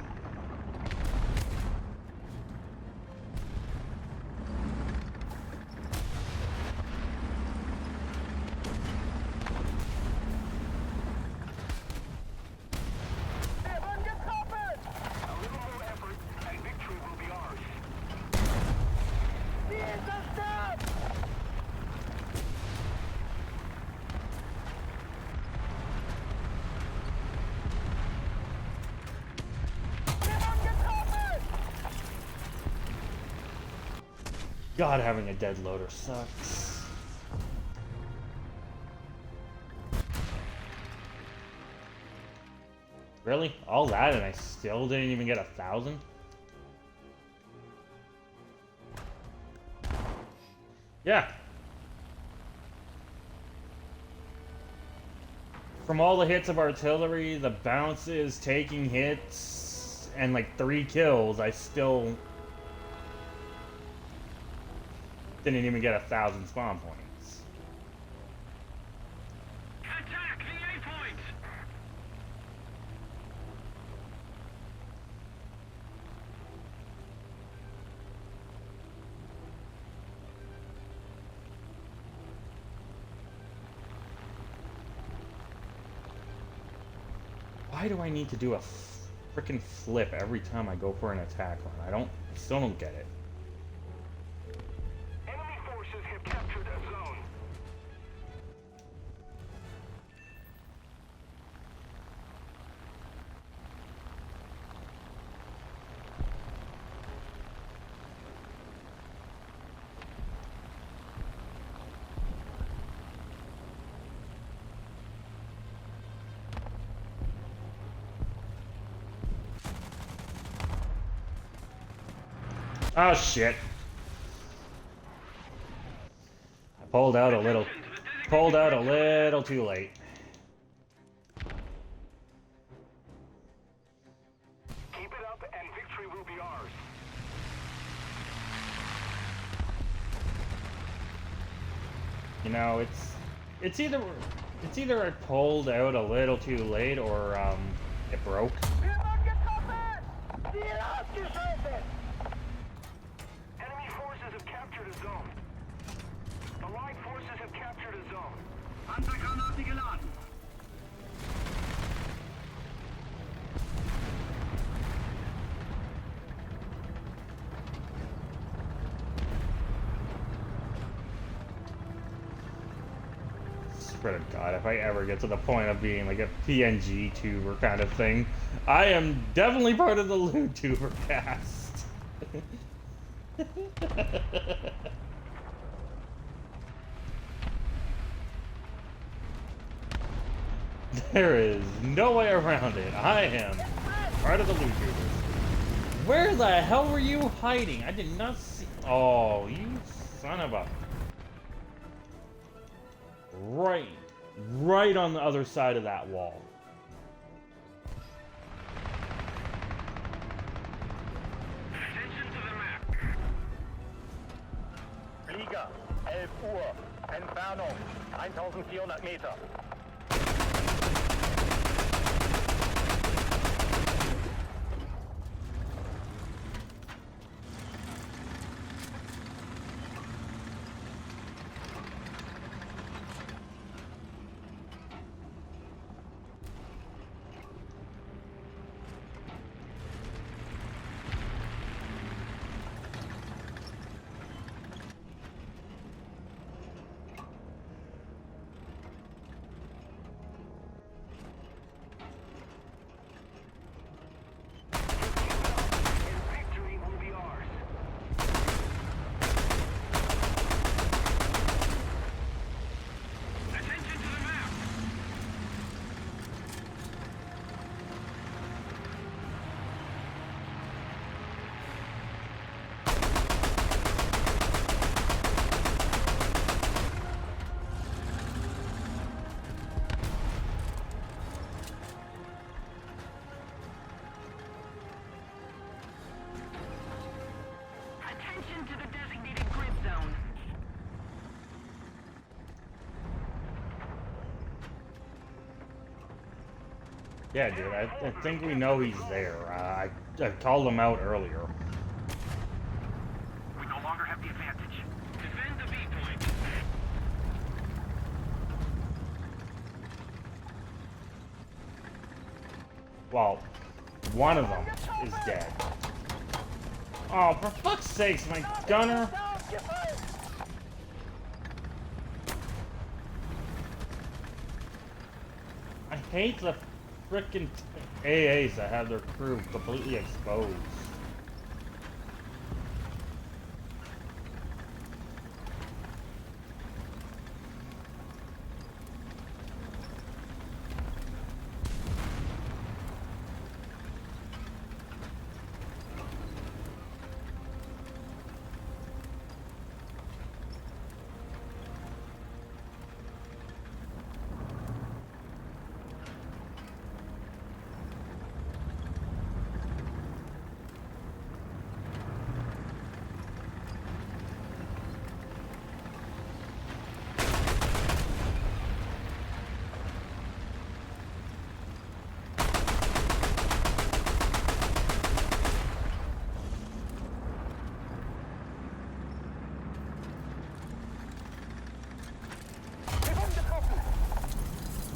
God, having a dead loader sucks. Really? All that and I still didn't even get 1,000? Yeah. From all the hits of artillery, the bounces, taking hits, and like 3 kills, I still didn't even get 1,000 spawn points. Attack the A point! Why do I need to do a frickin' flip every time I go for an attack run? I still don't get it. Enemy forces have captured a zone. Oh shit. I pulled out a little too late. Keep it up and victory will be ours. You know, it's either I pulled out a little too late or it broke. Wir wurden getroffen! Ziel ausgeschaltet! Enemy forces have captured a zone. The Allied forces have captured a zone. Panzergranate geladen! swear to God, if I ever get to the point of being like a PNG tuber kind of thing, I am definitely part of the Loot Tuber cast. There is no way around it. I am part of the Loot Tubers. Where the hell were you hiding? I did not see. Oh, you son of a. Right on the other side of that wall. Attention to the map. Flieger, 11 Uhr. Entfernung 1400 Meter. Victory will be ours. Attention to the map. Attention to the designated grid zone. Yeah, dude, I think we know he's there. I called him out earlier. We no longer have the advantage. Defend the B point. Well, one of them is dead. Oh, for fuck's sakes, my gunner! I hate the frickin' AAs that have their crew completely exposed.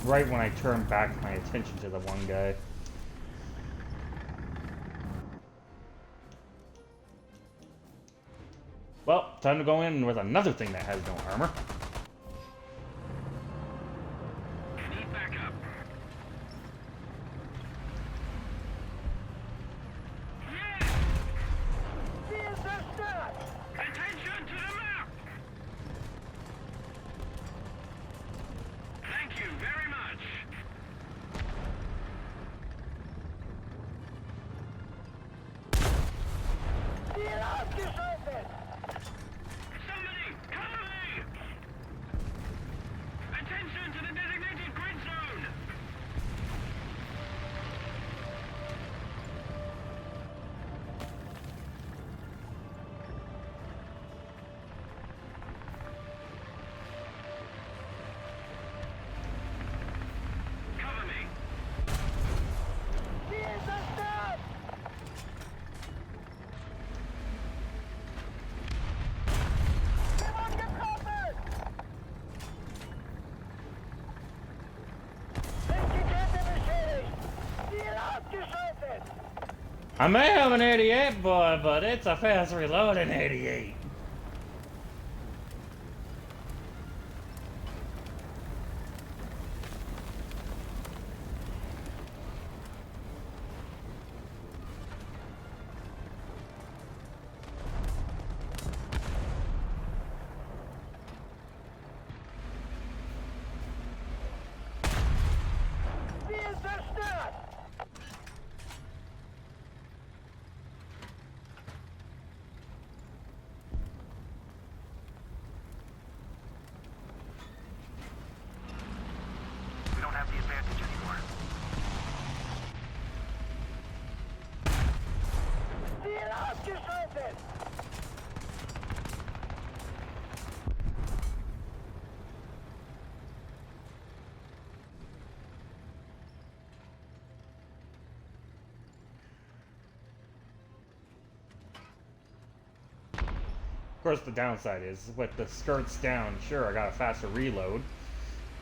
Right when I turn back my attention to the one guy. Well, time to go in with another thing that has no armor. Need backup. Attention to the map. Thank you very much. Somebody, cover me! Attention to the designated grid zone! Cover me! I may have an 88 boy, but it's a fast reloading 88. aufstellen! Of course, the downside is, with the skirts down, sure, I got a faster reload.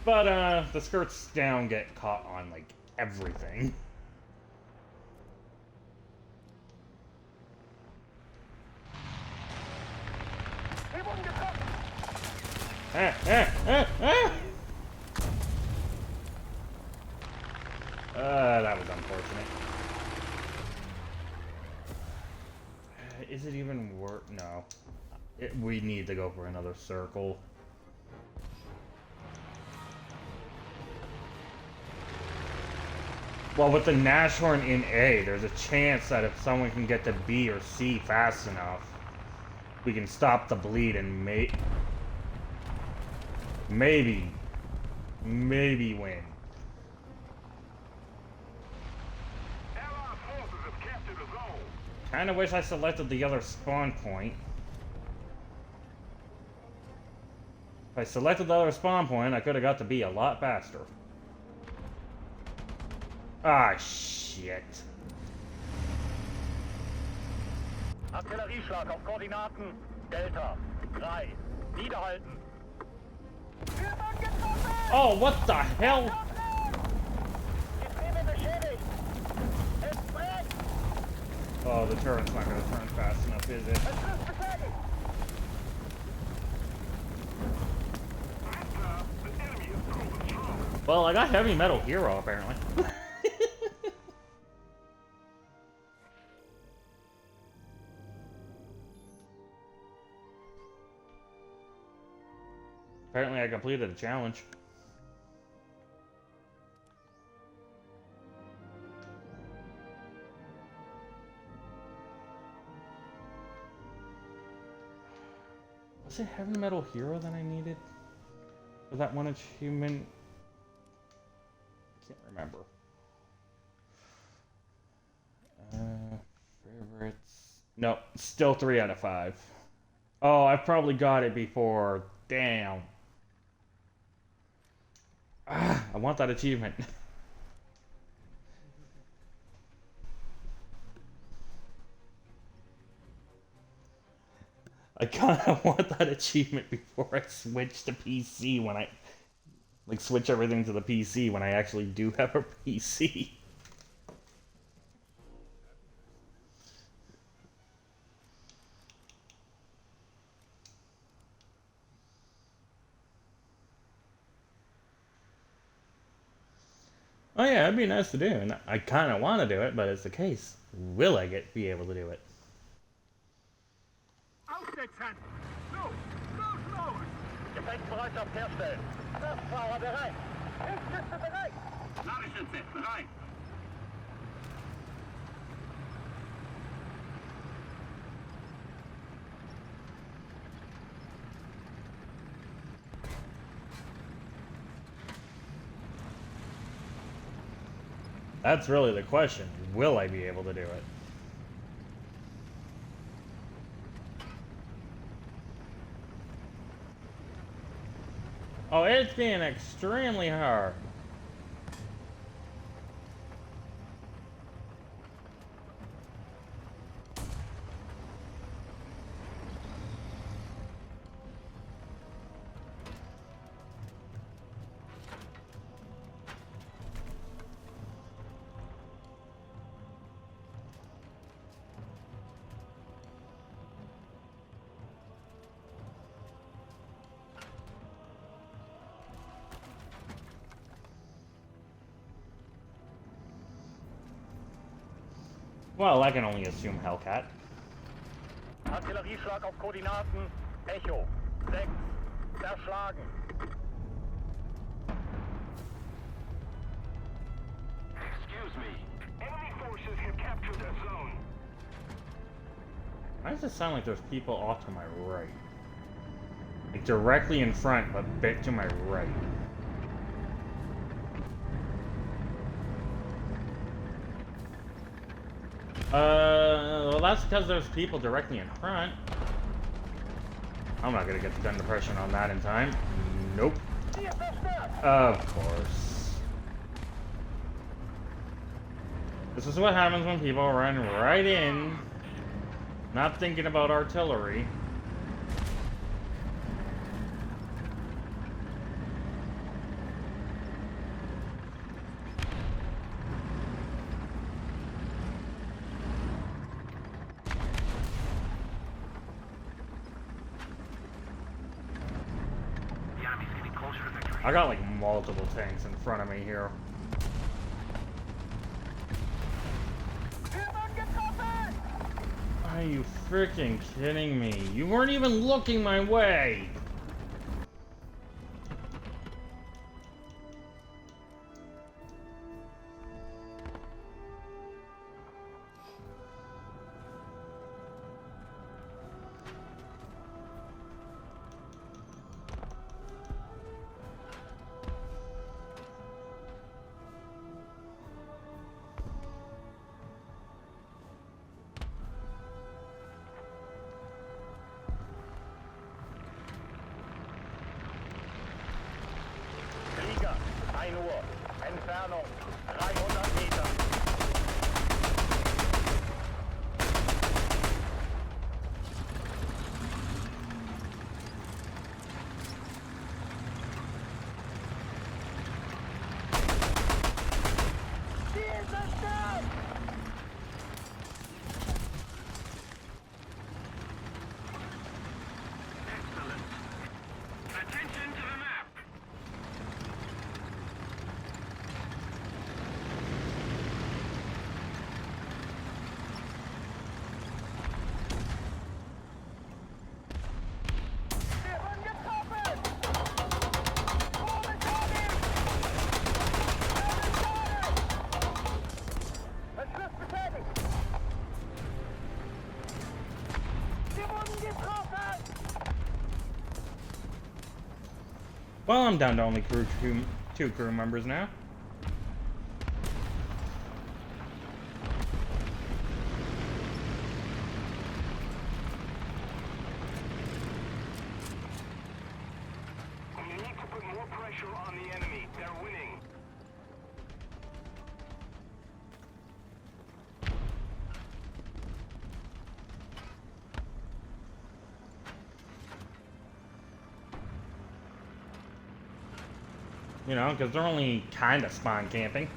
But, the skirts down get caught on, like, everything. Wir wurden getroffen! That was unfortunate. Is it even worth? No. We need to go for another circle. Well, with the Nashorn in A, there's a chance that if someone can get to B or C fast enough, we can stop the bleed and maybe win. Allied forces have captured a zone. Kinda wish I selected the other spawn point. If I selected the other spawn point, I could have got to B a lot faster. Ah, shit. Artillerieschlag auf Koordinaten Delta 3. Niederhalten. Wir wurden getroffen! Oh, what the hell? Getriebe beschädigt! Es brennt! Oh, the turret's not gonna turn fast enough, is it? Es ist beschädigt! This time, the enemy is proving strong. Well, I got Heavy Metal Hero, apparently. Apparently I completed a challenge. Was it Heavy Metal Hero that I needed? For that one achievement? I can't remember. Favorites. No, still 3 out of 5. Oh, I've probably got it before. Damn. Ah, I want that achievement. I kinda want that achievement before I switch to PC when I... Like, switch everything to the PC when I actually do have a PC. Oh yeah, it'd be nice to do, and I kind of want to do it, but it's the case. Will I be able to do it? Aufsetzen! Los! Los, los! Gefechtsbereitschaft herstellen! Kraftfahrer bereit! Hilfskiste bereit! Ladeschütze, bereit. That's really the question. Will I be able to do it? Oh, it's being extremely hard. Well, I can only assume Hellcat. Artillerieschlag auf Koordinaten Echo 6. Zerschlagen. Excuse me. Enemy forces have captured a zone. Why does it sound like there's people off to my right? Like directly in front, but a bit to my right. that's because there's people directly in front. I'm not gonna get the gun depression on that in time. Nope. Of course. This is what happens when people run right in, not thinking about artillery. The enemy's getting closer to victory. I got like multiple tanks in front of me here. Are you freaking kidding me? You weren't even looking my way! Krieger, 1 Uhr. Entfernung 300 Meter. Excellent. Attention to the map. Wir wurden getroffen! Vorne Toni! Verschluss betätigt! Wir wurden getroffen! Well, I'm down to only two crew members now. We need to put more pressure on the enemy. They're winning. You know, because they're only kind of spawn camping.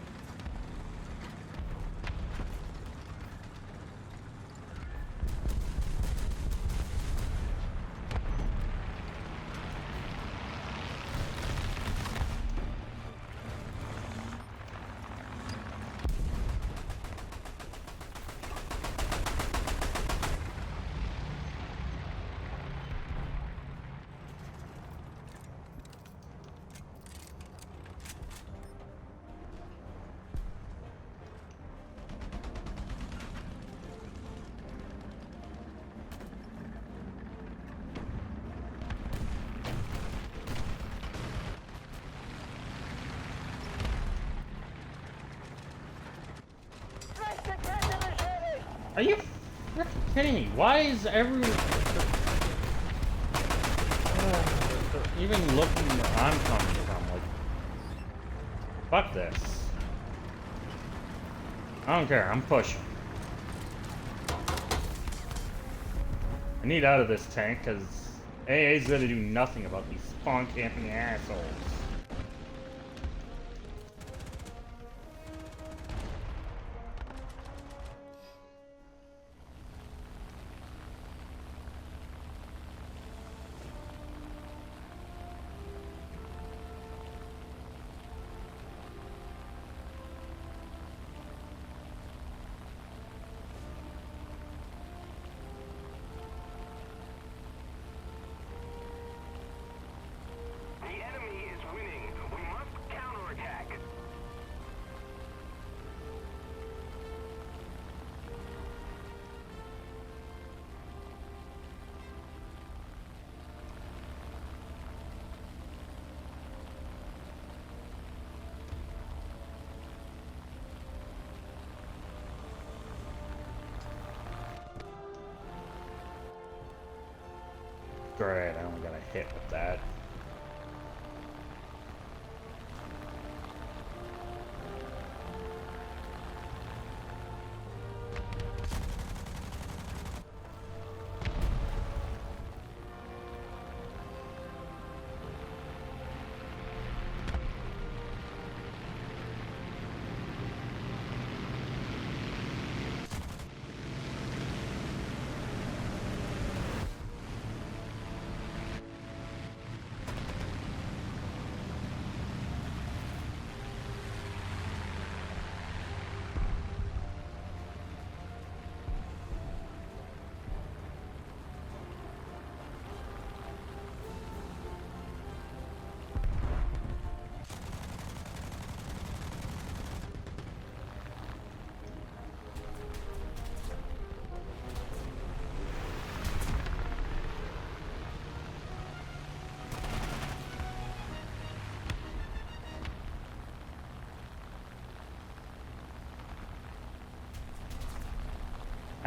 Rechte Kette beschädigt! Are you freaking kidding me? Why is everyone even looking where I'm coming from? Like, fuck this. I don't care. I'm pushing. I need out of this tank because AA's gonna do nothing about these spawn camping assholes. The enemy is Great, I only got a hit with that.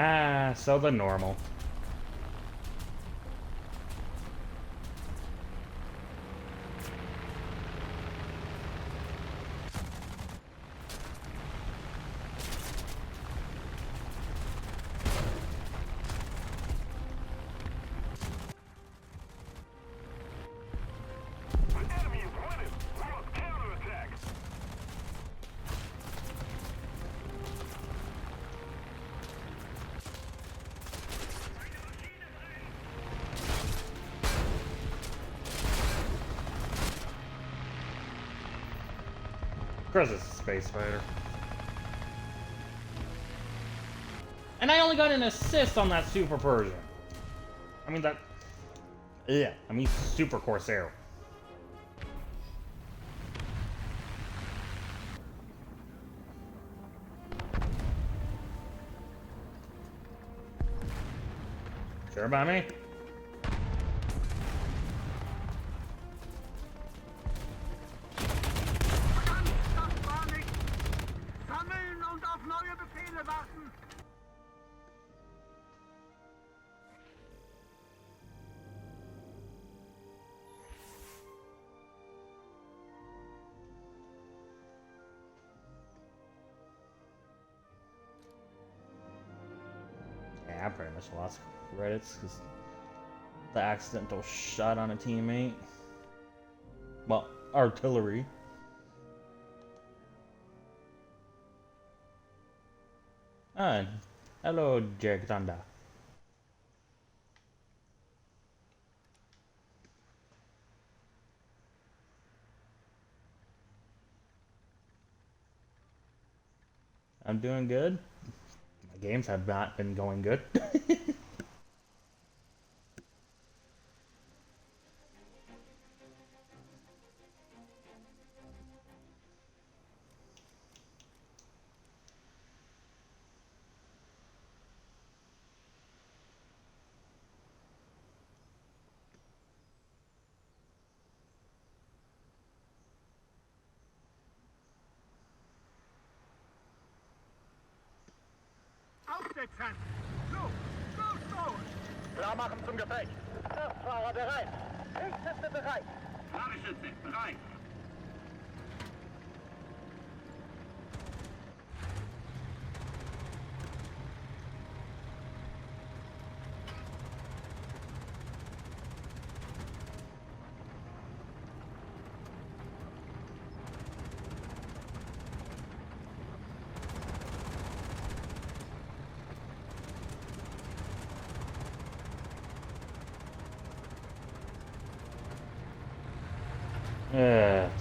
Ah, so the normal. The enemy is winning. We must counterattack. Of course it's a space fighter. And I only got an assist on that Super Persian. I mean that... Yeah, I mean Super Corsair. Sure about me? Das war nichts. Sammeln und auf neue Befehle warten. Yeah, I pretty much lost credits because the accidental shot on a teammate. Well, artillery. Ah, hello, Jack Thunder. I'm doing good. My games have not been going good. Aufsetzen. So, so. Klar machen zum Gefecht. Kraftfahrer bereit. Kriegsschiffe bereit. Fahrgeschütze, bereit.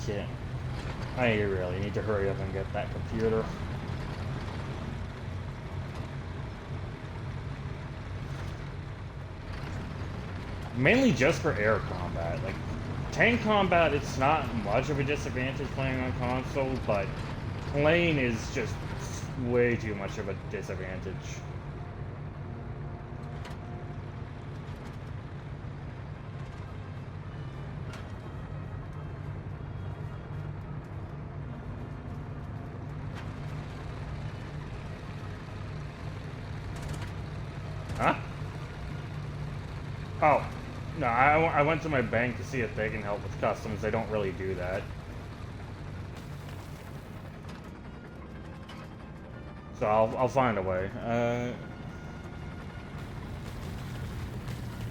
Shit. I really need to hurry up and get that computer. Mainly just for air combat. Like, tank combat, it's not much of a disadvantage playing on console, but plane is just way too much of a disadvantage. Huh? Oh. No, I went to my bank to see if they can help with customs. They don't really do that. So I'll find a way.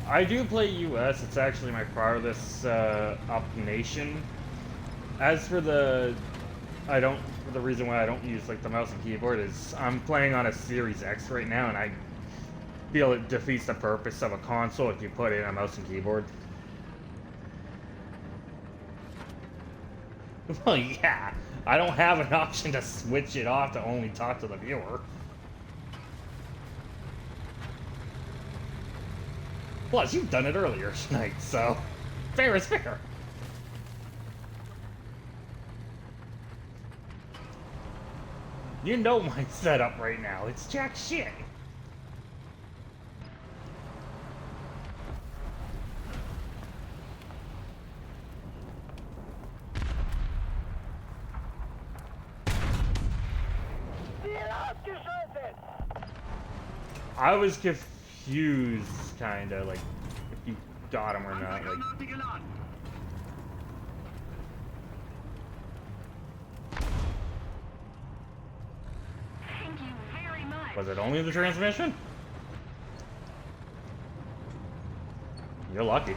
I do play US. It's actually my farthest up nation. As for the the reason why I don't use like the mouse and keyboard is I'm playing on a Series X right now, and I feel it defeats the purpose of a console if you put in a mouse and keyboard. Well, yeah, I don't have an option to switch it off to only talk to the viewer. Plus, you've done it earlier tonight, so fair is fair. You know my setup right now. It's jack shit. I was confused, kinda, like, if you got him or not, like... Thank you very much. Was it only the transmission? You're lucky.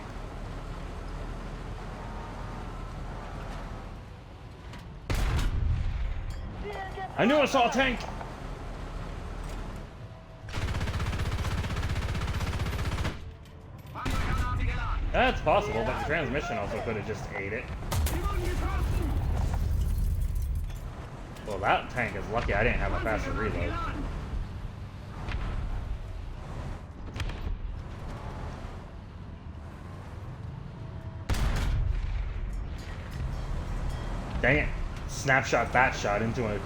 I knew I saw a tank! That's possible, but the transmission also could have just ate it. Well, that tank is lucky I didn't have a faster reload. Dang it. Snapshot that shot into a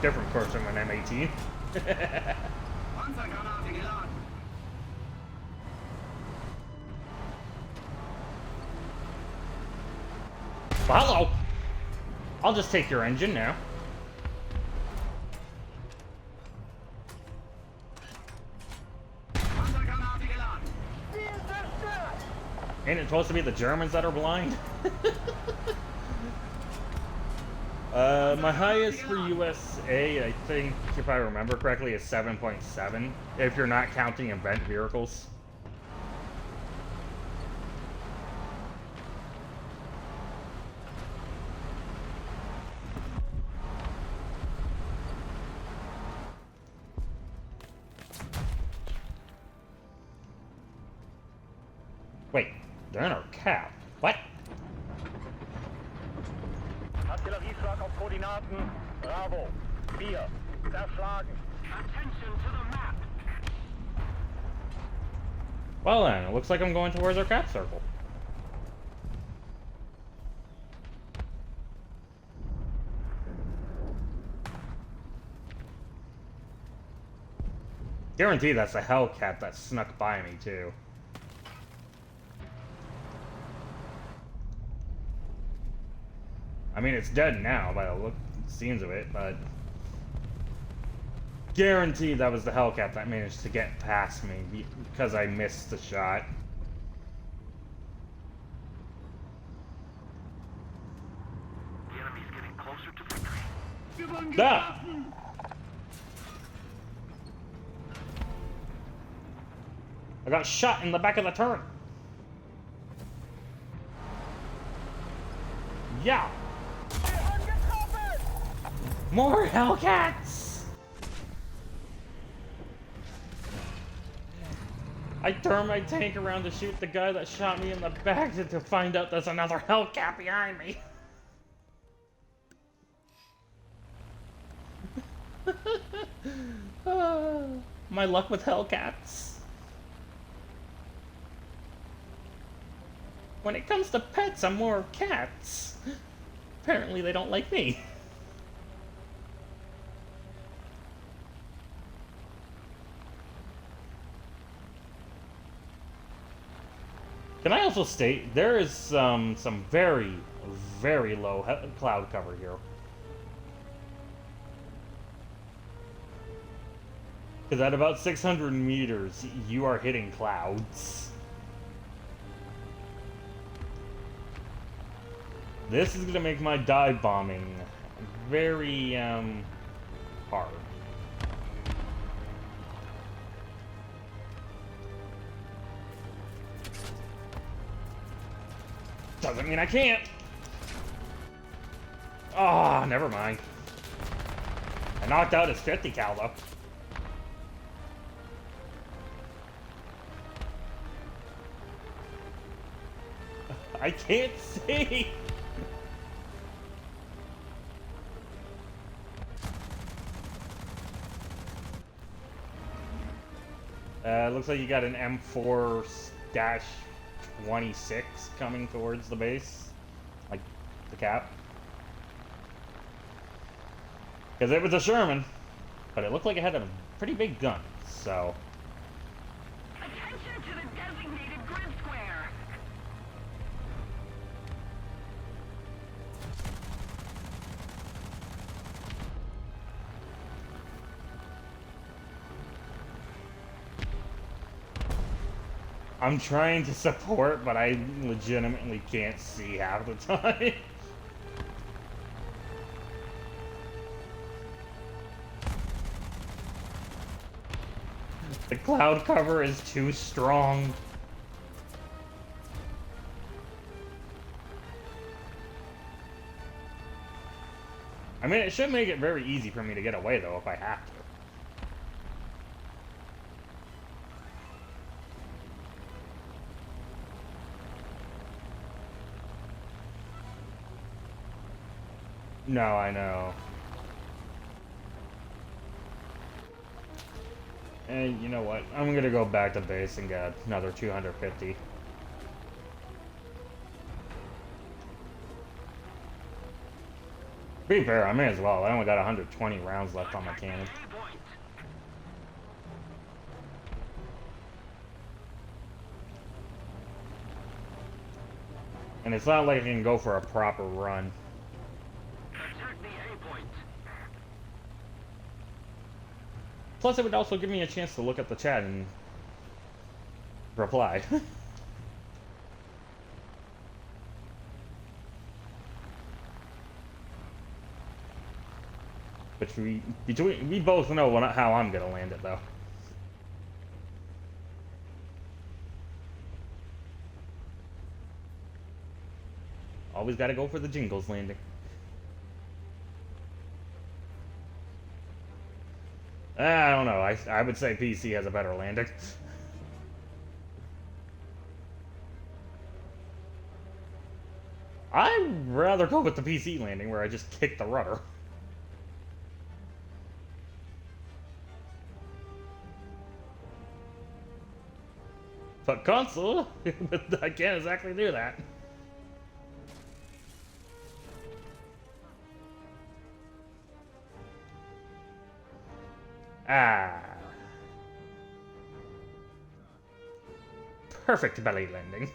different course from an M18. Well, hello. I'll just take your engine now. Ain't it supposed to be the Germans that are blind? My highest for USA, I think, if I remember correctly, is 7.7, if you're not counting event vehicles. Wait, they're in our cap. What? Artillerieschlag auf Koordinaten. Bravo. 4. Zerschlagen. Attention to the map. Well then, it looks like I'm going towards our cap circle. Guarantee that's a Hellcat that snuck by me too. I mean, it's dead now by the scenes of it, but guaranteed that was the Hellcat that managed to get past me because I missed the shot. The enemy's getting closer to victory. Ah! I got shot in the back of the turret. Yeah. More Hellcats! I turned my tank around to shoot the guy that shot me in the back to find out there's another Hellcat behind me. My luck with Hellcats. When it comes to pets, I'm more of cats. Apparently they don't like me. Can I also state, there is some very, very low cloud cover here. Because at about 600 meters, you are hitting clouds. This is gonna make my dive bombing very, hard. Doesn't mean I can't. Ah, never mind. I knocked out his 50 cal though. I can't see. Looks like you got an M4-26 coming towards the base, like the cap. Because it was a Sherman, but it looked like it had a pretty big gun, so. Attention to the designated grid square. I'm trying to support, but I legitimately can't see half the time. The cloud cover is too strong. I mean, it should make it very easy for me to get away, though, if I have to. No, I know. And you know what? I'm gonna go back to base and get another 250. Be fair, I may as well. I only got 120 rounds left on my cannon. A point. And it's not like I can go for a proper run. Attack the A point. Plus, it would also give me a chance to look at the chat and reply. Which we both know how I'm gonna land it, though. Always gotta go for the Jingles landing. I don't know. I would say PC has a better landing. I'd rather go with the PC landing where I just kick the rudder. But console, I can't exactly do that. Ah. Perfect belly landing.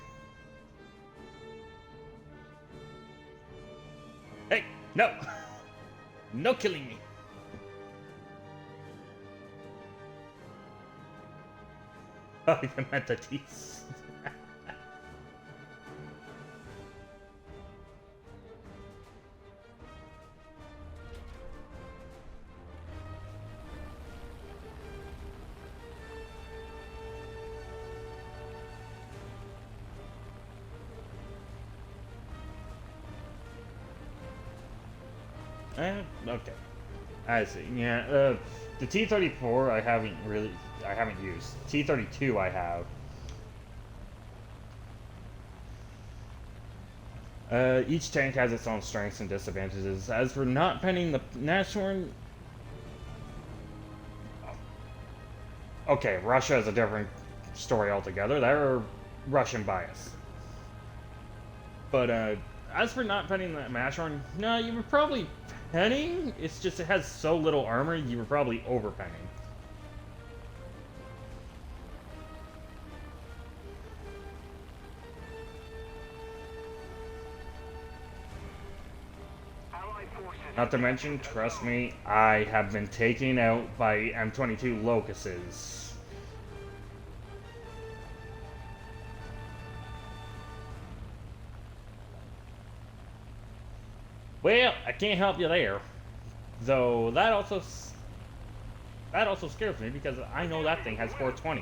Hey, no. No killing me. Oh, you meant the teeth. Okay. I see. Yeah, the T-34 I haven't used. T-32 I have. Each tank has its own strengths and disadvantages. As for not penning the Nashorn... Okay, Russia is a different story altogether. They're Russian bias. But, as for not penning the Nashorn, no, you were probably penning. It's just it has so little armor, you were probably over-penning. Not to mention, trust me, I have been taken out by M22 Locusts. Well, I can't help you there. Though that also scares me because I know that thing has 420s.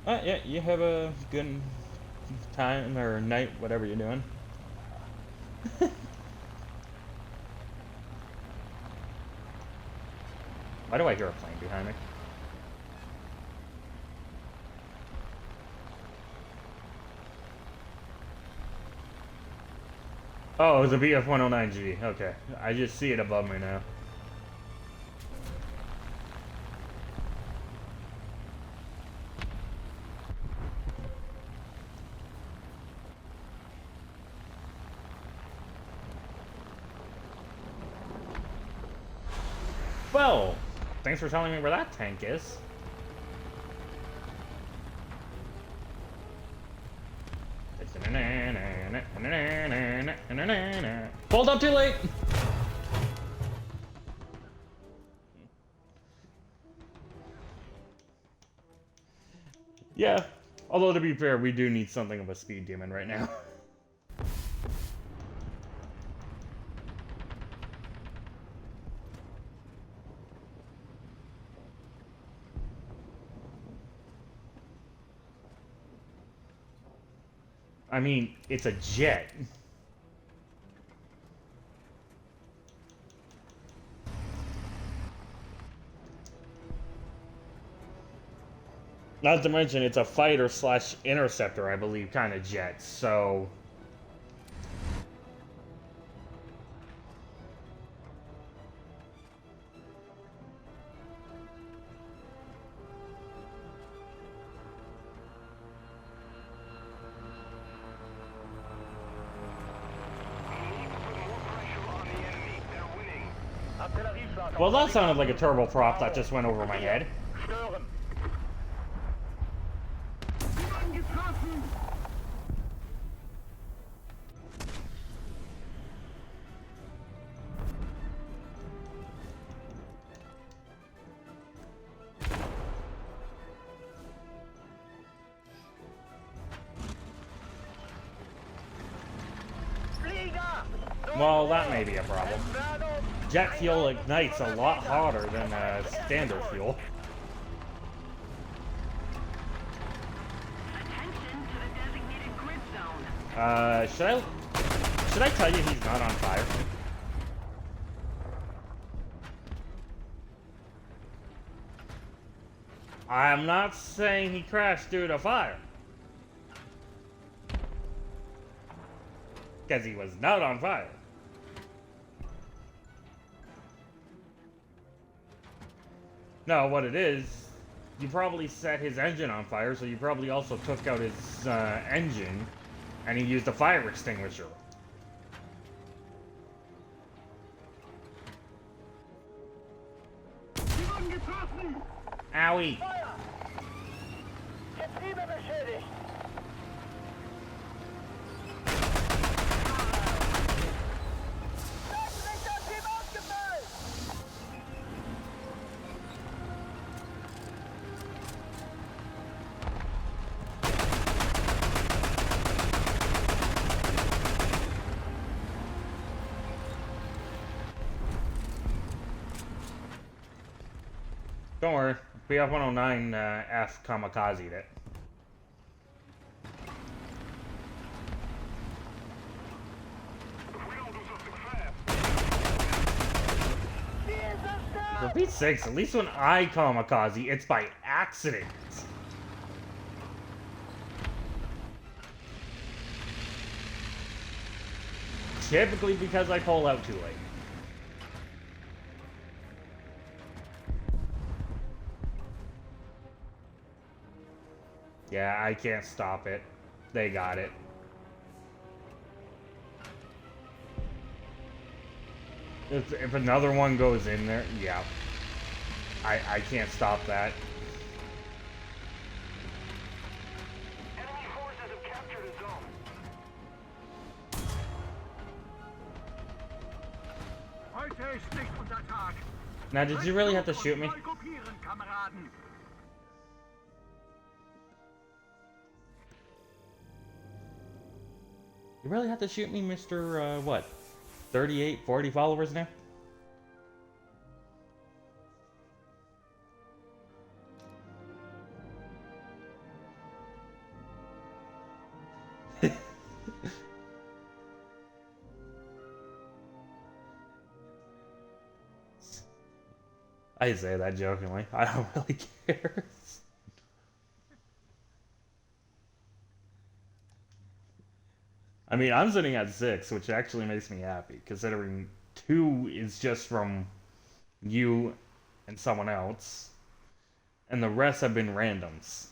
Yeah, you have a good time or night, whatever you're doing. Why do I hear a plane behind me? Oh, it's a BF-109G. Okay. I just see it above me now. Well, thanks for telling me where that tank is. Pulled up too late! Yeah, although to be fair, we do need something of a speed demon right now. I mean, it's a jet. Not to mention, it's a fighter slash interceptor, I believe, kind of jet, so... Well, that sounded like a turboprop that just went over my head. Stören. Jemand getroffen! Flieger! Well, that may be a problem. Entfernung! Jet fuel ignites a lot hotter than standard fuel. Attention to the designated grid zone. Should I tell you he's not on fire? I'm not saying he crashed due to fire. Because he was not on fire. No, what it is, you probably set his engine on fire, so you probably also took out his engine, and he used a fire extinguisher. Jemand getroffen! Owie. Feuer! Getriebe beschädigt! Plötzlich das Team ausgefallen! Don't worry, BF-109F kamikazed it. If we don't do something fast, For Pete's sakes, at least when I kamikaze, it's by accident. Typically because I pull out too late. Yeah, I can't stop it. They got it. If another one goes in there, yeah. I can't stop that. enemy forces have captured a zone. Heute ist nicht unser Tag. Now, did you really have to shoot me? Neu gruppieren, Kameraden. You really have to shoot me, Mr. What? 38, 40 followers now? I say that jokingly. I don't really care. I mean, I'm sitting at 6, which actually makes me happy, considering 2 is just from you and someone else, and the rest have been randoms.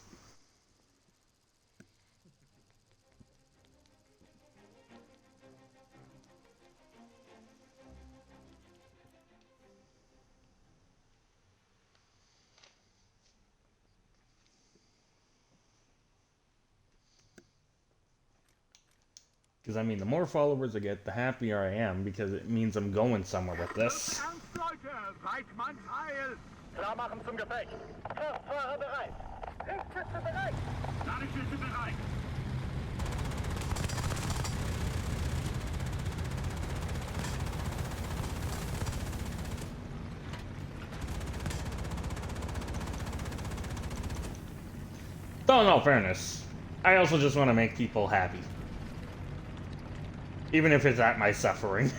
Because, I mean, the more followers I get, the happier I am, because it means I'm going somewhere with this. Ernst, Leute! Weidmanns Heil! Klar machen zum Gefecht. Kraftfahrer bereit. Hilfskiste bereit. Ladekiste bereit. Though, in all fairness, I also just want to make people happy. Even if it's at my suffering.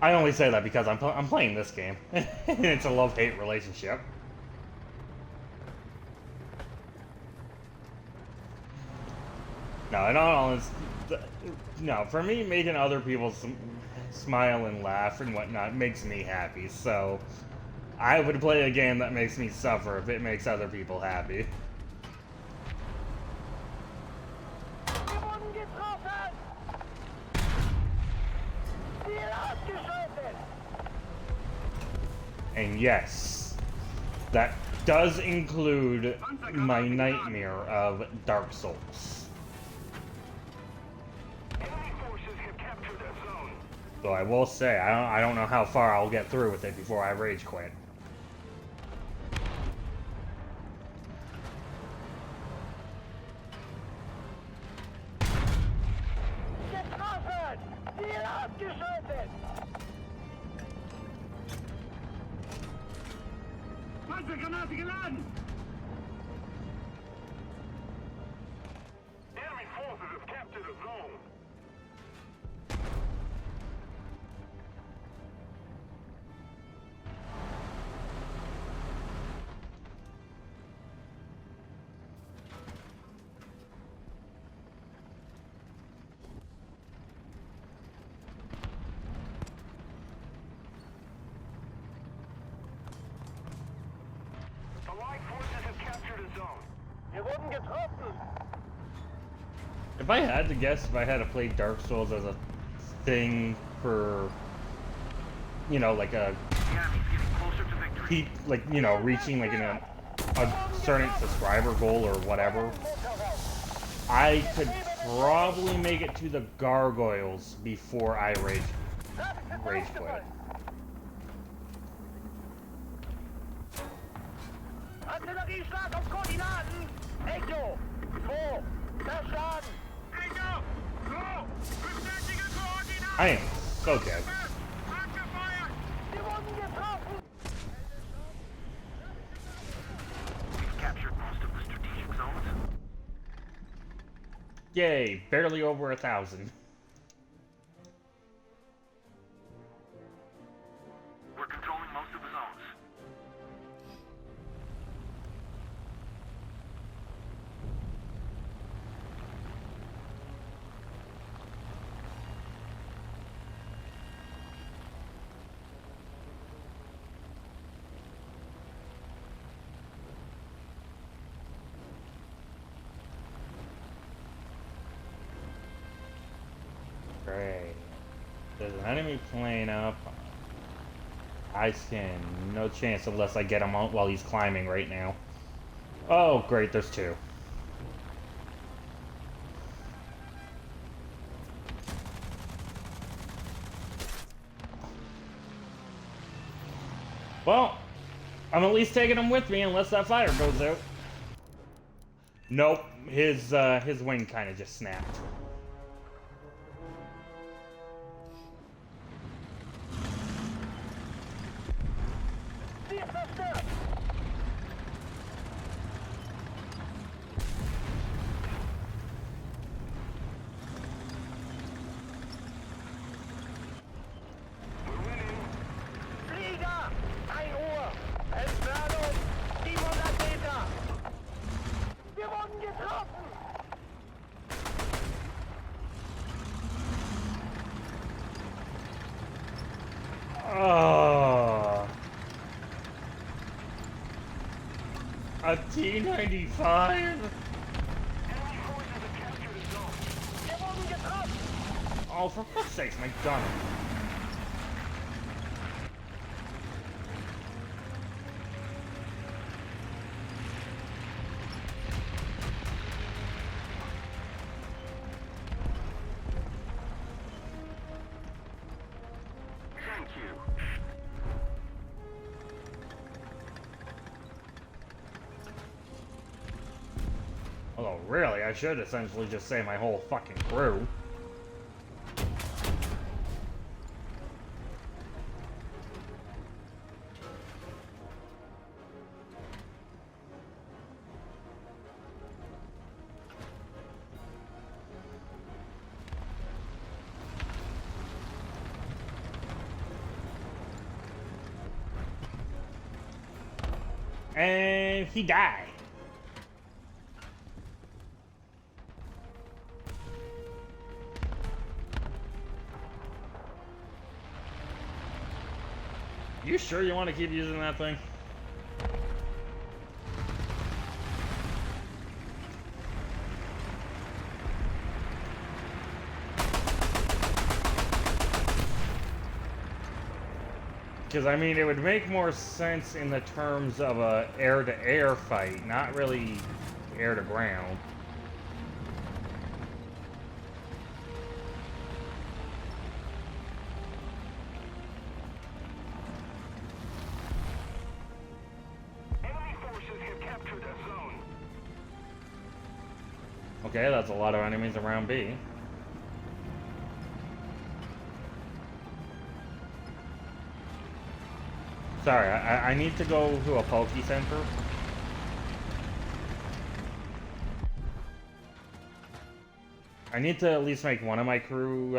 I only say that because I'm playing this game. It's a love-hate relationship. No, in all honesty, no, for me, making other people smile and laugh and whatnot makes me happy, so I would play a game that makes me suffer if it makes other people happy. Wir wurden getroffen. Ziel abgeschaltet. And yes, that does include my nightmare of Dark Souls. Enemy forces have captured that zone. Though I will say, I don't know how far I'll get through with it before I rage quit. Getroffen. Ziel abgeschaltet. Panzergranate geladen. Enemy forces have captured a zone. Allied forces have captured a zone. Wir wurden getroffen. If I had to guess, if I had to play Dark Souls as a thing for, you know, like a The enemy's getting closer to victory. like, you know, reaching like a certain subscriber goal or whatever, I could probably make it to the gargoyles before I rage quit. Artillerieschlag auf Koordinaten. Echo. 2. Verstanden. Echo! So! Bestätige Koordinaten! I am so dead. Abgefeuert! Wir wurden getroffen. We've captured most of the strategic zones. Yay, barely over 1,000. We're controlling most of the zones. Great. There's an enemy plane up. I stand no chance unless I get him out while he's climbing right now. Oh, great, there's 2. Well, I'm at least taking him with me unless that fire goes out. Nope, his wing kind of just snapped. Ziel zerstört! Flieger! 1 Uhr! Entfernung 700 Meter! Wir wurden getroffen! Oh. A T-95? Wir wurden getroffen! Oh, for fuck's sakes, my gun. Thank you. Although, really, I should essentially just say my whole fucking crew. And he died. You sure you want to keep using that thing? Because, I mean, it would make more sense in the terms of a air-to-air fight, not really air-to-ground. Enemy forces have captured a zone. Okay, that's a lot of enemies around B. Sorry, I need to go to a Poke Center. I need to at least make one of my crew,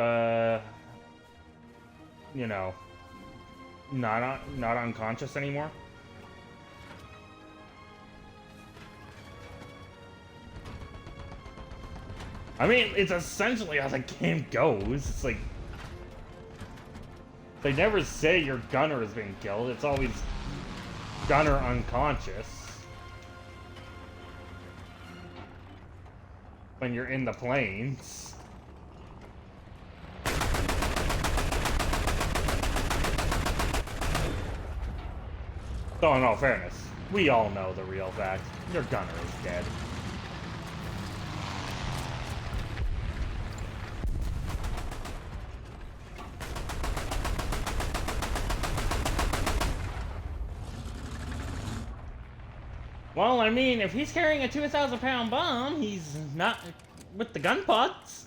you know, not unconscious anymore. I mean, it's essentially how the game goes. It's like, they never say your gunner has been killed. It's always gunner unconscious when you're in the planes. So in all fairness, we all know the real fact. Your gunner is dead. Well, I mean, if he's carrying a 2,000-pound bomb, he's not with the gun pods.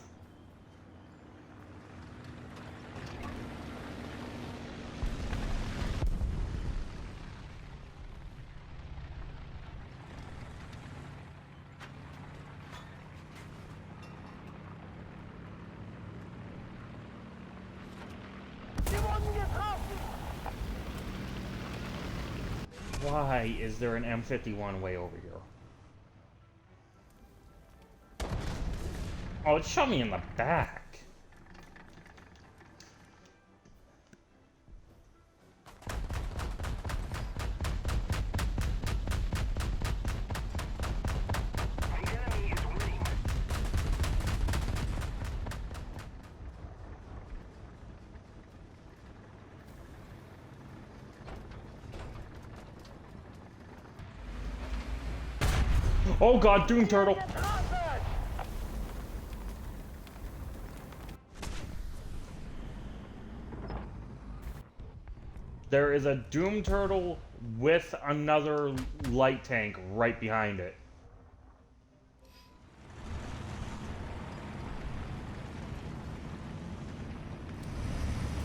Wir wurden getroffen! Why is there an M51 way over here? Oh, it shot me in the back. The enemy is winning. Oh god, Doom Turtle! Getroffen! There is a Doom Turtle with another light tank right behind it.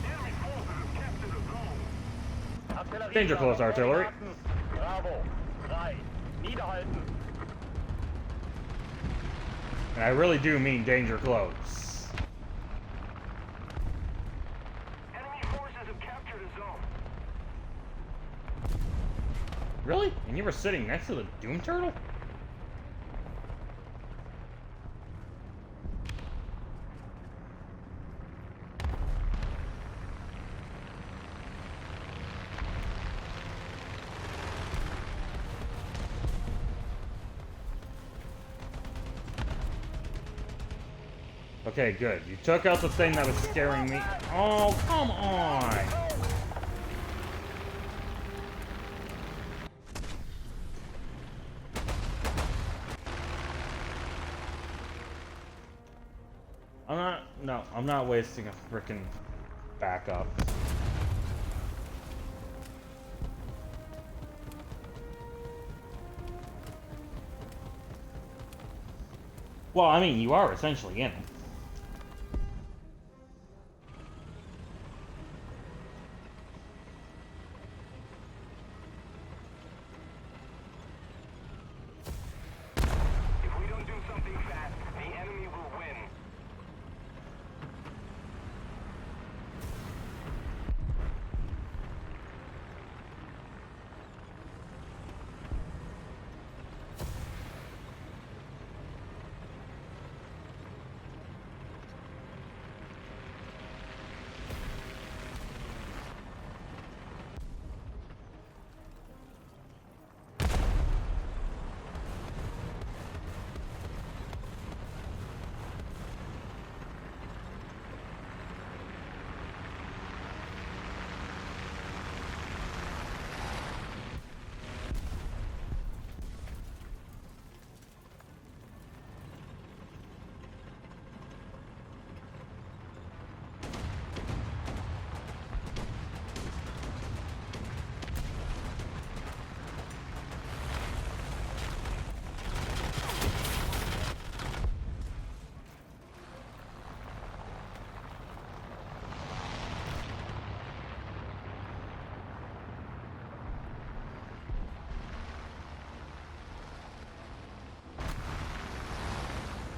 Enemy forces have captured a zone. Artillerie. Danger close, artillery. Bravo. 3. Niederhalten. And I really do mean danger close. Enemy forces have captured a zone. Really? And you were sitting next to the Doom Turtle? Okay, good. You took out the thing that was scaring me. Oh, come on! I'm not wasting a frickin' backup. Well, I mean, you are essentially in it. If we don't do something fast, the enemy will win.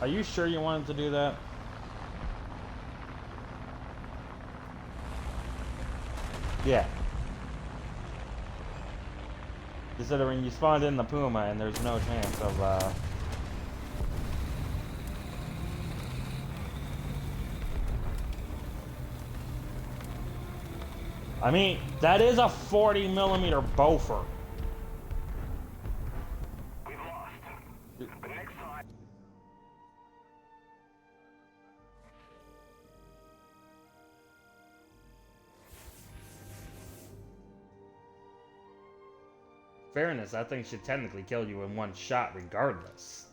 Are you sure you wanted to do that? Yeah. Considering you spawned in the Puma and there's no chance of, I mean, that is a 40mm Bofor. We've lost. But next time... Fairness, that thing should technically kill you in one shot regardless.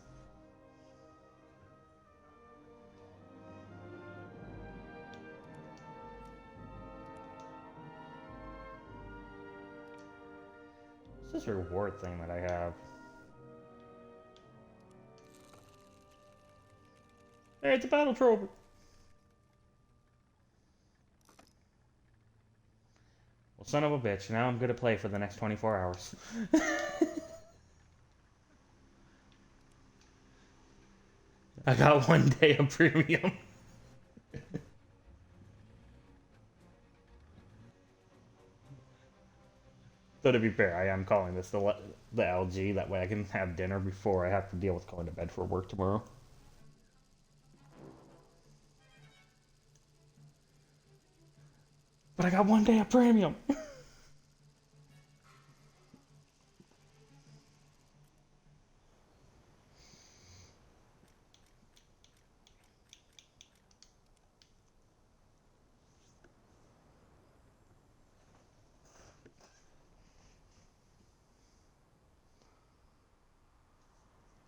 What's this reward thing that I have? Hey, it's a battle trophy. Well, son of a bitch, now I'm gonna play for the next 24 hours. I got 1 day of premium. So to be fair, I am calling this the LG, that way I can have dinner before I have to deal with going to bed for work tomorrow. But I got 1 day of premium.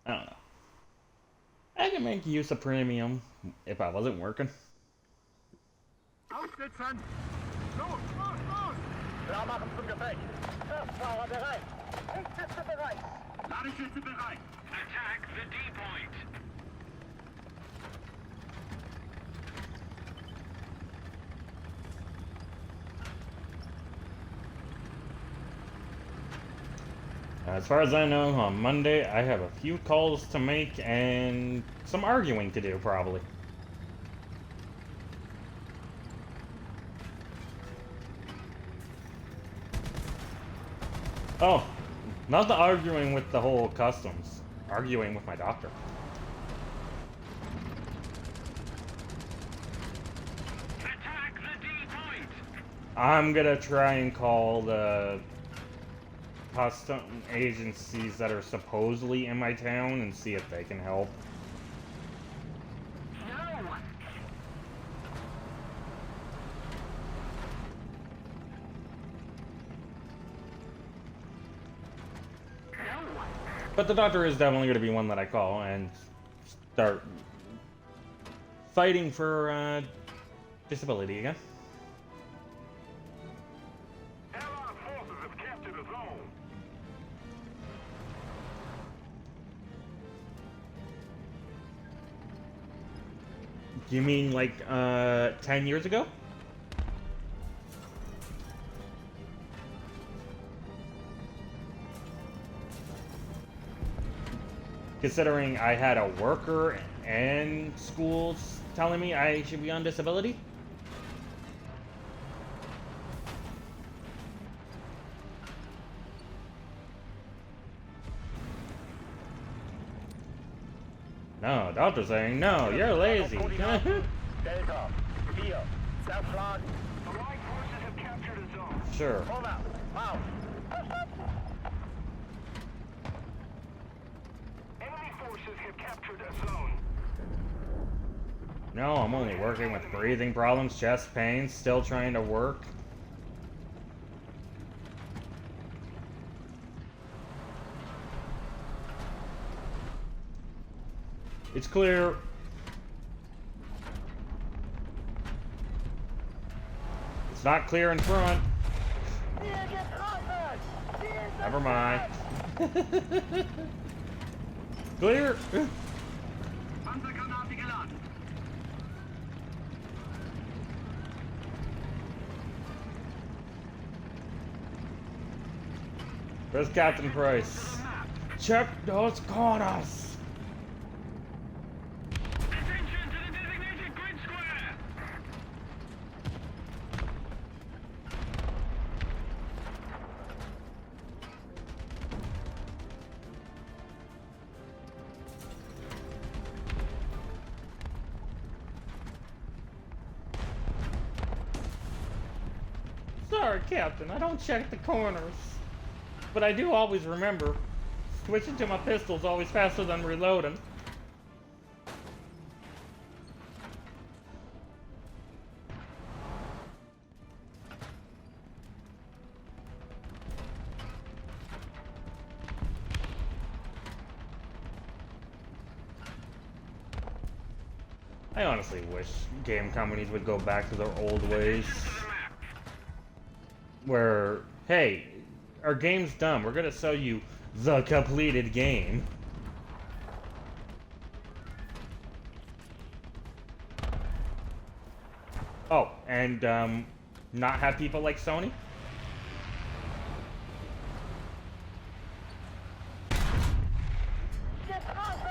I don't know. I can make use of premium if I wasn't working. Aufsitzen! Los, los, los! Klar machen zum Gefecht. Kraftfahrer bereit. Hilfsschütze bereit. Ladeschütze bereit. Attack the D-point. As far as I know, on Monday, I have a few calls to make and some arguing to do, probably. Oh, not the arguing with the whole customs. Arguing with my doctor. Attack the D-point. I'm gonna try and call the custom agencies that are supposedly in my town and see if they can help. No! No! But the doctor is definitely going to be one that I call and start fighting for disability again. Allied forces have captured a zone. You mean like 10 years ago? Considering I had a worker and schools telling me I should be on disability? No, doctor's saying, no, you're lazy. Koordinaten. Delta. 4. Zerschlagen. Allied forces have captured a zone. Sure. Vorwärts. Raus. Enemy forces have captured a zone. No, I'm only working with breathing problems, chest pains, still trying to work. It's clear. It's not clear in front. Never mind. Clear. Panzergranate geladen. Where's Captain Price? Check those corners. Attention to the designated grid square. Sorry, Captain, I don't check the corners. But I do always remember. Switching to my pistol's always faster than reloading. I honestly wish game companies would go back to their old ways. Where, hey, our game's done. We're gonna sell you the completed game. Oh, and not have people like Sony?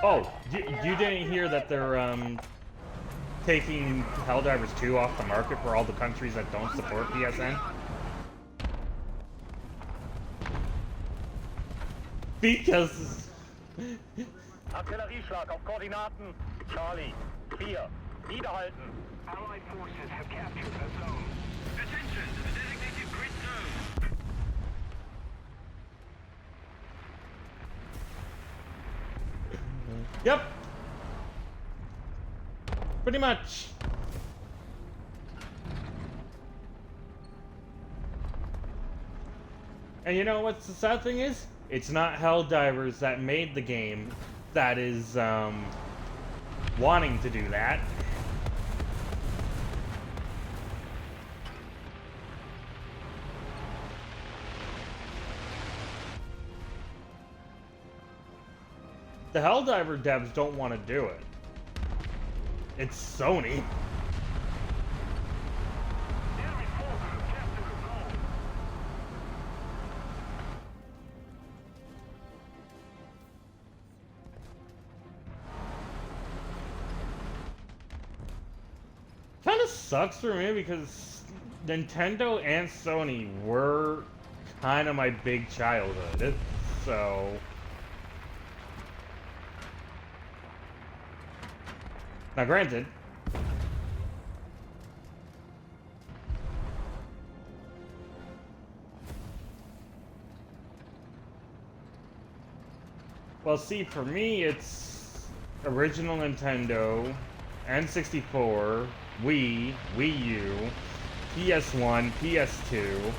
Oh, you didn't hear that they're taking Helldivers 2 off the market for all the countries that don't support PSN? Because... Artillerieschlag auf Koordinaten. Charlie. 4. Niederhalten. Allied forces have captured a zone. Attention to the designated grid zone. Yep. Pretty much. And you know what the sad thing is? It's not Helldivers that made the game that is wanting to do that. The Helldiver devs don't want to do it. It's Sony. Enemy forces have captured a zone. Kind of sucks for me because Nintendo and Sony were kind of my big childhood, so... Now granted, well, see, for me, it's original Nintendo, N64, Wii, Wii U, PS1, PS2,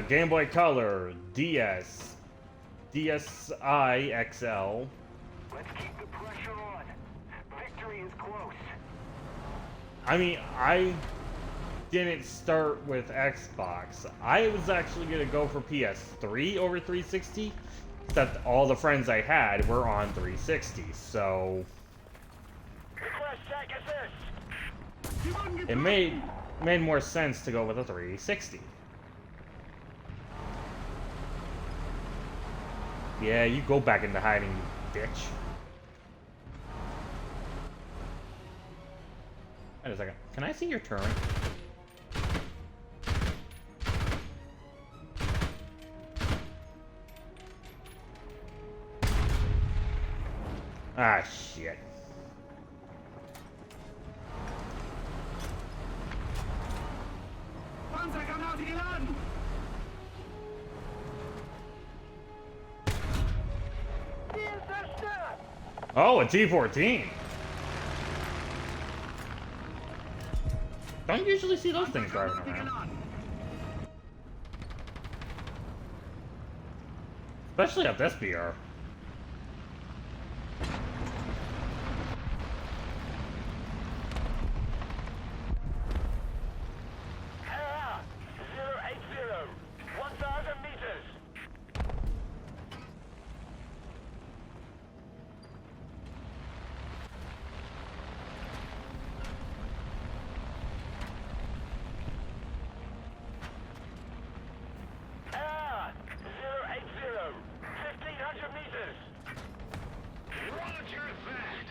Game Boy Color, DS, DSi XL. Let's keep the pressure on. Victory is close. I mean, I didn't start with Xbox. I was actually gonna go for PS3 over 360, except all the friends I had were on 360, so Request check assist. it made more sense to go with a 360. Yeah, you go back into hiding, you bitch. Wait a second. Can I see your turn? Ah, shit. Panzergranate geladen! Ziel zerstört. Oh, a T-14. Don't usually see those things driving around. Especially up this BR. Herr, 080, 1000 meters. Herr, 080, 1500 meters. Roger that.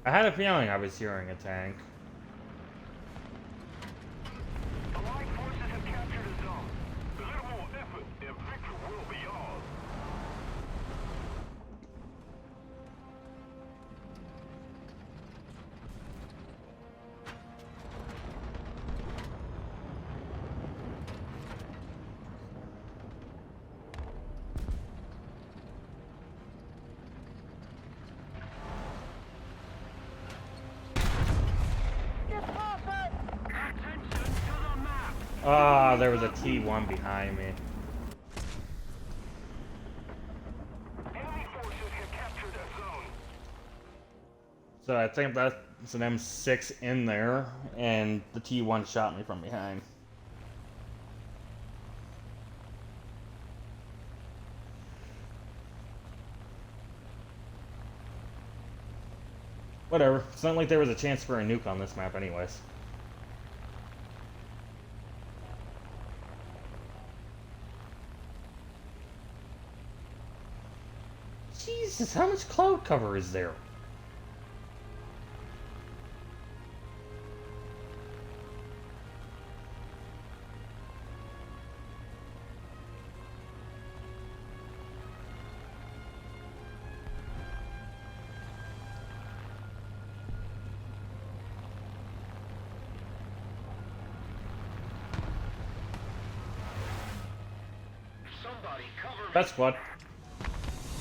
I had a feeling I was hearing a tank. Allied forces have captured a zone. A little more effort and victory will be ours. Attention to the map. Ah, there was a T1 behind me. Enemy forces have captured a zone. So I think that's an M6 in there, and the T1 shot me from behind. Whatever. It's not like there was a chance for a nuke on this map anyways. Jesus, how much cloud cover is there? Somebody cover me. Best squad.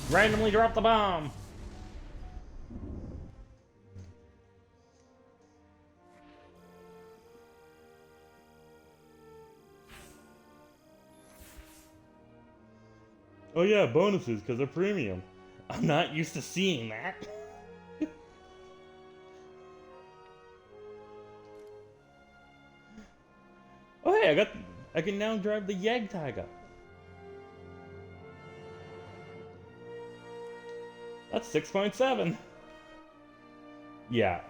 Randomly drop the bomb. Oh yeah, bonuses because they're premium. I'm not used to seeing that. hey, I can now drive the Jagdtiger. That's 6.7. Yeah.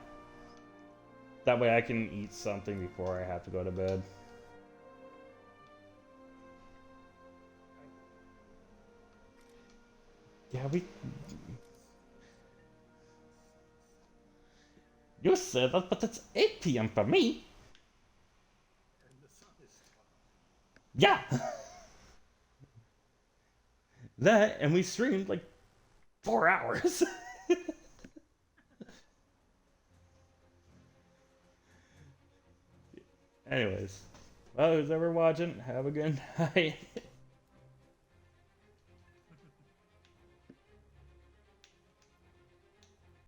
That way I can eat something before I have to go to bed. Yeah, you said that, but it's 8 p.m. for me. Yeah. That, and we streamed like 4 hours. Anyways, well, who's ever watching, have a good night.